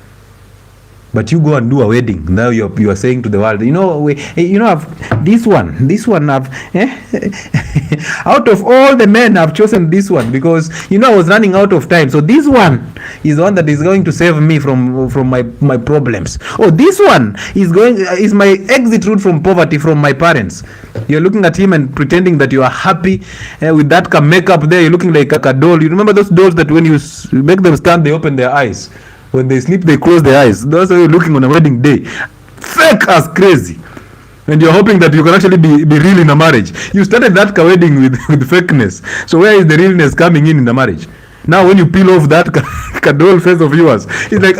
But you go and do a wedding. Now you are saying to the world, this one I've out of all the men I've chosen this one, because I was running out of time. So this one is the one that is going to save me from my problems. Oh, this one is my exit route from poverty, from my parents. You're looking at him and pretending that you are happy with that makeup there. You're looking like a doll. You remember those dolls that when you make them stand, they open their eyes. When they sleep, they close their eyes. That's how you're looking on a wedding day. Fake as crazy. And you're hoping that you can actually be real in a marriage. You started that wedding with fakeness. So where is the realness coming in the marriage? Now when you peel off that doll face of yours, it's like,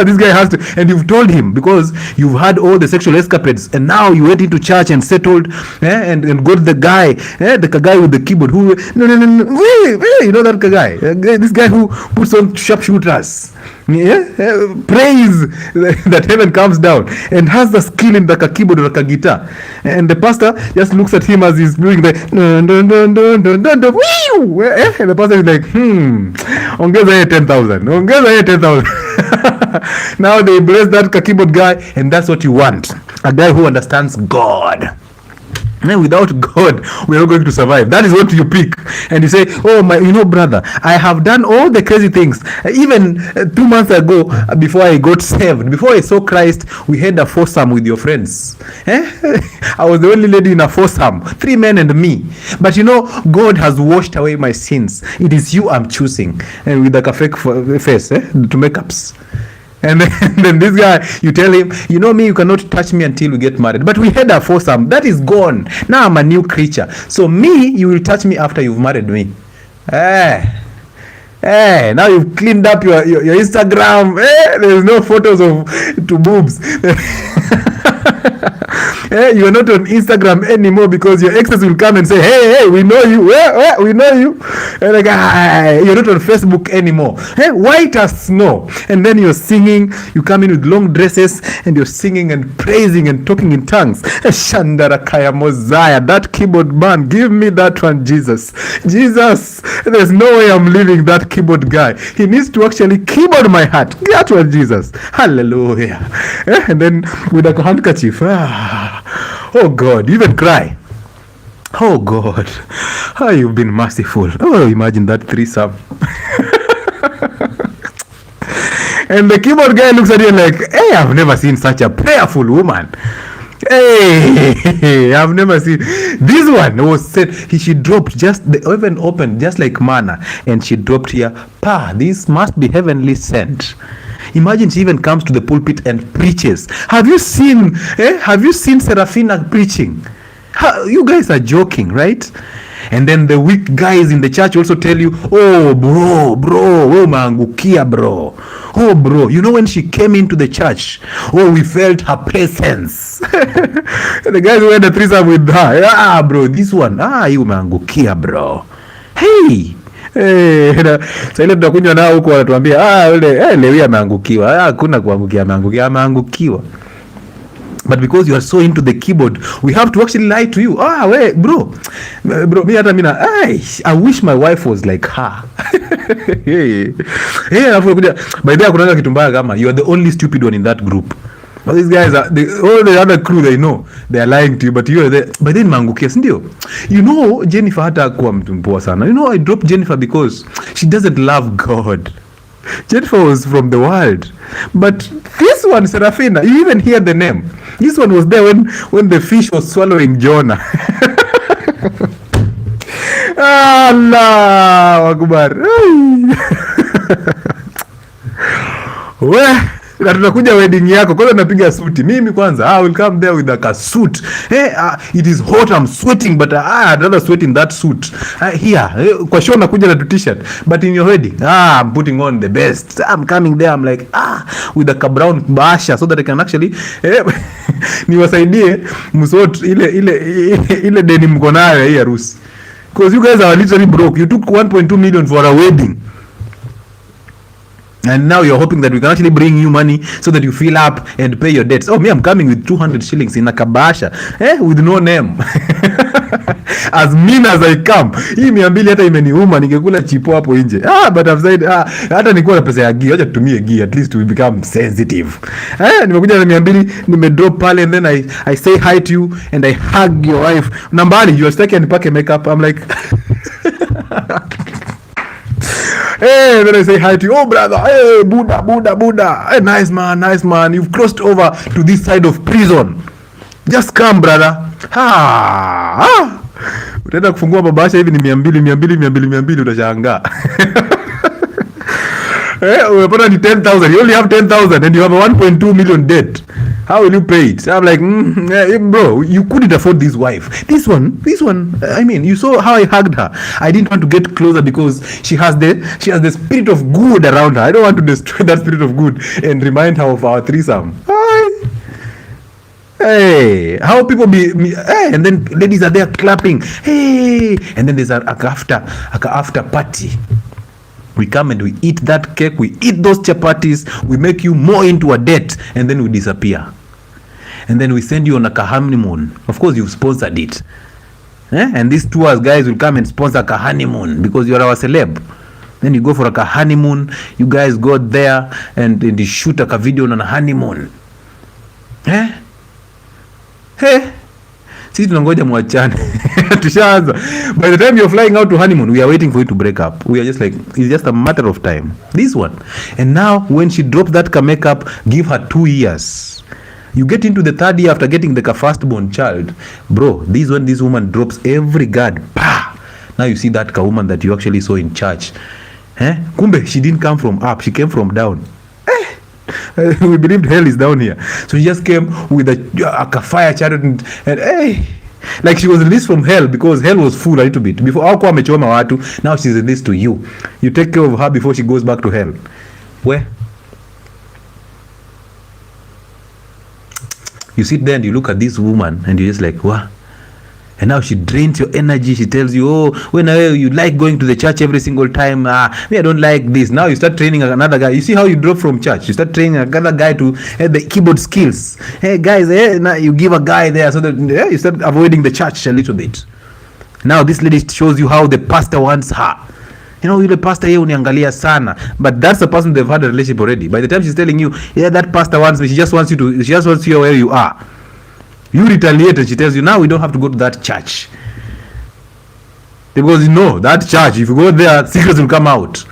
this guy has to, and you've told him, because you've had all the sexual escapades, and now you went into church and settled, and got the guy, the guy with the keyboard who, you know that guy, this guy who puts on sharpshooters, prays that heaven comes down, and has the skill in the keyboard or the guitar, and the pastor just looks at him as he's doing the and the pastor is like, ongeza 10,000, ongeza 10,000. Now they bless that keyboard guy, and that's what you want, a guy who understands God. And without God, we are not going to survive. That is what you pick, and you say, oh my, brother, I have done all the crazy things. Even 2 months ago, before I got saved, before I saw Christ, we had a foursome with your friends. I was the only lady in a foursome, 3 men and me. But God has washed away my sins. It is you I'm choosing, and with like a fake face to make ups. And then this guy, you tell him, you know me, you cannot touch me until we get married. But we had a foursome. That is gone. Now I'm a new creature. So me, you will touch me after you've married me. Now you've cleaned up your Instagram. There's no photos of two boobs. You are not on Instagram anymore because your exes will come and say, hey, we know you. We know you. And like, you're not on Facebook anymore. White as snow. And then you're singing. You come in with long dresses and you're singing and praising and talking in tongues. Shandarakaya Mosiah, that keyboard man, give me that one, Jesus. Jesus, there's no way I'm leaving that keyboard guy. He needs to actually keyboard my heart. That one, Jesus. Hallelujah. And then with a handkerchief. Oh God, you even cry. Oh God, you've been merciful. Oh, imagine that threesome. And the keyboard guy looks at you like, hey, I've never seen such a prayerful woman. Hey, I've never seen. This one was said, she dropped just, the oven opened just like manna, and she dropped here, this must be heavenly sent. Imagine she even comes to the pulpit and preaches. Have you seen Serafina preaching? You guys are joking, right? And then the weak guys in the church also tell you, oh bro, maangukia bro. Oh bro, you know when she came into the church, we felt her presence. The guys who had a threesome with her, bro, this one, you maangukia bro. Hey, sasa ile tunakunywa nao huko wanatuambia Lewi ameangukiwa. Hakuna kuangukia, ameangukiwa. But because you are so into the keyboard, we have to actually lie to you. Bro, me hata mina, I wish my wife was like her. By the way, kuna kitu mbaya kama you are the only stupid one in that group. But these guys are all the other crew, they know they are lying to you, but you are there. But then mangukia, sindio? You know, Jennifer hata kuwa mtu mpoa sana. You know, I dropped Jennifer because she doesn't love God. Jennifer was from the world. But this one, Serafina, you even hear the name. This one was there when the fish was swallowing Jonah. Allah Akbar. Na tunakuja wedding yako, kwanza napiga suti. Mimi kwanza, I will come there with a suit. It is hot, I'm sweating, but I'd rather sweat in that suit. Kwa show nakuja na t-shirt. But in your wedding, I'm putting on the best. I'm coming there, I'm like, with a brown basha so that I can actually niwasaidie msot ile deni mko nayo hii harusi. Because you guys are literally broke. You took 1.2 million for a wedding. And now you're hoping that we can actually bring you money so that you fill up and pay your debts. Me, I'm coming with 200 shillings in a kabasha, with no name. As mean as I come. Hii 200 hata imeniuma, ningekula chipo hapo nje. But I've said, hata nikuwa na pesa ya gia, acha tutumie gia, at least we become sensitive. Nimekuja na 200, nimedrop pale, and then I say hi to you and I hug your wife. Nambali, you are stuck and pack makeup. I'm like... Hey, then I say hi to you. Oh, brother. Hey, Buddha. Hey, nice man. You've crossed over to this side of prison. Just come, brother. Utaenda kufungua babasha hivi ni 200 utashangaa. Umepata ni 10,000. You only have 10,000 and you have a 1.2 million debt. How will you pay it? I'm like, bro, you couldn't afford this wife. This one, I mean, you saw how I hugged her. I didn't want to get closer because she has the spirit of good around her. I don't want to destroy that spirit of good and remind her of our threesome. Hey, how people and then ladies are there clapping. Hey, and then there's a after party. We come and we eat that cake, we eat those chapatis, we make you more into a debt, and then we disappear. And then we send you on a honeymoon. Of course, you've sponsored it. And these tours guys will come and sponsor a honeymoon because you're our celeb. Then you go for a honeymoon, you guys go there and you shoot a video on a honeymoon. Hey. Sisi tunangoja mwachane. Tushaanza. By the time you're flying out to honeymoon, we are waiting for you to break up. We are just like, it's just a matter of time. This one. And now, when she dropped that makeup, give her 2 years. You get into the 3rd year after getting the firstborn child. Bro, when this woman drops every guard, now you see that woman that you actually saw in church. Kumbe, she didn't come from up, she came from down. We believed hell is down here. So she just came with a fire chariot and hey, like she was released from hell because hell was full a little bit. Before hakuwa amechoma watu, now she's released to you. You take care of her before she goes back to hell. Where? You sit there and you look at this woman and you're just like, what? And now she drains your energy. She tells you, oh, when you like going to the church every single time. Me, I don't like this. Now you start training another guy. You see how you drop from church. You start training another guy to the keyboard skills. Hey, guys, now you give a guy there so that you start avoiding the church a little bit. Now this lady shows you how the pastor wants her. You know, the pastor here uniangalia sana. But that's the person they've had a relationship already. By the time she's telling you, yeah, that pastor wants me, she just wants you where you are. You retaliate and she tells you, now we don't have to go to that church. Because you know, that church, if you go there, secrets will come out.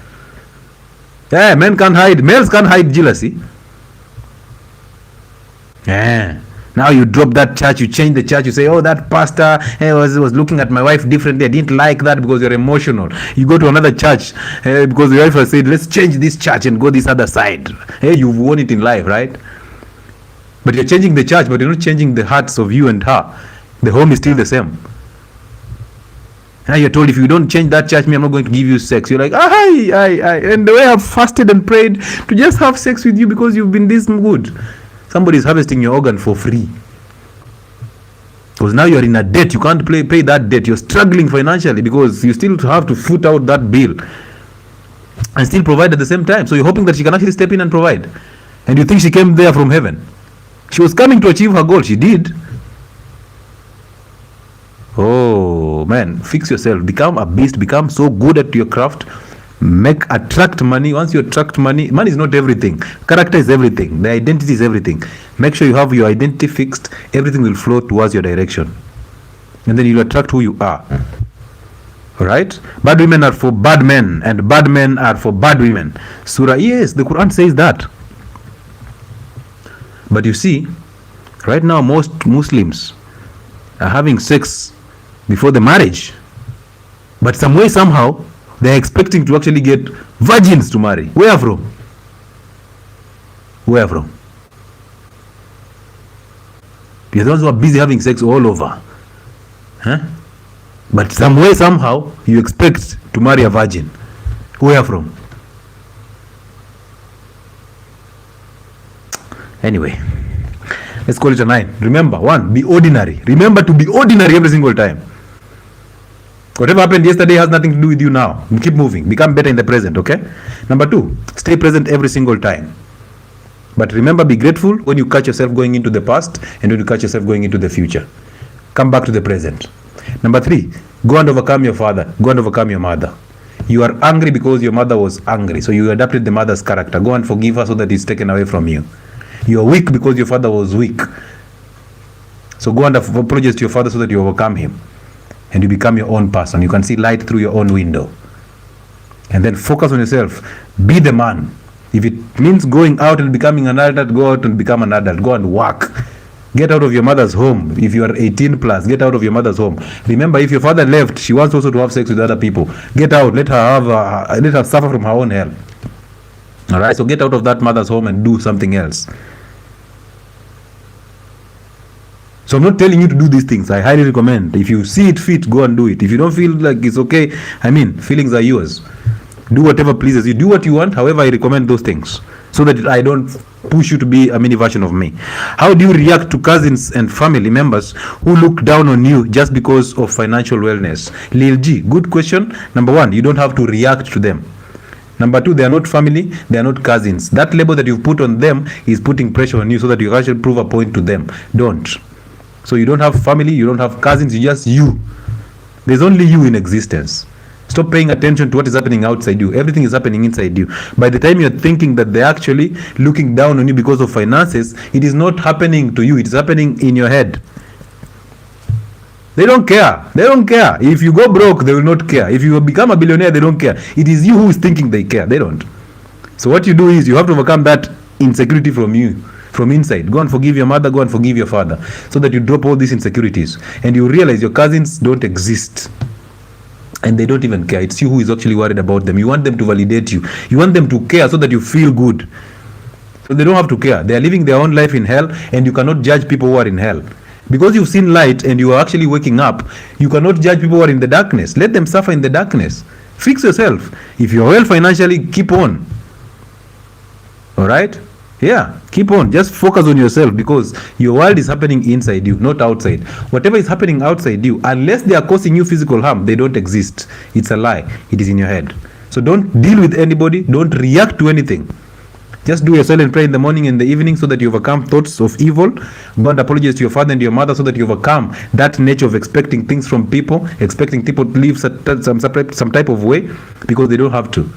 Yeah, males can't hide jealousy. Yeah. Now you drop that church, you change the church, you say, oh, that pastor was looking at my wife differently. I didn't like that because you're emotional. You go to another church because your wife has said, let's change this church and go this other side. Hey, you've won it in life, right? But you're changing the church, but you're not changing the hearts of you and her. The home is still the same. Now you're told, if you don't change that church, I'm not going to give you sex. You're like, and the way I've fasted and prayed to just have sex with you because you've been this good. Somebody is harvesting your organ for free. Because now you're in a debt. You can't pay that debt. You're struggling financially because you still have to foot out that bill and still provide at the same time. So you're hoping that she can actually step in and provide. And you think she came there from heaven. She was coming to achieve her goal. She did. Oh, man. Fix yourself. Become a beast. Become so good at your craft. Attract money. Once you attract money is not everything. Character is everything. The identity is everything. Make sure you have your identity fixed. Everything will flow towards your direction. And then you'll attract who you are. Alright? Bad women are for bad men. And bad men are for bad women. Surah, yes, the Quran says that. But you see, right now most Muslims are having sex before the marriage. But some way, somehow, they're expecting to actually get virgins to marry. Where from? Where from? You're the ones who are busy having sex all over. Huh? But some way, somehow, you expect to marry a virgin. Where from? Anyway, let's call it a 9. Remember, 1, be ordinary. Remember to be ordinary every single time. Whatever happened yesterday has nothing to do with you now. Keep moving. Become better in the present, okay? Number 2, stay present every single time. But remember, be grateful when you catch yourself going into the past and when you catch yourself going into the future. Come back to the present. Number 3, go and overcome your father. Go and overcome your mother. You are angry because your mother was angry. So you adapted the mother's character. Go and forgive her so that it's taken away from you. You are weak because your father was weak. So go and apologize to your father so that you overcome him. And you become your own person. You can see light through your own window. And then focus on yourself. Be the man. If it means going out and becoming an adult, go out and become an adult. Go and work. Get out of your mother's home. If you are 18 plus, get out of your mother's home. Remember, if your father left, she wants also to have sex with other people. Get out. Let her suffer from her own hell. All right. So get out of that mother's home and do something else. So I'm not telling you to do these things. I highly recommend. If you see it fit, go and do it. If you don't feel like it's okay, feelings are yours. Do whatever pleases you. Do what you want. However, I recommend those things so that I don't push you to be a mini version of me. How do you react to cousins and family members who look down on you just because of financial wellness? Lil G, good question. Number 1, you don't have to react to them. Number 2, they are not family, they are not cousins. That label that you've put on them is putting pressure on you so that you can actually prove a point to them. Don't. So you don't have family, you don't have cousins, you just you. There's only you in existence. Stop paying attention to what is happening outside you. Everything is happening inside you. By the time you're thinking that they're actually looking down on you because of finances, it is not happening to you. It is happening in your head. They don't care. They don't care. If you go broke, they will not care. If you become a billionaire, they don't care. It is you who is thinking they care. They don't. So what you do is you have to overcome that insecurity from you. From inside. Go and forgive your mother, go and forgive your father, so that you drop all these insecurities and you realize your cousins don't exist and they don't even care. It's you who is actually worried about them. You want them to validate you. You want them to care so that you feel good. So they don't have to care. They are living their own life in hell, and you cannot judge people who are in hell. Because you've seen light and you are actually waking up, you cannot judge people who are in the darkness. Let them suffer in the darkness. Fix yourself. If you're well financially, keep on. All right? Yeah, keep on. Just focus on yourself, because your world is happening inside you, not outside. Whatever is happening outside you, unless they are causing you physical harm, they don't exist. It's a lie. It is in your head. So don't deal with anybody. Don't react to anything. Just do your silent prayer in the morning and the evening, so that you overcome thoughts of evil. Go and apologize to your father and your mother, so that you overcome that nature of expecting things from people, expecting people to live some type of way, because they don't have to.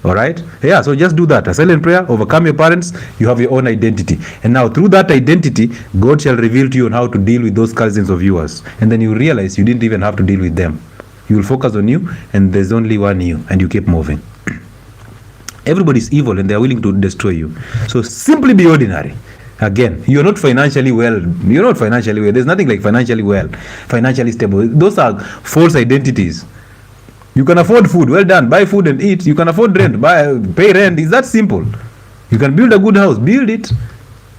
All right? Yeah, so just do that. A silent prayer, overcome your parents, you have your own identity. And now through that identity, God shall reveal to you on how to deal with those cousins of yours. And then you realize you didn't even have to deal with them. You will focus on you, and there's only one you, and you keep moving. Everybody's evil, and they're willing to destroy you. So simply be ordinary. Again, you're not financially well. You're not financially well. There's nothing like financially well, financially stable. Those are false identities. You can afford food. Well done. Buy food and eat. You can afford rent. Pay rent. It's that simple. You can build a good house. Build it.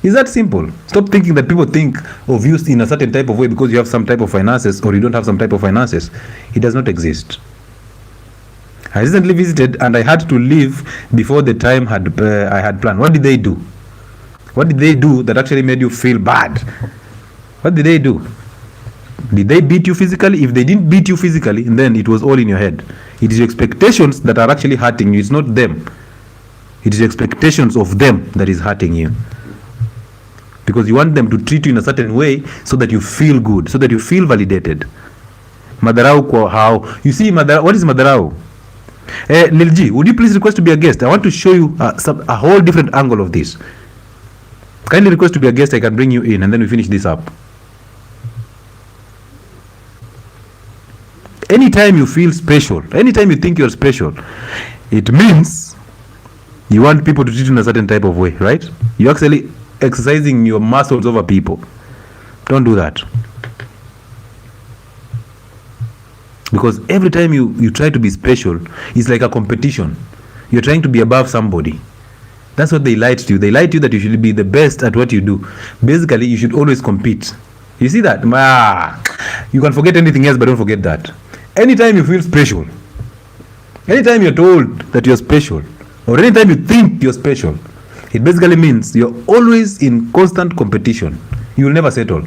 It's that simple. Stop thinking that people think of you in a certain type of way because you have some type of finances, or you don't have some type of finances. It does not exist. I recently visited, and I had to leave before the time I had planned. What did they do? What did they do that actually made you feel bad? What did they do? Did they beat you physically? If they didn't beat you physically, then it was all in your head. It is your expectations that are actually hurting you. It's not them. It is your expectations of them that is hurting you. Because you want them to treat you in a certain way so that you feel good, so that you feel validated. Madarau kwa how? You see, what is madarau? Lil G, would you please request to be a guest? I want to show you a whole different angle of this. Kindly request to be a guest. I can bring you in, and then we finish this up. Anytime you feel special, anytime you think you're special, it means you want people to treat you in a certain type of way, right? You're actually exercising your muscles over people. Don't do that. Because every time you try to be special, it's like a competition. You're trying to be above somebody. That's what they lied to you. They lied to you that you should be the best at what you do. Basically, you should always compete. You see that? You can forget anything else, but don't forget that. Anytime you feel special, anytime you're told that you're special, or anytime you think you're special, it basically means you're always in constant competition. You will never settle.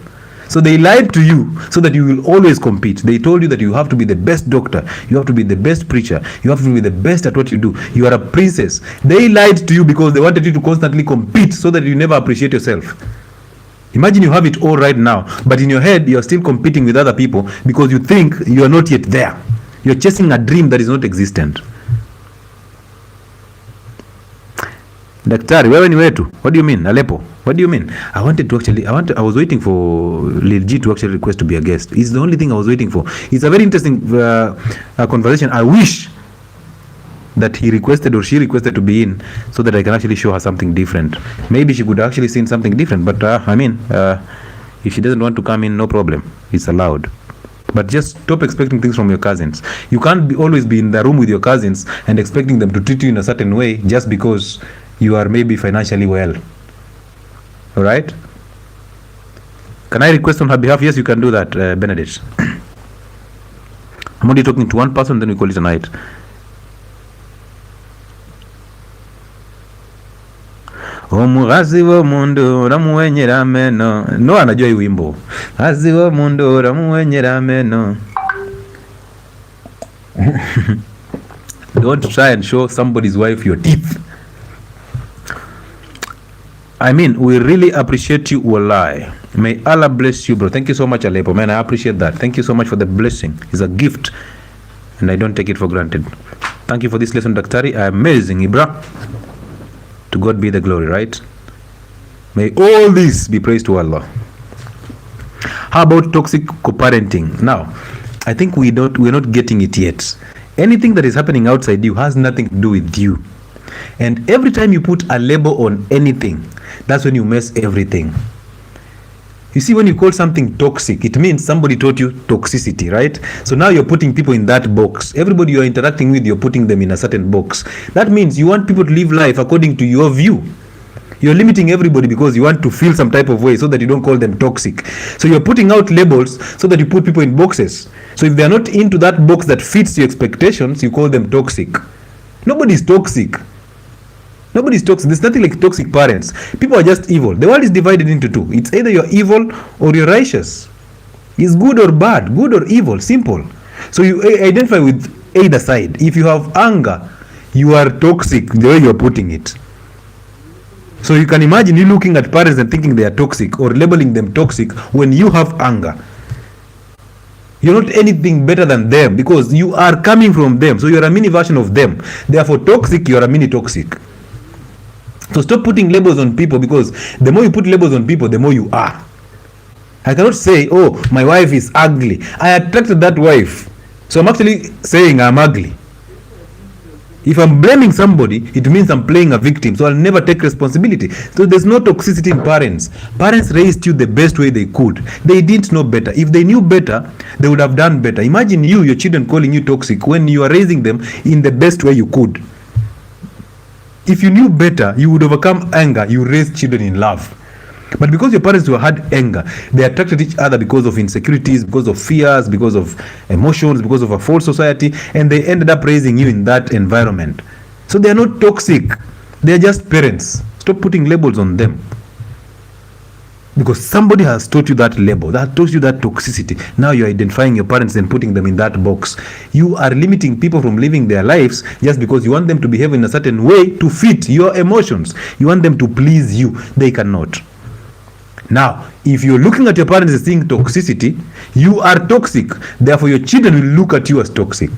So they lied to you so that you will always compete. They told you that you have to be the best doctor, you have to be the best preacher, you have to be the best at what you do. You are a princess. They lied to you because they wanted you to constantly compete so that you never appreciate yourself. Imagine you have it all right now, but in your head you're still competing with other people because you think you are not yet there. You're chasing a dream that is not existent. Daktari, wewe ni wetu. What do you mean? Aleppo. What do you mean? I was waiting for Lil G to actually request to be a guest. It's the only thing I was waiting for. It's a very interesting conversation. I wish that he requested or she requested to be in so that I can actually show her something different. Maybe she could actually seen something different, but if she doesn't want to come in, no problem. It's allowed. But just stop expecting things from your cousins. You can't always be in the room with your cousins and expecting them to treat you in a certain way just because you are maybe financially well. All right? Can I request on her behalf? Yes, you can do that, Benedict. I'm only talking to one person, then we call it a night. Omugazi w'omundu ramuwenyera ameno. No anajua hii wimbo. Gazi w'omundu ramuwenyera ameno. Don't try and show somebody's wife your teeth. I mean, we really appreciate you, Wallahi. May Allah bless you, bro. Thank you so much, Aleppo. Man, I appreciate that. Thank you so much for the blessing. It's a gift, and I don't take it for granted. Thank you for this lesson, Daktari. Amazing, Ibra. To God be the glory, right? May all this be praised to Allah. How about toxic co-parenting? Now, I think we're not getting it yet. Anything that is happening outside you has nothing to do with you. And every time you put a label on anything, that's when you mess everything. You see, when you call something toxic, it means somebody taught you toxicity, right? So now you're putting people in that box. Everybody you're interacting with, you're putting them in a certain box. That means you want people to live life according to your view. You're limiting everybody because you want to feel some type of way so that you don't call them toxic. So you're putting out labels so that you put people in boxes. So if they're not into that box that fits your expectations, you call them toxic. Nobody's toxic. Nobody's toxic. There's nothing like toxic parents. People are just evil. The world is divided into two. It's either you're evil or you're righteous. It's good or bad, good or evil, simple. So you identify with either side. If you have anger, you are toxic the way you're putting it. So you can imagine you looking at parents and thinking they are toxic or labeling them toxic when you have anger. You're not anything better than them because you are coming from them. So you're a mini version of them. Therefore, toxic, you're a mini toxic. So stop putting labels on people, because the more you put labels on people, the more you are. I cannot say, oh, my wife is ugly. I attracted that wife. So I'm actually saying I'm ugly. If I'm blaming somebody, it means I'm playing a victim. So I'll never take responsibility. So there's no toxicity in parents. Parents raised you the best way they could. They didn't know better. If they knew better, they would have done better. Imagine you, your children calling you toxic when you are raising them in the best way you could. If you knew better, you would overcome anger. You raise children in love. But because your parents had anger, they attracted each other because of insecurities, because of fears, because of emotions, because of a false society, and they ended up raising you in that environment. So they are not toxic. They are just parents. Stop putting labels on them. Because somebody has taught you that label, that taught you that toxicity. Now you're identifying your parents and putting them in that box. You are limiting people from living their lives just because you want them to behave in a certain way to fit your emotions. You want them to please you. They cannot. Now, if you're looking at your parents as seeing toxicity, you are toxic. Therefore, your children will look at you as toxic.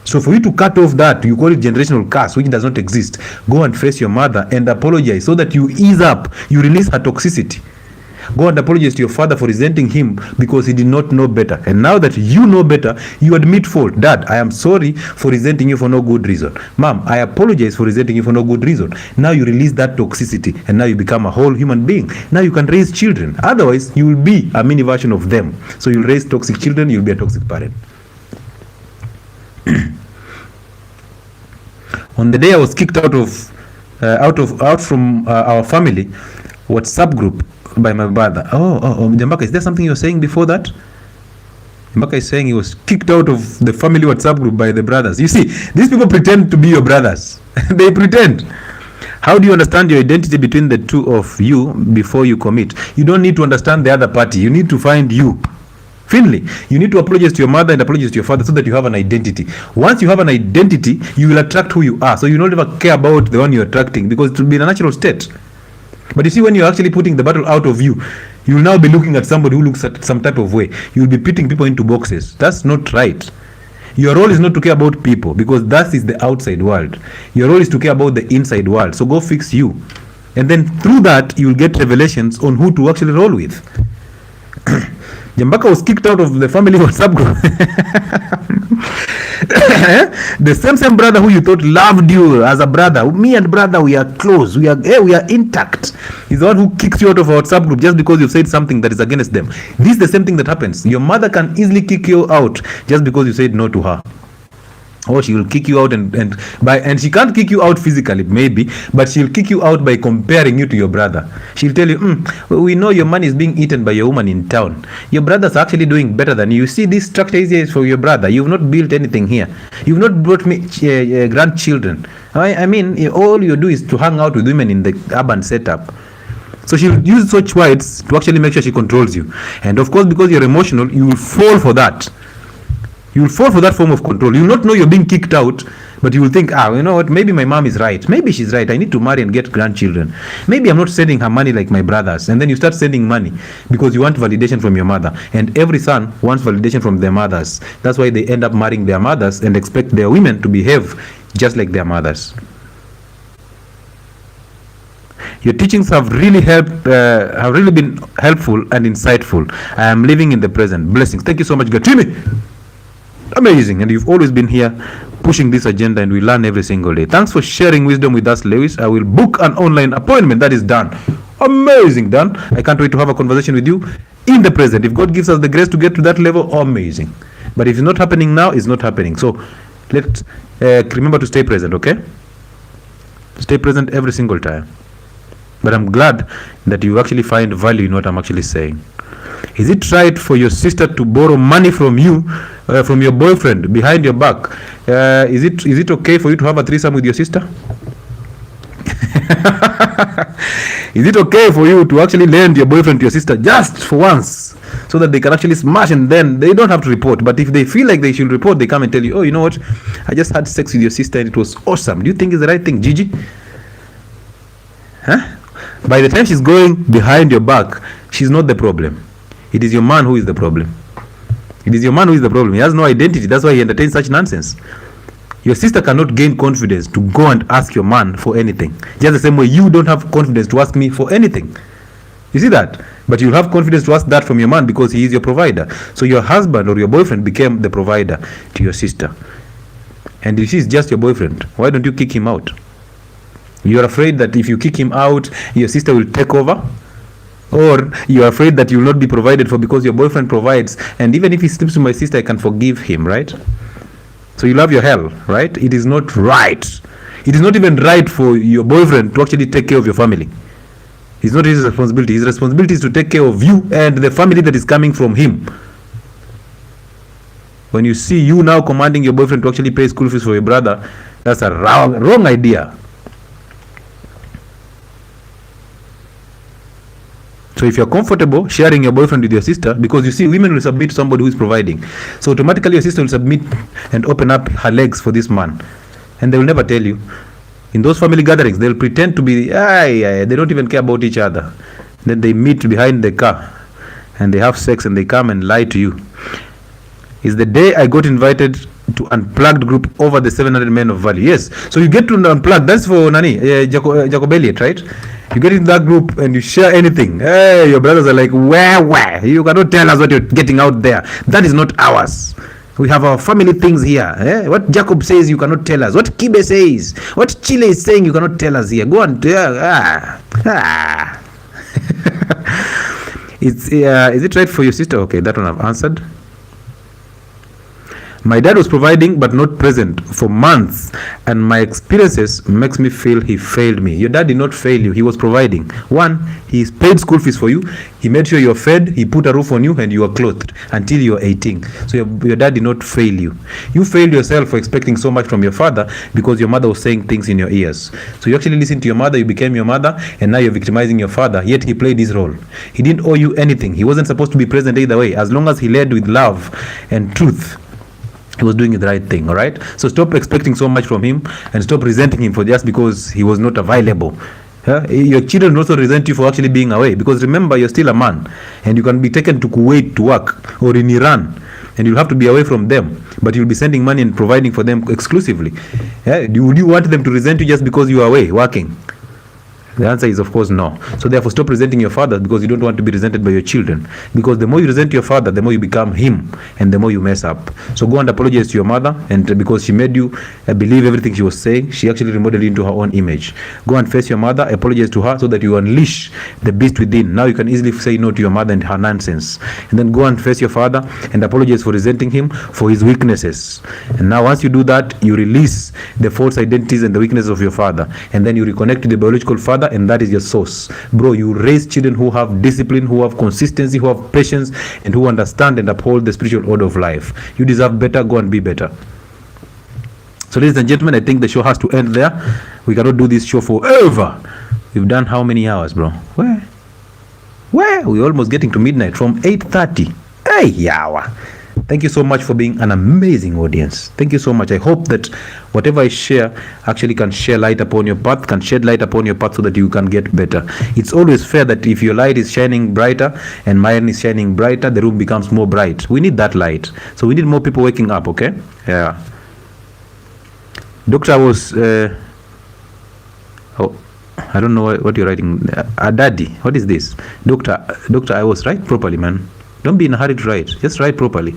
So for you to cut off that, you call it generational curse, which does not exist. Go and face your mother and apologize so that you ease up, you release her toxicity. Go and apologize to your father for resenting him because he did not know better. And now that you know better, you admit fault. Dad, I am sorry for resenting you for no good reason. Mom, I apologize for resenting you for no good reason. Now you release that toxicity and now you become a whole human being. Now you can raise children. Otherwise, you will be a mini version of them. So you'll raise toxic children, you'll be a toxic parent. On the day I was kicked out from our family WhatsApp group by my brother. 𝗜𝗏𝗘𝗡𝗧𝗬, is there something you're saying before that? 𝗜𝗏𝗘𝗡𝗧𝗬 is saying he was kicked out of the family WhatsApp group by the brothers. You see, these people pretend to be your brothers. They pretend. How do you understand your identity between the two of you before you commit? You don't need to understand the other party. You need to find you. Finally, you need to apologize to your mother and apologize to your father so that you have an identity. Once you have an identity, you will attract who you are. So you don't ever care about the one you're attracting because it will be in a natural state. But you see, when you're actually putting the battle out of you, you will now be looking at somebody who looks at some type of way. You will be putting people into boxes. That's not right. Your role is not to care about people because that is the outside world. Your role is to care about the inside world. So go fix you. And then through that, you will get revelations on who to actually roll with. 𝗜𝗏𝗘𝗡𝗧𝗜 was kicked out of the family WhatsApp group. The same brother who you thought loved you as a brother. Me and brother, we are close. We are intact. He's the one who kicks you out of our WhatsApp group just because you've said something that is against them. This is the same thing that happens. Your mother can easily kick you out just because you said no to her. Or she will kick you out and she can't kick you out physically maybe, but she'll kick you out by comparing you to your brother. She'll tell you, we know your money is being eaten by your woman in town. Your brother's actually doing better than you. You see, this structure is here for your brother. You've not built anything here. You've not brought me grandchildren. I mean, all you do is to hang out with women in the urban setup. So she'll use such words to actually make sure she controls you. And of course, because you're emotional, you will fall for that. You will fall for that form of control. You will not know you're being kicked out, but you will think, you know what, maybe my mom is right. Maybe she's right. I need to marry and get grandchildren. Maybe I'm not sending her money like my brothers. And then you start sending money because you want validation from your mother. And every son wants validation from their mothers. That's why they end up marrying their mothers and expect their women to behave just like their mothers. Your teachings have really been helpful and insightful. I am living in the present. Blessings. Thank you so much, Gatimi. Amazing. And you've always been here pushing this agenda and we learn every single day. Thanks for sharing wisdom with us, Lewis. I will book an online appointment. That is done. Amazing, done. I can't wait to have a conversation with you in the present. If God gives us the grace to get to that level, amazing. But if it's not happening now, it's not happening. So let's remember to stay present, okay? Stay present every single time. But I'm glad that you actually find value in what I'm actually saying. Is it right for your sister to borrow money from you, from your boyfriend, behind your back? Is it okay for you to have a threesome with your sister? Is it okay for you to actually lend your boyfriend to your sister just for once, so that they can actually smash, and then they don't have to report? But if they feel like they should report, they come and tell you, oh, you know what, I just had sex with your sister and it was awesome. Do you think it's the right thing, Gigi? Huh? By the time she's going behind your back, she's not the problem. It is your man who is the problem. It is your man who is the problem. He has no identity. That's why he entertains such nonsense. Your sister cannot gain confidence to go and ask your man for anything. Just the same way you don't have confidence to ask me for anything. You see that? But you'll have confidence to ask that from your man because he is your provider. So your husband or your boyfriend became the provider to your sister. And if he's just your boyfriend, why don't you kick him out? You're afraid that if you kick him out, your sister will take over? Or you're afraid that you will not be provided for because your boyfriend provides, and even if he sleeps with my sister, I can forgive him, right? So you love your hell, right? It is not right. It is not even right for your boyfriend to actually take care of your family. It's not his responsibility. His responsibility is to take care of you and the family that is coming from him. When you see you now commanding your boyfriend to actually pay school fees for your brother, that's a wrong idea. So if you're comfortable sharing your boyfriend with your sister, because you see, women will submit to somebody who is providing, so automatically your sister will submit and open up her legs for this man, and they will never tell you. In those family gatherings, they'll pretend to be, they don't even care about each other. Then they meet behind the car and they have sex and they come and lie to you. It's the day I got invited to Unplugged group over the 700 men of value. Yes, so you get to Unplugged. That's for Nani, 𝗙𝗥𝗜𝗚𝗓𝗓, right? You get in that group and you share anything. Hey, your brothers are like, where? You cannot tell us what you're getting out there. That is not ours. We have our family things here. What Jacob says, you cannot tell us. What Kibe says, what Chile is saying, you cannot tell us here. Go on. Is it right for your sister? Okay, that one I've answered. My dad was providing but not present for months, and my experiences makes me feel he failed me. Your dad did not fail you. He was providing. One, he paid school fees for you. He made sure you're fed. He put a roof on you and you are clothed until you are 18. So your dad did not fail you. You failed yourself for expecting so much from your father because your mother was saying things in your ears. So you actually listened to your mother, you became your mother, and now you're victimizing your father, yet he played his role. He didn't owe you anything. He wasn't supposed to be present either way. As long as he led with love and truth, he was doing the right thing. All right, so stop expecting so much from him and stop resenting him for just because he was not available. Your children also resent you for actually being away, because remember, you're still a man and you can be taken to Kuwait to work or in Iran and you'll have to be away from them, but you'll be sending money and providing for them exclusively. Would you want them to resent you just because you are away working? The answer is, of course, no. So therefore, stop resenting your father, because you don't want to be resented by your children. Because the more you resent your father, the more you become him, and the more you mess up. So go and apologize to your mother, and because she made you believe everything she was saying, she actually remodeled you into her own image. Go and face your mother, apologize to her, so that you unleash the beast within. Now you can easily say no to your mother and her nonsense. And then go and face your father and apologize for resenting him for his weaknesses. And now once you do that, you release the false identities and the weaknesses of your father, and then you reconnect to the biological father, and that is your source. Bro, you raise children who have discipline, who have consistency, who have patience, and who understand and uphold the spiritual order of life. You deserve better. Go and be better. So ladies and gentlemen, I think the show has to end there. We cannot do this show forever. We've done how many hours, bro? Where we're almost getting to midnight from 8:30. Hey, yawa. Thank you so much for being an amazing audience. Thank you so much. I hope that whatever I share actually can share light upon your path, can shed light upon your path, so that you can get better. It's always fair that if your light is shining brighter and mine is shining brighter, the room becomes more bright. We need that light. So we need more people waking up, okay? Yeah. Doctor was... I don't know what you're writing. Daddy, what is this? Doctor, I was right properly, man. Don't be in a hurry to write. Just write properly.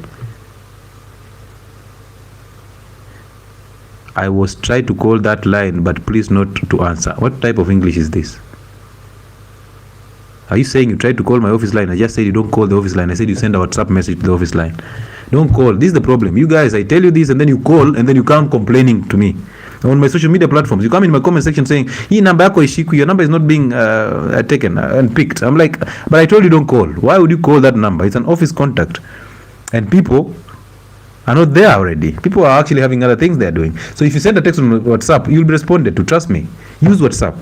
I was trying to call that line, but please not to answer. What type of English is this? Are you saying you tried to call my office line? I just said you don't call the office line. I said you send a WhatsApp message to the office line. Don't call. This is the problem. You guys, I tell you this and then you call and then you come complaining to me. on my social media platforms. You come in my comment section saying, "Hii number yako ishiku, your number is not being taken and picked." I'm like, but I told you don't call. Why would you call that number? It's an office contact, and people are not there already. People are actually having other things they're doing. So if you send a text on WhatsApp, you'll be responded to. Trust me. Use WhatsApp.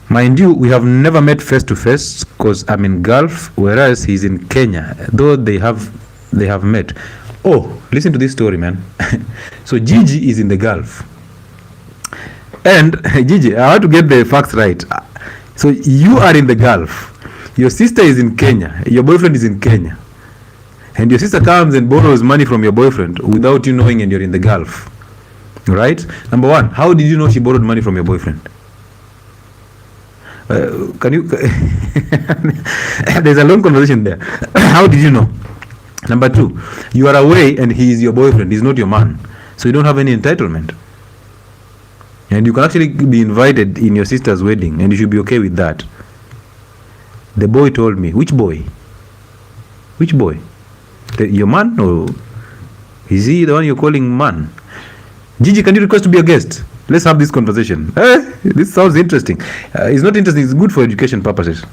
Mind you, we have never met face to face because I'm in Gulf, whereas he's in Kenya. Though they have met. Oh, listen to this story, man. So Gigi is in the Gulf. And Gigi, I want to get the facts right. So you are in the Gulf. Your sister is in Kenya. Your boyfriend is in Kenya. And your sister comes and borrows money from your boyfriend without you knowing, and you're in the Gulf. Right? Number one, how did you know she borrowed money from your boyfriend? Can you... There's a long conversation there. How did you know? Number two, you are away and he is your boyfriend. He's not your man. So you don't have any entitlement. And you can actually be invited in your sister's wedding, and you should be okay with that. The boy told me. Which boy? Which boy? Your man, or is he the one you're calling man? Gigi, can you request to be a guest? Let's have this conversation. This sounds interesting. It's not interesting. It's good for education purposes.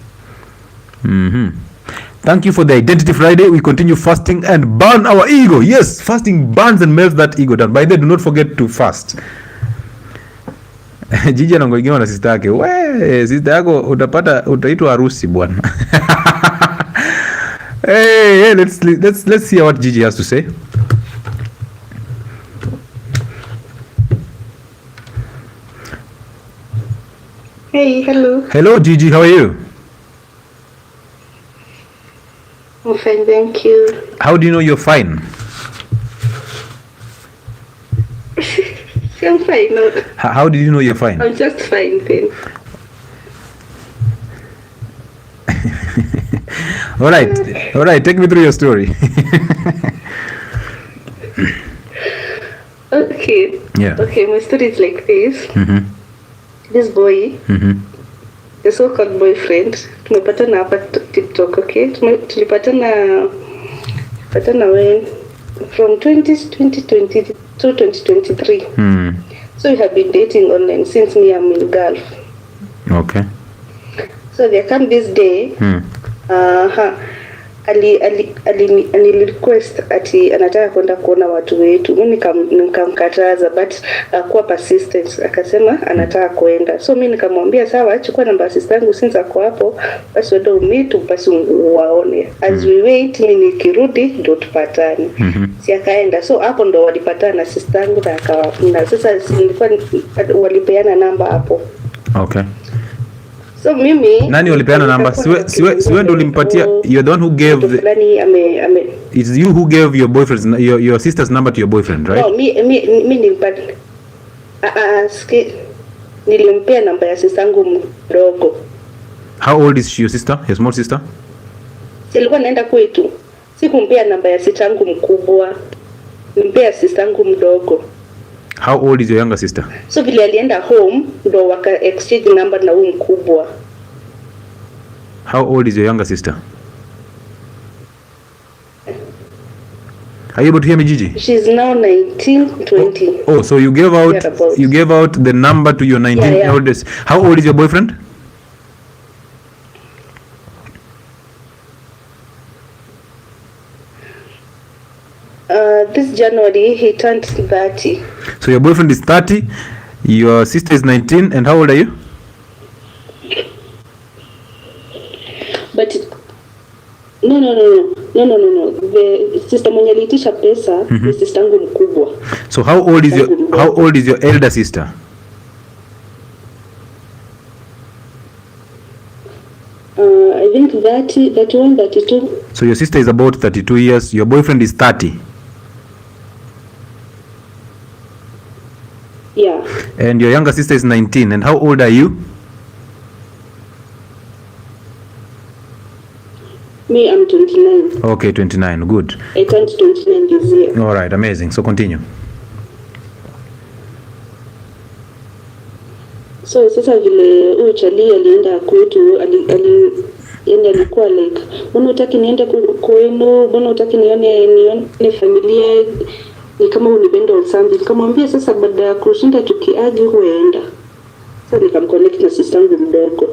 Thank you for the Identity Friday. We continue fasting and burn our ego. Yes, fasting burns and melts that ego down. By the way, do not forget to fast. Gigi anangoigewa na sister yake. We, sister yako utaitwa harusi bwana. Hey, let's see what Gigi has to say. Hey, hello. Hello, Gigi. How are you? I'm fine, thank you. How do you know you're fine? I'm fine. No. How did you know you're fine? I'm just fine, then. All right. Take me through your story. Okay. Yeah. Okay, my story is like this. This boy, the so-called boyfriend, tumepatana hapa TikTok, okay? Tulipatana when? From 2020 to 2023. So we have been dating online since me I'm in Gulf. Okay. So there come this day, ali request ati anataka kwenda kuona watu wetu. Mimi nikamkataza, but akuwa persistent, akasema anataka kwenda. So mimi nikamwambia sawa, chukua namba ya sister yangu since ako hapo, basi wewe umeet basi waone. As we wait, mimi nikirudi ndo tupatane. Si akaenda. So hapo ndo walipatana na sister yangu na sasa nilikuwa walipeana namba hapo. Okay. So mimi nani walipeana namba? Siwe ndo ulimpatia? You're the one who gave It's you who gave your boyfriend's your sister's number to your boyfriend, right? No, mi nilimpatia nilimpea namba ya sister yangu mdogo. How old is your sister? Your small sister? Silikuwa naenda kwetu. Sikumpea namba ya sister yangu mkubwa. Nimpea sister yangu mdogo. How old is your younger sister? So vile alienda home ndo waka exchange number na huyu mkubwa. How old is your younger sister? Are you able to hear me, Gigi? She's now 19, 20. Oh, so you gave out the number to your 19 oldest. How old is your boyfriend? This January he turned 30. So your boyfriend is 30, your sister is 19, and how old are you? But no. The sister mwenye alitisha pesa ni sister yangu mkubwa. So how old is your elder sister? I think 30, 31, 32. So your sister is about 32 years, your boyfriend is 30. Yeah. And your younger sister is 19. And how old are you? Me, I'm 29. Okay, 29. Good. I turned 29 this year. All right, amazing. So continue. So sasa vile huyu chali alienda kwetu, yani alikuwa like, mbona utaki niende kwenu, mbona utaki nione familia, ni kama unipenda or something. Nikamwambia sasa baada ya kushinda tukiagi huenda. Sasa nikamconnect na sister yangu mdogo.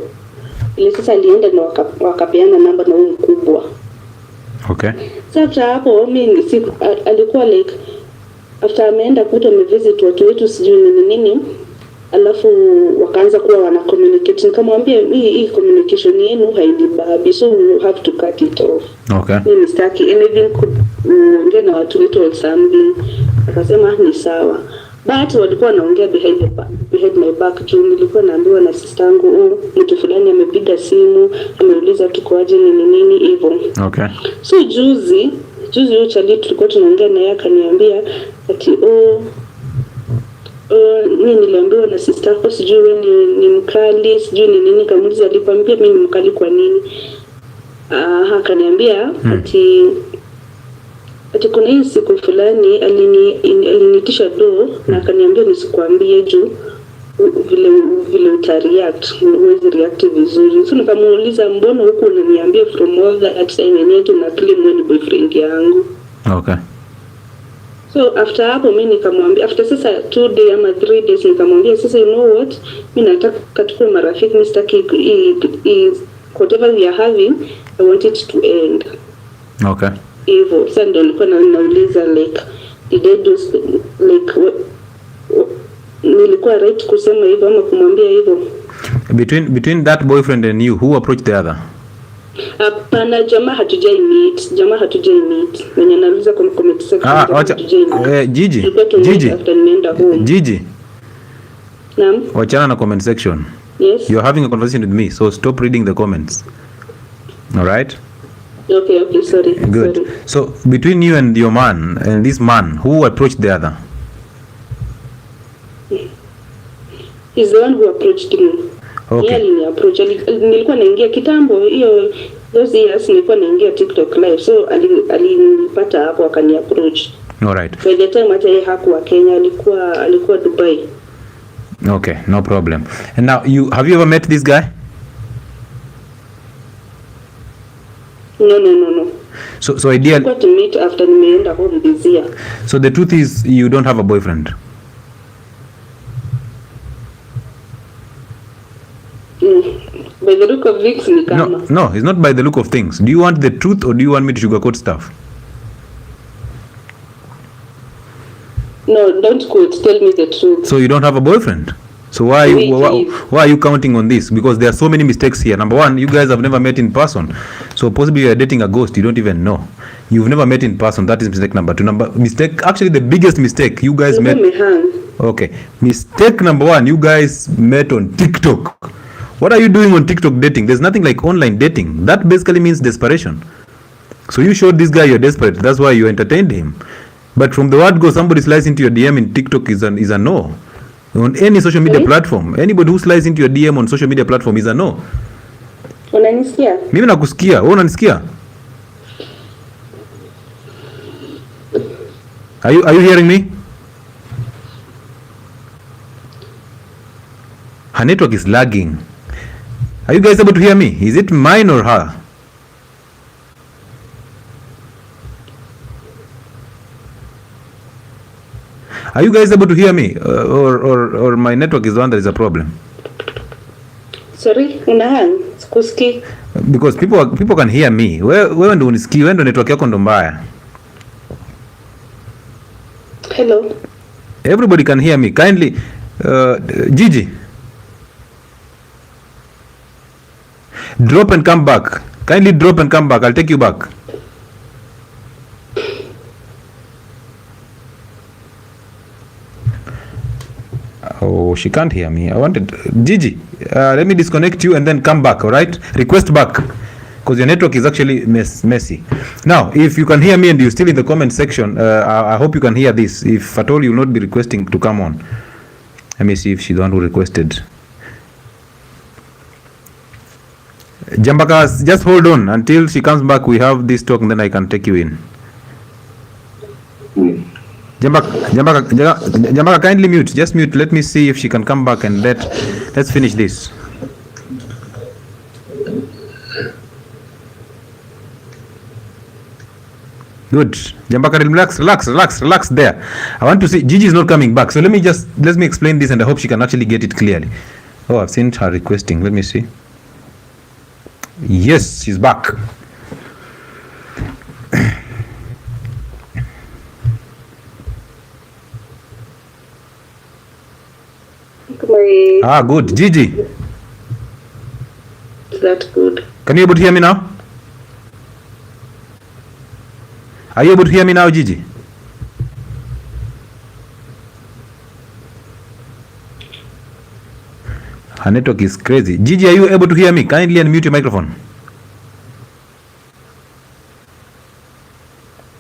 Ile sasa alienda na wakapeana namba na huyu mkubwa. Okay. Sasa hapo mimi alikuwa like after ameenda kuta amevisit watu wetu sijui nini alafu wakaanza kuwa wana communicate. Nikamwambia hii communication yenu hainibabi, so you have to cut it off. Okay. Mimi sitaki anything kuongea na watu wetu or something. Akasema ni sawa. But walikuwa wanaongea behind my back juu nilikuwa naambiwa na sister yangu mtu fulani amepiga simu ameuliza tuko aje nini hivyo. Okay. So juzi huyo chali tulikuwa tunaongea naye akaniambia ati mimi niliambiwa na sister yako sijui wewe ni mkali sijui nini. Kamuuliza alikwambia mimi ni mkali kwa nini? Akaniambia ati kuna hii siku fulani alinitisha na akaniambia nisikwambie juu vile utareact, huwezi react vizuri. So nikamuuliza mbona huko unaniambia from all that time yetu na claim wewe ni boyfriend yangu. Okay. So after hapo mimi nikamwambia after sasa 2 days ama 3 days nikamwambia sasa you know what, mimi nataka tukue marafiki, mimi sitaki whatever we are having I want it to end. Okay. Hivyo sasa ndio nilikuwa nauliza like did I do like nilikuwa right kusema hivyo ama kumwambia hivyo? Between that boyfriend and you, who approached the other? Hapana, jamaa hatujai meet. Mwenye anauliza kwa comment section. Gigi. Naam. Wachana na comment section. Yes. You are having a conversation with me, so stop reading the comments. All right? Okay, sorry. Good. Sorry. So between you and your man and this man, who approached the other? He's the one who approached me. Okay. Yeye aliniapproach. Nilikuwa naingia kitambo hiyo those years nilikuwa naingia TikTok live. So alinipata hapo akaniapproach. All right. By the time hata yeye hakuwa Kenya, alikuwa Dubai. Okay, no problem. And now have you ever met this guy? No. So ideally got to meet after nimeenda home this year. So the truth is you don't have a boyfriend? By the look of things ni kama. No, it's not by the look of things. Do you want the truth or do you want me to sugarcoat stuff? No, don't quote. Tell me the truth. So you don't have a boyfriend? So why are you counting on this? Because there are so many mistakes here. Number one, you guys have never met in person. So possibly you are dating a ghost you don't even know. You've never met in person. That is mistake number two. Actually the biggest mistake you guys met. Okay. Mistake number one, you guys met on TikTok. What are you doing on TikTok dating? There's nothing like online dating. That basically means desperation. So you showed this guy you're desperate. That's why you entertained him. But from the word go, somebody slides into your DM in TikTok is a no. On any social media platform, anybody who slides into your DM on social media platform is a no. Unanisikia? Mimi nakusikia. Wewe unanisikia? Are you hearing me? Her network is lagging. Are you guys able to hear me? Is it mine or her? Are you guys able to hear me? Or my network is the one that is a problem? Sorry, unahang? Sikusikii. Because people can hear me. Wewe ndio unisikii, wewe ndio network yako ndo mbaya. Hello. Everybody can hear me. Kindly Gigi. Drop and come back. Kindly drop and come back. I'll take you back. Oh, she can't hear me. I wanted Gigi. Let me disconnect you and then come back. All right. Request back because your network is actually messy. Now, if you can hear me and you're still in the comment section, I hope you can hear this. If at all you will not be requesting to come on. Let me see if she's the one who requested. Jambaka, just hold on until she comes back. We have this talk and then I can take you in. Jambaka, kindly mute. Just mute. Let me see if she can come back and let's finish this. Good. Jambakari, relax there. I want to see. Gigi is not coming back. So let me explain this, and I hope she can actually get it clearly. Oh, I've seen her requesting. Let me see. Yes, she's back. Good. Gigi. Is that good? Can you able to hear me now? Are you able to hear me now, Gigi? Her network is crazy. Gigi, are you able to hear me? Kindly unmute your microphone.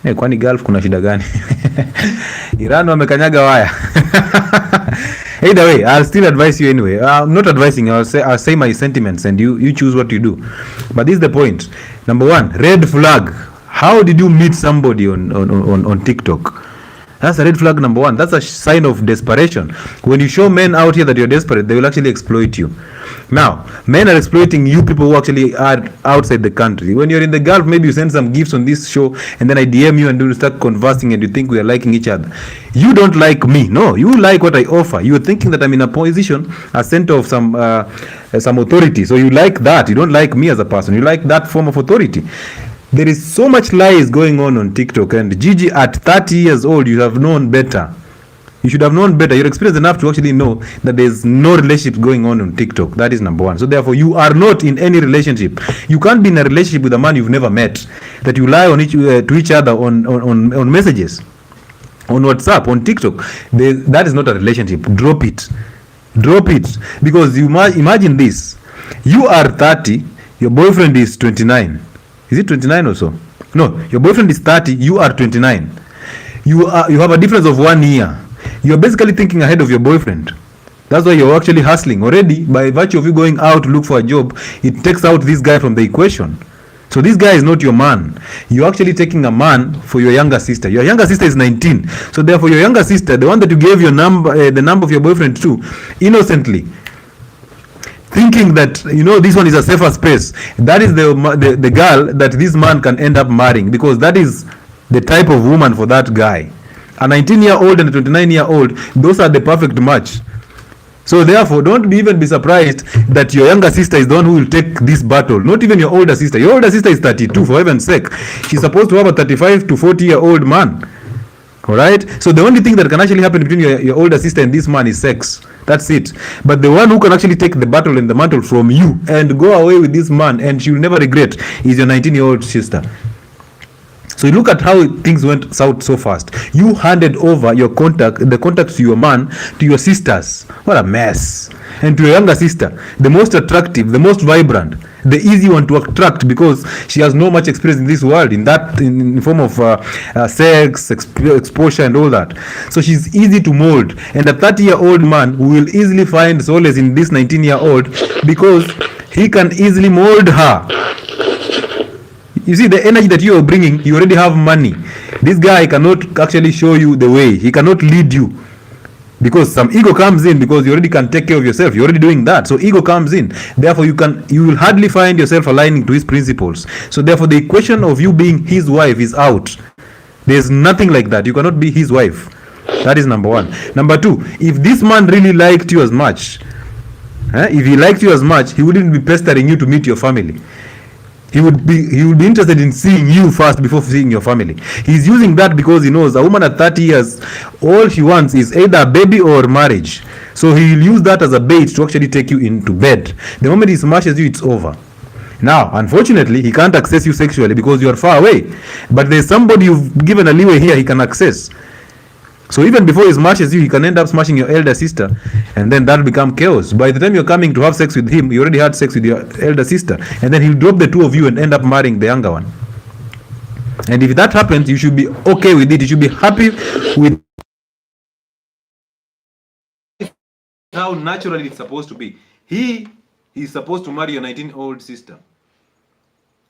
Hey, kwani Gulf kuna shida gani? Iran wamekanyaga waya. Either way, I'll still advise you anyway. I'm not advising. I'll say my sentiments, and you choose what you do. But this is the point. Number one, red flag. How did you meet somebody on TikTok? That's a red flag number one. That's a sign of desperation. When you show men out here that you're desperate, they will actually exploit you. Now, men are exploiting you people who actually are outside the country. When you're in the Gulf, maybe you send some gifts on this show, and then I DM you and you start conversing, and you think we are liking each other. You don't like me. No, you like what I offer. You're thinking that I'm in a position, a center of some authority. So you like that. You don't like me as a person. You like that form of authority. There is so much lies going on TikTok, and Gigi, at 30 years old, you have known better. You should have known better. You're experienced enough to actually know that there's no relationship going on TikTok. That is number one. So therefore, you are not in any relationship. You can't be in a relationship with a man you've never met, that you lie on to each other on messages, on WhatsApp, on TikTok. That is not a relationship. Drop it. Because you imagine this. You are 30, your boyfriend is 29. Is it 29 or so? No, your boyfriend is 30, you are 29. You have a difference of 1 year. You're basically thinking ahead of your boyfriend. That's why you're actually hustling. Already, by virtue of you going out to look for a job, it takes out this guy from the equation. So this guy is not your man. You're actually taking a man for your younger sister. Your younger sister is 19. So therefore, your younger sister, the one that you gave your number, the number of your boyfriend to, innocently, thinking that this one is a safer space, that is the girl that this man can end up marrying, because that is the type of woman for that guy. A 19-year-old and a 29-year-old, those are the perfect match. So therefore, don't even be surprised that your younger sister is the one who will take this battle. Not even your older sister. Your older sister is 32, for heaven's sake. She's supposed to have a 35 to 40-year-old man. Alright? So the only thing that can actually happen between your older sister and this man is sex. That's it. But the one who can actually take the battle and the mantle from you and go away with this man, and she will never regret, is your 19-year-old sister. So you look at how things went south so fast. You handed over the contact to your man, to your sisters. What a mess. And to your younger sister, the most attractive, the most vibrant, the easy one to attract, because she has no much experience in this world, in form of sex, exposure and all that. So she's easy to mold. And a 30-year-old man will easily find solace in this 19-year-old, because he can easily mold her. You see, the energy that you are bringing, you already have money. This guy cannot actually show you the way. He cannot lead you, because some ego comes in, because you already can take care of yourself. You're already doing that. So ego comes in. Therefore, you will hardly find yourself aligning to his principles. So therefore, the equation of you being his wife is out. There's nothing like that. You cannot be his wife. That is number one. Number two, if this man really liked you as much, if he liked you as much, he wouldn't be pestering you to meet your family. He would be interested in seeing you first before seeing your family. He's using that because he knows a woman at 30 years, all she wants is either a baby or marriage. So he'll use that as a bait to actually take you into bed. The moment he smashes you, it's over. Now, unfortunately, he can't access you sexually because you are far away. But there's somebody you've given a leeway here he can access. So even before he smashes you, he can end up smashing your elder sister, and then that'll become chaos. By the time you're coming to have sex with him, you already had sex with your elder sister, and then he'll drop the two of you and end up marrying the younger one. And if that happens, you should be okay with it. You should be happy with how naturally it's supposed to be. He is supposed to marry your 19-year-old sister.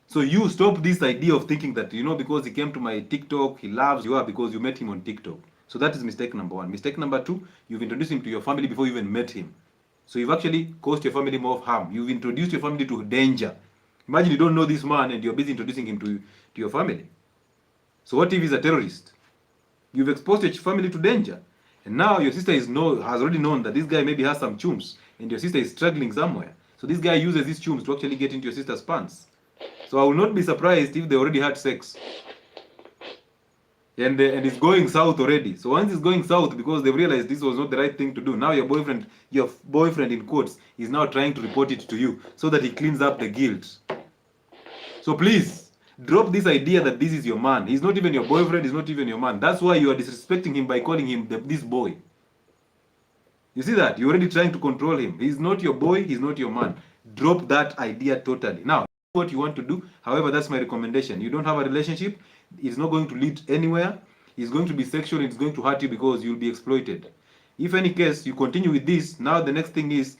So you stop this idea of thinking that, because he came to my TikTok, he loves you because you met him on TikTok. So that is mistake number one. Mistake number two, you've introduced him to your family before you even met him. So you've actually caused your family more harm. You've introduced your family to danger. Imagine you don't know this man and you're busy introducing him to your family. So what if he's a terrorist? You've exposed your family to danger. And now your sister has already known that this guy maybe has some chums, and your sister is struggling somewhere. So this guy uses these chums to actually get into your sister's pants. So I will not be surprised if they already had sex. And it's going south already. So once it's going south, because they've realized this was not the right thing to do, now your boyfriend in quotes, is now trying to report it to you so that he cleans up the guilt. So please, drop this idea that this is your man. He's not even your boyfriend, he's not even your man. That's why you are disrespecting him by calling him this boy. You see that? You're already trying to control him. He's not your boy, he's not your man. Drop that idea totally. Now, what you want to do, however, that's my recommendation. You don't have a relationship, it's not going to lead anywhere. It's going to be sexual, it's going to hurt you because you'll be exploited. If any case, you continue with this, now the next thing is,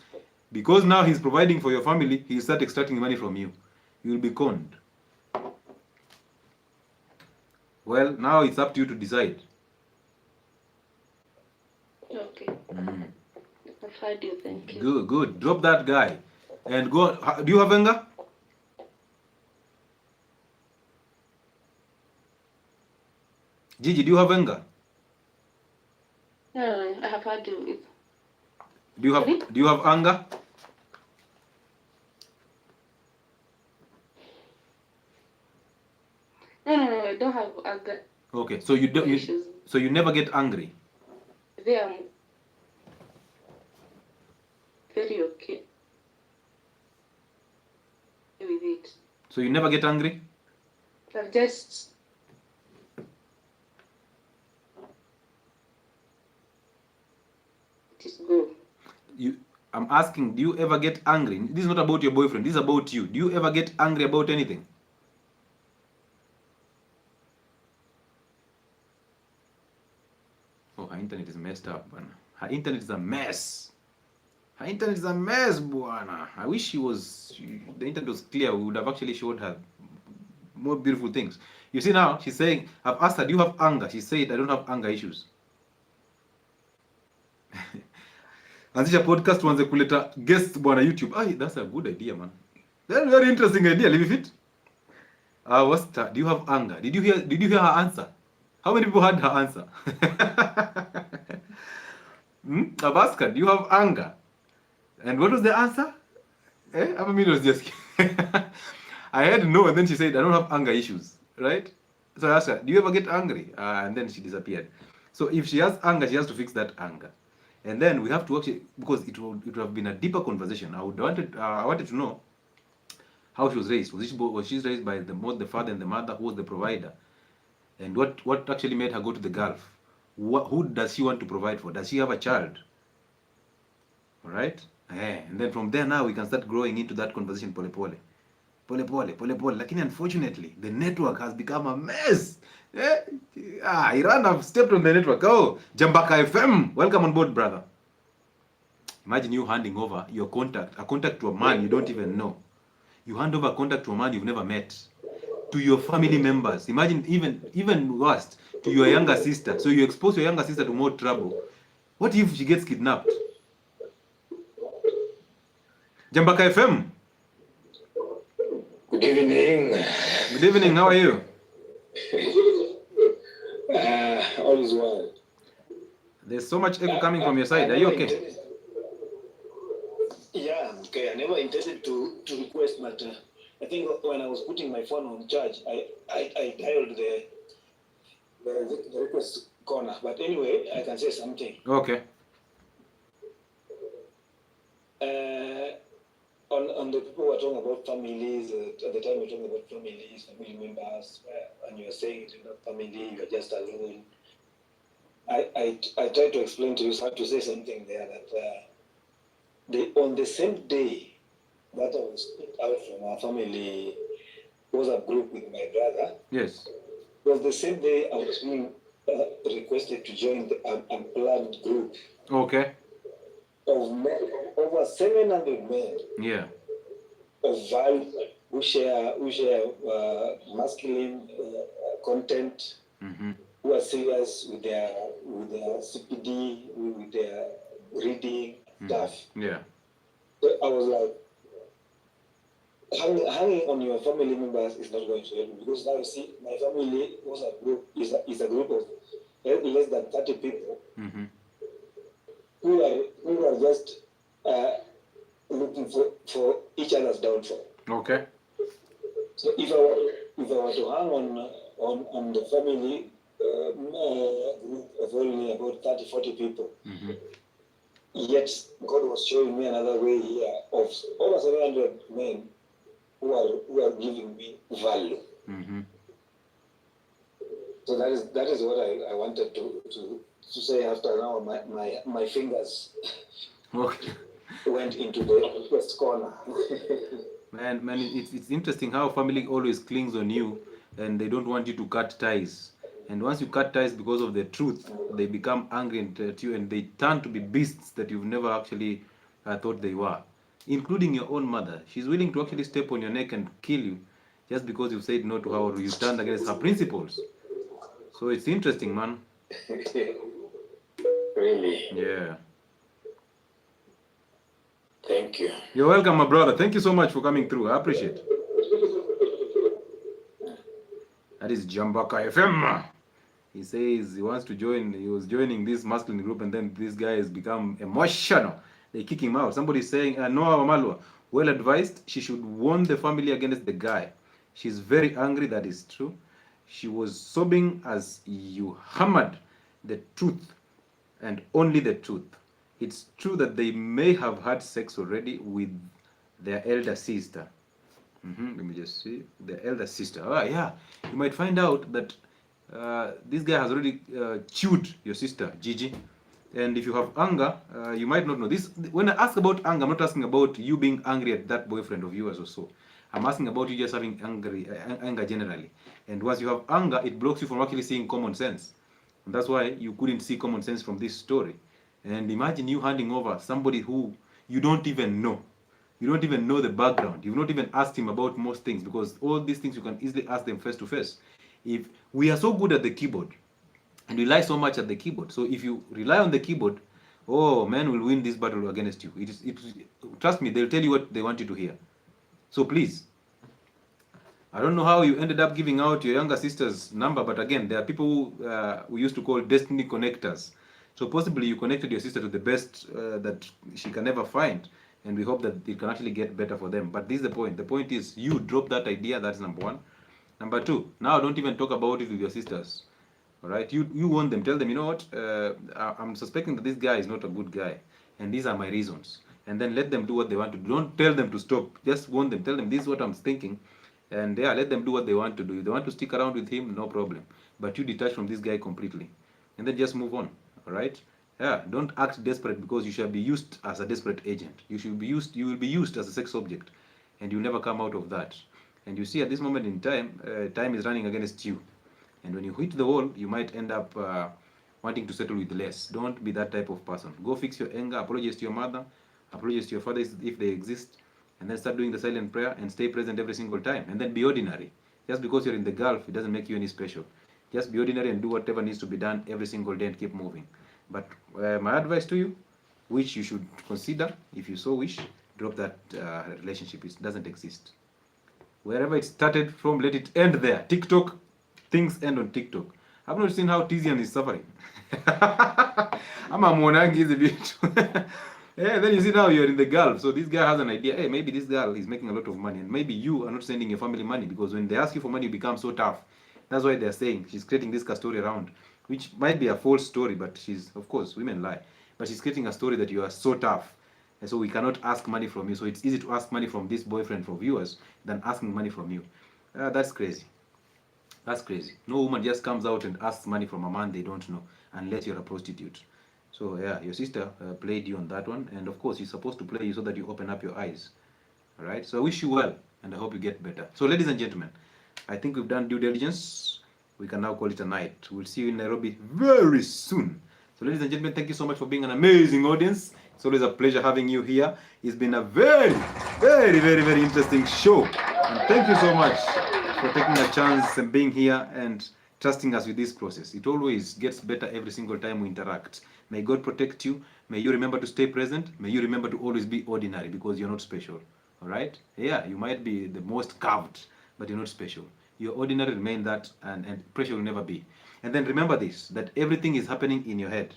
because now he's providing for your family, he'll start extracting money from you. You'll be conned. Well, now it's up to you to decide. Okay. I've heard you, thank you. Good, good. Drop that guy. And go. Do you have anger? Gigi, do you have anger? No, I have heard you. Do you have anger? No, I don't have anger. Okay, so you don't. So you never get angry. They are very okay with it. So you never get angry? I've just just go. I'm asking, do you ever get angry? This is not about your boyfriend, this is about you. Do you ever get angry about anything? Oh, her internet is messed up, bwana. Her internet is a mess. Her internet is a mess, bwana. I wish the internet was clear. We would have actually showed her more beautiful things. You see now, she's saying, I've asked her, do you have anger? She said, I don't have anger issues. Anzisha podcast tuanze kuleta guests bwana YouTube. That's a good idea, man. That's a very interesting idea. Leave it. What's that? Do you have anger? Did you hear her answer? How many people had her answer? I've asked her, do you have anger? And what was the answer? I mean, it was just I had no, and then she said, I don't have anger issues, right? So I asked her, do you ever get angry? And then she disappeared. So if she has anger, she has to fix that anger. And then we have to actually, because it would have been a deeper conversation. I wanted to know how she was raised. Was she raised by the father and the mother? Who was the provider? And what actually made her go to the Gulf? Who does she want to provide for? Does she have a child? All right? And then from there now we can start growing into that conversation pole pole. Lakini unfortunately, the network has become a mess. Iran have stepped on the network. Oh, 𝗙𝗥𝗜𝗓𝗓 FM. Welcome on board, brother. Imagine you handing over a contact to a man you don't even know. You hand over a contact to a man you've never met. To your family members. Imagine even worse, to your younger sister. So you expose your younger sister to more trouble. What if she gets kidnapped? 𝗙𝗥𝗜𝗓𝗓 FM. Good evening. Good evening, how are you? All is well. There's so much echo coming from your side. Are you okay? Yeah, okay. I never intended to request, but I think when I was putting my phone on charge, I dialed the request corner. But anyway, I can say something. Okay. On the people who are talking about families, at the time we were talking about families, family members, and you were saying you're not family, you're just alone. I tried to explain to you, so I had to say something there that on the same day that I was put out from our family WhatsApp group with my brother, Yes. it was the same day I was being requested to join the unplanned group. Okay. Of men, over 700 men. Yeah. Of value who share masculine content, who are serious with their CPD, with their reading stuff. Yeah. So I was hanging on your family members is not going to help you, because now you see my family was a group is a group of less than 30 people who are just looking for each other's downfall. Okay. So if I were to hang on the family group of only about 30-40 people, yet God was showing me another way here of over 700 men who are giving me value. So that is what I wanted to say after now my fingers went into the first corner. Man, it's interesting how family always clings on you, and they don't want you to cut ties. And once you cut ties because of the truth, they become angry at you, and they turn to be beasts that you've never actually thought they were, including your own mother. She's willing to actually step on your neck and kill you just because you've said no to her or you turned against her principles. So it's interesting, man. Really? Yeah. Thank you. You're welcome, my brother. Thank you so much for coming through. I appreciate it. That is Jambaka FM. He says he wants to join. He was joining this masculine group, and then this guy has become emotional. They kick him out. Somebody is saying, Noah Wamalwa, well advised. She should warn the family against the guy. She's very angry. That is true. She was sobbing as you hammered the truth and only the truth. It's true that they may have had sex already with their elder sister. Let me just see. The elder sister. Ah, yeah. You might find out that this guy has already chewed your sister, Gigi. And if you have anger, you might not know. This. When I ask about anger, I'm not asking about you being angry at that boyfriend of yours or so. I'm asking about you just having anger generally. And once you have anger, it blocks you from actually seeing common sense. And that's why you couldn't see common sense from this story. And imagine you handing over somebody who you don't even know. You don't even know the background. You've not even asked him about most things, because all these things you can easily ask them face to face. If we are so good at the keyboard and we rely so much at the keyboard, so if you rely on the keyboard, oh, men will win this battle against you. Trust me, they'll tell you what they want you to hear. So please, I don't know how you ended up giving out your younger sister's number, but again, there are people who we used to call destiny connectors. So possibly you connected your sister to the best that she can ever find, and we hope that it can actually get better for them. But this is the point. The point is you drop that idea. That's number one. Number two, now don't even talk about it with your sisters. All right? You warn them. Tell them, you know what? I'm suspecting that this guy is not a good guy, and these are my reasons. And then let them do what they want to do. Don't tell them to stop. Just warn them. Tell them this is what I'm thinking. And yeah, let them do what they want to do. If they want to stick around with him, no problem. But you detach from this guy completely. And then just move on. All right? Yeah, don't act desperate, because you shall be used as a desperate agent. You will be used as a sex object, and you'll never come out of that. And you see, at this moment in time, time is running against you. And when you hit the wall, you might end up wanting to settle with less. Don't be that type of person. Go fix your anger, apologize to your mother, apologize to your father if they exist, and then start doing the silent prayer and stay present every single time. And then be ordinary. Just because you're in the Gulf, it doesn't make you any special. Just be ordinary and do whatever needs to be done every single day and keep moving. But my advice to you, which you should consider, if you so wish, drop that relationship. It doesn't exist. Wherever it started from, let it end there. TikTok, things end on TikTok. I've not seen how Tizian is suffering. I'm a monangi is a bit. Yeah, then you see now you're in the Gulf. So this guy has an idea. Hey, maybe this girl is making a lot of money, and maybe you are not sending your family money, because when they ask you for money, you become so tough. That's why they're saying she's creating this story around, which might be a false story, but she's, of course, women lie. But she's creating a story that you are so tough, and so we cannot ask money from you. So it's easy to ask money from this boyfriend for viewers than asking money from you. That's crazy. That's crazy. No woman just comes out and asks money from a man they don't know, unless you're a prostitute. So yeah, your sister played you on that one, and of course, you're supposed to play you so that you open up your eyes. All right. So I wish you well, and I hope you get better. So, ladies and gentlemen, I think we've done due diligence. We can now call it a night. We'll see you in Nairobi very soon. So, ladies and gentlemen, thank you so much for being an amazing audience. It's always a pleasure having you here. It's been a very, very, very, very interesting show. And thank you so much for taking a chance and being here and trusting us with this process. It always gets better every single time we interact. May God protect you. May you remember to stay present. May you remember to always be ordinary, because you're not special. All right? Yeah, you might be the most carved, but you're not special. You're ordinary, remain that, and pressure will never be. And then remember this, that everything is happening in your head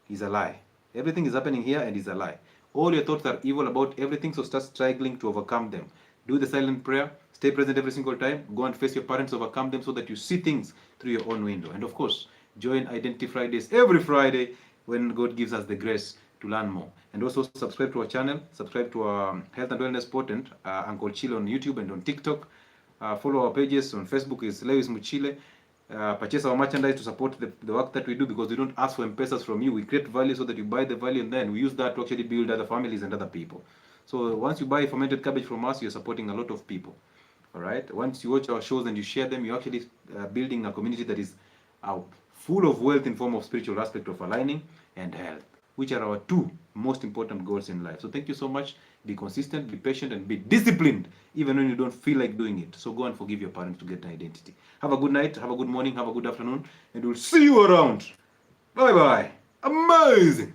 is a lie. Everything is happening here and is a lie. All your thoughts are evil about everything, so start struggling to overcome them. Do the silent prayer, stay present every single time, go and face your parents, overcome them so that you see things through your own window. And of course, join Identity Fridays every Friday when God gives us the grace to learn more. And also subscribe to our channel, subscribe to our health and wellness potent, Uncle Chile on YouTube and on TikTok. Follow our pages on Facebook is Lewis Muchile. Purchase our merchandise to support the work that we do, because we don't ask for M-Pesas from you. We create value so that you buy the value, and then we use that to actually build other families and other people. So once you buy fermented cabbage from us, you're supporting a lot of people. All right. Once you watch our shows and you share them, you're actually building a community that is full of wealth in form of spiritual aspect of aligning and health, which are our two most important goals in life. So thank you so much. Be consistent, be patient, and be disciplined, even when you don't feel like doing it. So go and forgive your parents to get an identity. Have a good night, have a good morning, have a good afternoon, and we'll see you around. Bye-bye. Amazing.